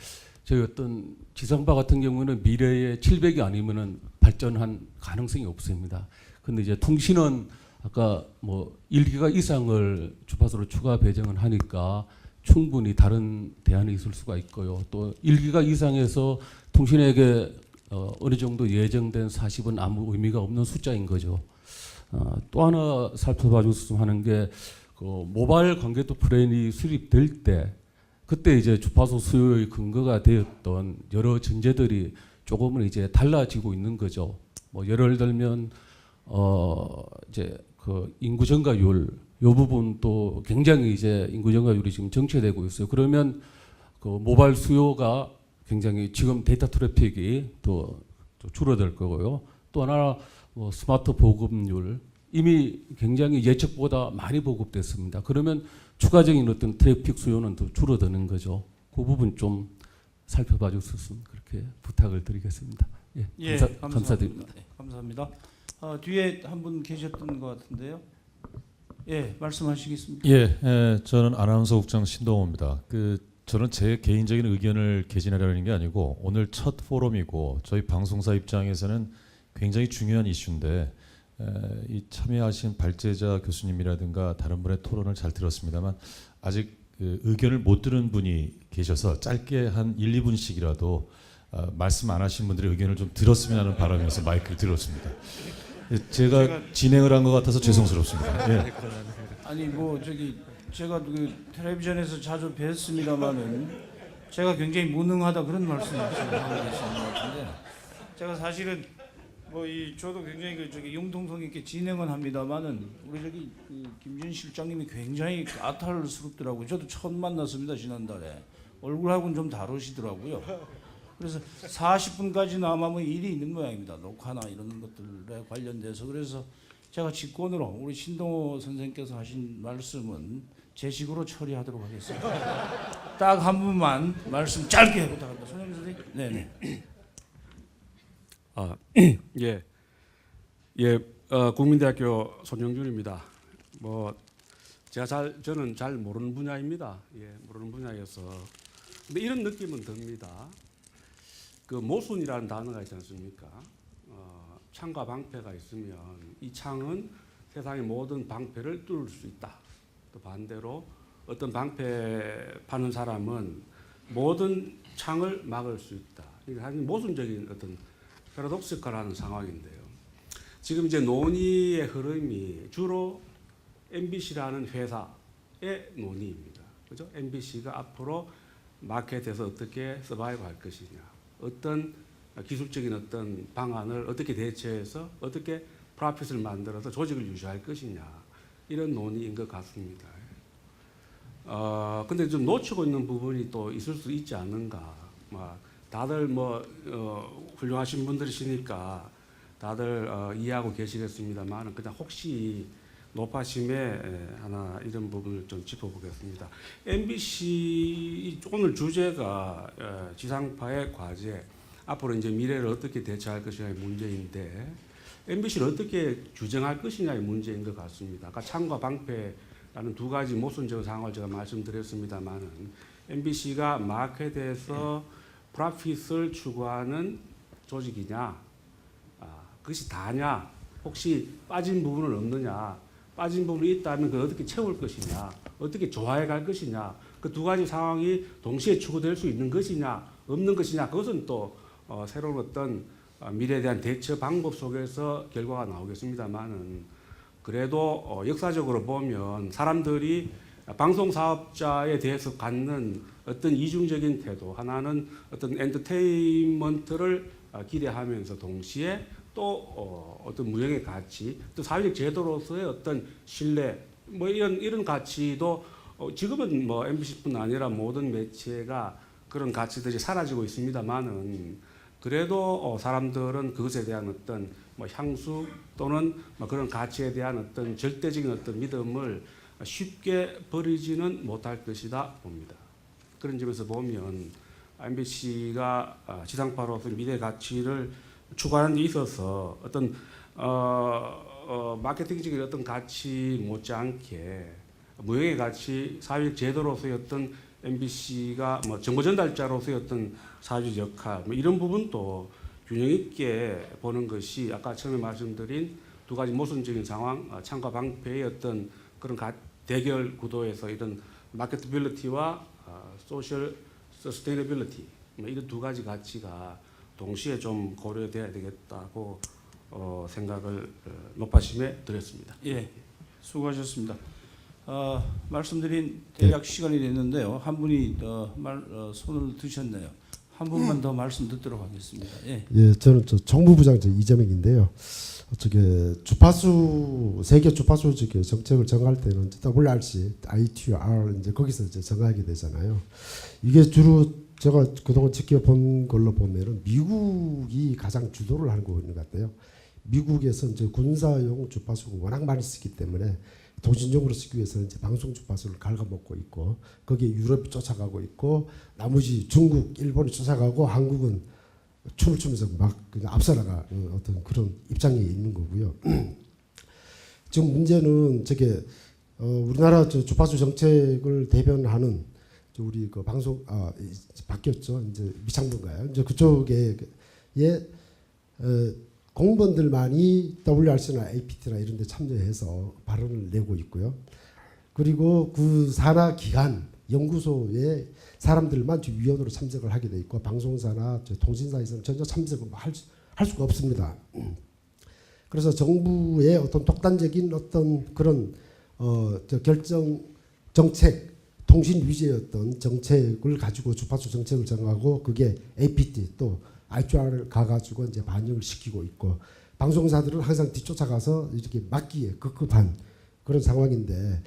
저희 어떤 지상파 같은 경우는 미래에 700이 아니면은 발전한 가능성이 없습니다. 근데 이제 통신은 아까 뭐 1기가 이상을 주파수로 추가 배정을 하니까 충분히 다른 대안이 있을 수가 있고요. 또 1기가 이상에서 통신에게 어느 정도 예정된 40은 아무 의미가 없는 숫자인 거죠. 또 하나 살펴봐 줬으면 하는 게 그 모바일 관계도 플랜이 수립될 때 그때 이제 주파수 수요의 근거가 되었던 여러 전제들이 조금은 이제 달라지고 있는 거죠. 뭐 예를 들면 이제 그 인구 증가율 요 부분도 굉장히 이제 인구 증가율이 지금 정체되고 있어요. 그러면 그 모바일 수요가 굉장히 지금 데이터 트래픽이 또 줄어들 거고요. 또 하나 뭐 스마트 보급률 이미 굉장히 예측보다 많이 보급됐습니다. 그러면 추가적인 어떤 트래픽 수요는 더 줄어드는 거죠. 그 부분 좀 살펴봐 주셨으면 그렇게 부탁을 드리겠습니다. 예, 감사드립니다. 네, 감사합니다. 뒤에 한 분 계셨던 것 같은데요. 예, 말씀하시겠습니까? 저는 아나운서국장 신동호입니다. 저는 제 개인적인 의견을 개진하려는 게 아니고 오늘 첫 포럼이고 저희 방송사 입장에서는 굉장히 중요한 이슈인데 이 참여하신 발제자 교수님이라든가 다른 분의 토론을 잘 들었습니다만 아직 의견을 못 들은 분이 계셔서 짧게 한 1, 2분씩이라도 말씀 안 하신 분들의 의견을 좀 들었으면 하는 바람에서 마이크를 들었습니다. 제가 진행을 한 것 같아서 죄송스럽습니다. 아니 뭐 제가 그 텔레비전에서 자주 뵀습니다만은 제가 굉장히 무능하다 그런 말씀을 하고 계시는 것 같은데 제가 사실은 뭐 저도 굉장히 융통성 있게 진행은 합니다만은 우리 김준 실장님이 굉장히 까탈스럽더라고요. 저도 처음 만났습니다 지난달에 얼굴하고는 좀 다르시더라고요. 그래서 40분까지 남으면 일이 있는 모양입니다. 녹화나 이런 것들에 관련돼서 그래서 제가 직권으로 우리 신동호 선생님께서 하신 말씀은 제 식으로 처리하도록 하겠습니다. 딱 한 분만 말씀 짧게 부탁합니다. 손영민 선생님. 네네. 국민대학교 손영준입니다. 저는 잘 모르는 분야입니다. 모르는 분야여서. 근데 이런 느낌은 듭니다. 그 모순이라는 단어가 있지 않습니까? 창과 방패가 있으면 이 창은 세상의 모든 방패를 뚫을 수 있다. 또 반대로 어떤 방패 파는 사람은 모든 창을 막을 수 있다. 이게 아주 모순적인 어떤 패러독시컬한 상황인데요. 지금 이제 논의의 흐름이 주로 MBC라는 회사의 논의입니다. 그죠? MBC가 앞으로 마켓에서 어떻게 서바이브 할 것이냐, 어떤 기술적인 어떤 방안을 어떻게 대처해서 어떻게 프로핏을 만들어서 조직을 유지할 것이냐, 이런 논의인 것 같습니다. 근데 좀 놓치고 있는 부분이 또 있을 수 있지 않는가. 다들 훌륭하신 분들이시니까 다들 이해하고 계시겠습니다만, 그냥 혹시 노파심에 하나 이런 부분을 좀 짚어보겠습니다. MBC 오늘 주제가 지상파의 과제, 앞으로 이제 미래를 어떻게 대처할 것이냐의 문제인데, MBC를 어떻게 규정할 것이냐의 문제인 것 같습니다. 아까 창과 방패라는 두 가지 모순적 상황을 제가 말씀드렸습니다만은, MBC가 마켓에서 프로핏을 추구하는 조직이냐, 그것이 다냐, 혹시 빠진 부분은 없느냐, 빠진 부분이 있다면 그걸 어떻게 채울 것이냐, 어떻게 조화해 갈 것이냐, 그 두 가지 상황이 동시에 추구될 수 있는 것이냐, 없는 것이냐, 그것은 또 새로운 어떤 미래에 대한 대처 방법 속에서 결과가 나오겠습니다만은, 그래도 역사적으로 보면 사람들이 방송 사업자에 대해서 갖는 어떤 이중적인 태도, 하나는 어떤 엔터테인먼트를 기대하면서 동시에 또 어떤 무형의 가치, 또 사회적 제도로서의 어떤 신뢰, 이런 가치도 지금은 MBC뿐 아니라 모든 매체가 그런 가치들이 사라지고 있습니다만은, 그래도 사람들은 그것에 대한 어떤 향수 또는 그런 가치에 대한 어떤 절대적인 어떤 믿음을 쉽게 버리지는 못할 것이다 봅니다. 그런 점에서 보면 MBC가 지상파로서 미래 가치를 추구하는 데 있어서 어떤 마케팅적인 어떤 가치 못지않게 무형의 가치, 사회적 제도로서의 어떤 MBC가 정보 전달자로서의 어떤 사회적 역할, 이런 부분도 균형 있게 보는 것이 아까 처음에 말씀드린 두 가지 모순적인 상황, 창과 방패의 어떤 그런 대결 구도에서 이런 마케터빌리티와 소셜 서스테이너빌리티, 이런 두 가지 가치가 동시에 좀 고려돼야 되겠다고 생각을 높아심에 드렸습니다. 예, 수고하셨습니다. 말씀드린 대략 시간이 됐는데요. 한 분이 손을 드셨네요. 한 분만 더 말씀 듣도록 하겠습니다. 예. 예, 저는 정무부장 이재명인데요. 주파수 세계 주파수 정책을 정할 때는 WRC, ITR 이제 거기서 이제 정하게 되잖아요. 이게 주로 제가 그동안 지켜본 걸로 보면은 미국이 가장 주도를 하는 것 같아요. 미국에서 이제 군사용 주파수가 워낙 많이 쓰기 때문에 통신용으로 쓰기 위해서는 이제 방송 주파수를 갉아먹고 있고, 거기에 유럽이 쫓아가고 있고, 나머지 중국, 일본이 쫓아가고, 한국은 춤을 추면서 막 그냥 앞서나가는 어떤 그런 입장에 있는 거고요. 지금 문제는 우리나라 주파수 정책을 대변하는 우리 그 방송 바뀌었죠. 이제 미창부인가요? 이제 그쪽에 공무원들만이 WRC나 APT나 이런 데 참여해서 발언을 내고 있고요. 그리고 그 산하 기관 연구소에 사람들만 위원으로 참석을 하게 돼 있고, 방송사나 통신사에서는 전혀 참석을 할 수가 없습니다. 그래서 정부의 어떤 독단적인 어떤 그런 결정 정책, 통신 위주의 어떤 정책을 가지고 주파수 정책을 정하고, 그게 APT 또 ITR을 가가지고 이제 반영을 시키고 있고, 방송사들은 항상 뒤쫓아가서 이렇게 막기에 급급한 그런 상황인데,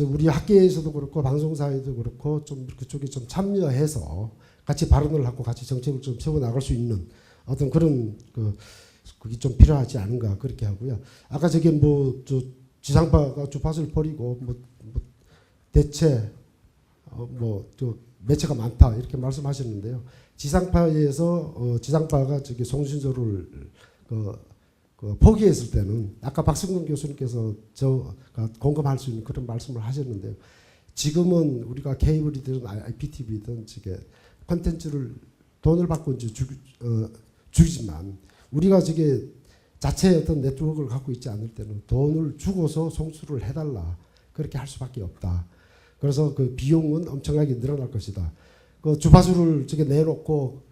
우리 학계에서도 그렇고 방송사에도 그렇고 좀 그쪽에 좀 참여해서 같이 발언을 하고 같이 정책을 좀 세워 나갈 수 있는 어떤 그런 그게 좀 필요하지 않은가 그렇게 하고요. 아까 지상파가 주파수를 버리고 대체 매체가 많다 이렇게 말씀하셨는데요. 지상파에서 지상파가 송신소를 포기했을 때는 아까 박승근 교수님께서 저가 공감할 수 있는 그런 말씀을 하셨는데요. 지금은 우리가 케이블이든 IPTV든 콘텐츠를 돈을 받고 이제 주지만, 우리가 자체의 어떤 네트워크를 갖고 있지 않을 때는 돈을 주고서 송수를 해달라 그렇게 할 수밖에 없다. 그래서 그 비용은 엄청나게 늘어날 것이다. 그 주파수를 내놓고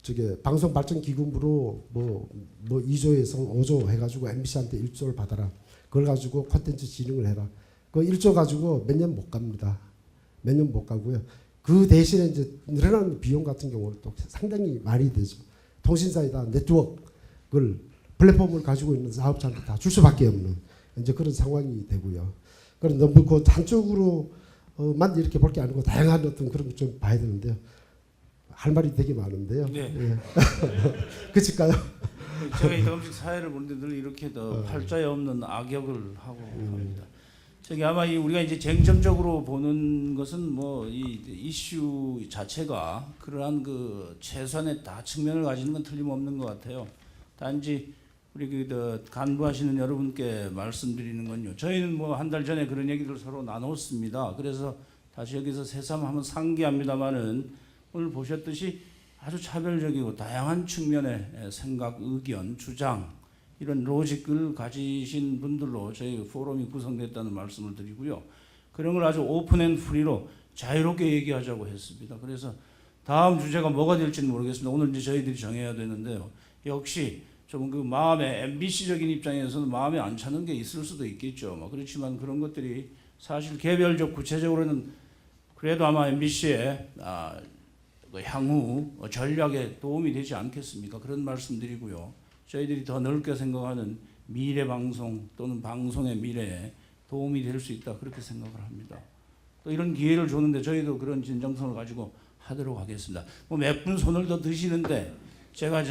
저게 방송발전기금으로 뭐 2조에서 5조 해가지고 MBC한테 1조를 받아라. 그걸 가지고 콘텐츠 진흥을 해라. 그 1조 가지고 몇 년 못 갑니다. 몇 년 못 가고요. 그 대신에 이제 늘어나는 비용 같은 경우는 또 상당히 많이 되죠. 통신사에다 네트워크를 플랫폼을 가지고 있는 사업자한테 다 줄 수밖에 없는 이제 그런 상황이 되고요. 그런 너무 그 한쪽으로만 이렇게 볼 게 아니고 다양한 어떤 그런 거 좀 봐야 되는데요. 할 말이 되게 많은데요. 네. 예. 그칠까요? 제가 이 음식 사회를 보는데 늘 이렇게 더 팔자에 없는 악역을 하고 합니다. 저기 아마 우리가 이제 쟁점적으로 보는 것은 뭐 이 이슈 자체가 그러한 그 최소한의 다 측면을 가지는 건 틀림없는 것 같아요. 단지 우리 그 간부하시는 여러분께 말씀드리는 건요. 저희는 뭐 한 달 전에 그런 얘기를 서로 나눴습니다. 그래서 다시 여기서 새삼 한번 상기합니다만은 오늘 보셨듯이 아주 차별적이고 다양한 측면의 생각, 의견, 주장 이런 로직을 가지신 분들로 저희 포럼이 구성됐다는 말씀을 드리고요. 그런 걸 아주 오픈 앤 프리로 자유롭게 얘기하자고 했습니다. 그래서 다음 주제가 뭐가 될지는 모르겠습니다. 오늘 이제 저희들이 정해야 되는데요. 역시 좀 그 마음에 MBC적인 입장에서는 마음에 안 차는 게 있을 수도 있겠죠. 뭐 그렇지만 그런 것들이 사실 개별적 구체적으로는 그래도 아마 MBC의 향후 전략에 도움이 되지 않겠습니까? 그런 말씀드리고요. 저희들이 더 넓게 생각하는 미래 방송 또는 방송의 미래에 도움이 될 수 있다 그렇게 생각을 합니다. 또 이런 기회를 줬는데 저희도 그런 진정성을 가지고 하도록 하겠습니다. 뭐 몇 분 손을 더 드시는데 제가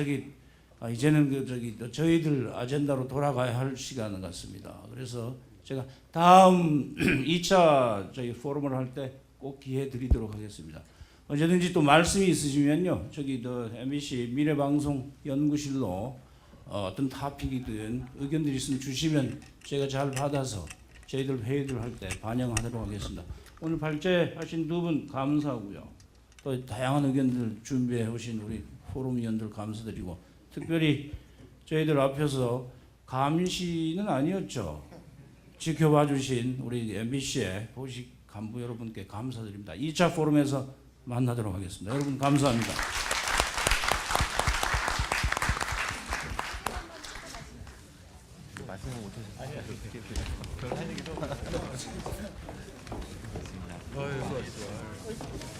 이제는 저희들 아젠다로 돌아가야 할 시간 같습니다. 그래서 제가 다음 2차 저희 포럼을 할 때 꼭 기회 드리도록 하겠습니다. 언제든지 또 말씀이 있으시면요. MBC 미래방송 연구실로 어떤 토픽이든 의견들이 있으면 주시면 제가 잘 받아서 저희들 회의들 할 때 반영하도록 하겠습니다. 오늘 발제하신 두 분 감사하고요. 또 다양한 의견들 준비해 오신 우리 포럼 위원들 감사드리고 특별히 저희들 앞에서 감시는 아니었죠. 지켜봐 주신 우리 MBC의 보직 간부 여러분께 감사드립니다. 2차 포럼에서 만나도록 하겠습니다. 여러분 감사합니다. 말씀을 못하셨어요. 아니요. 별 할 얘기도.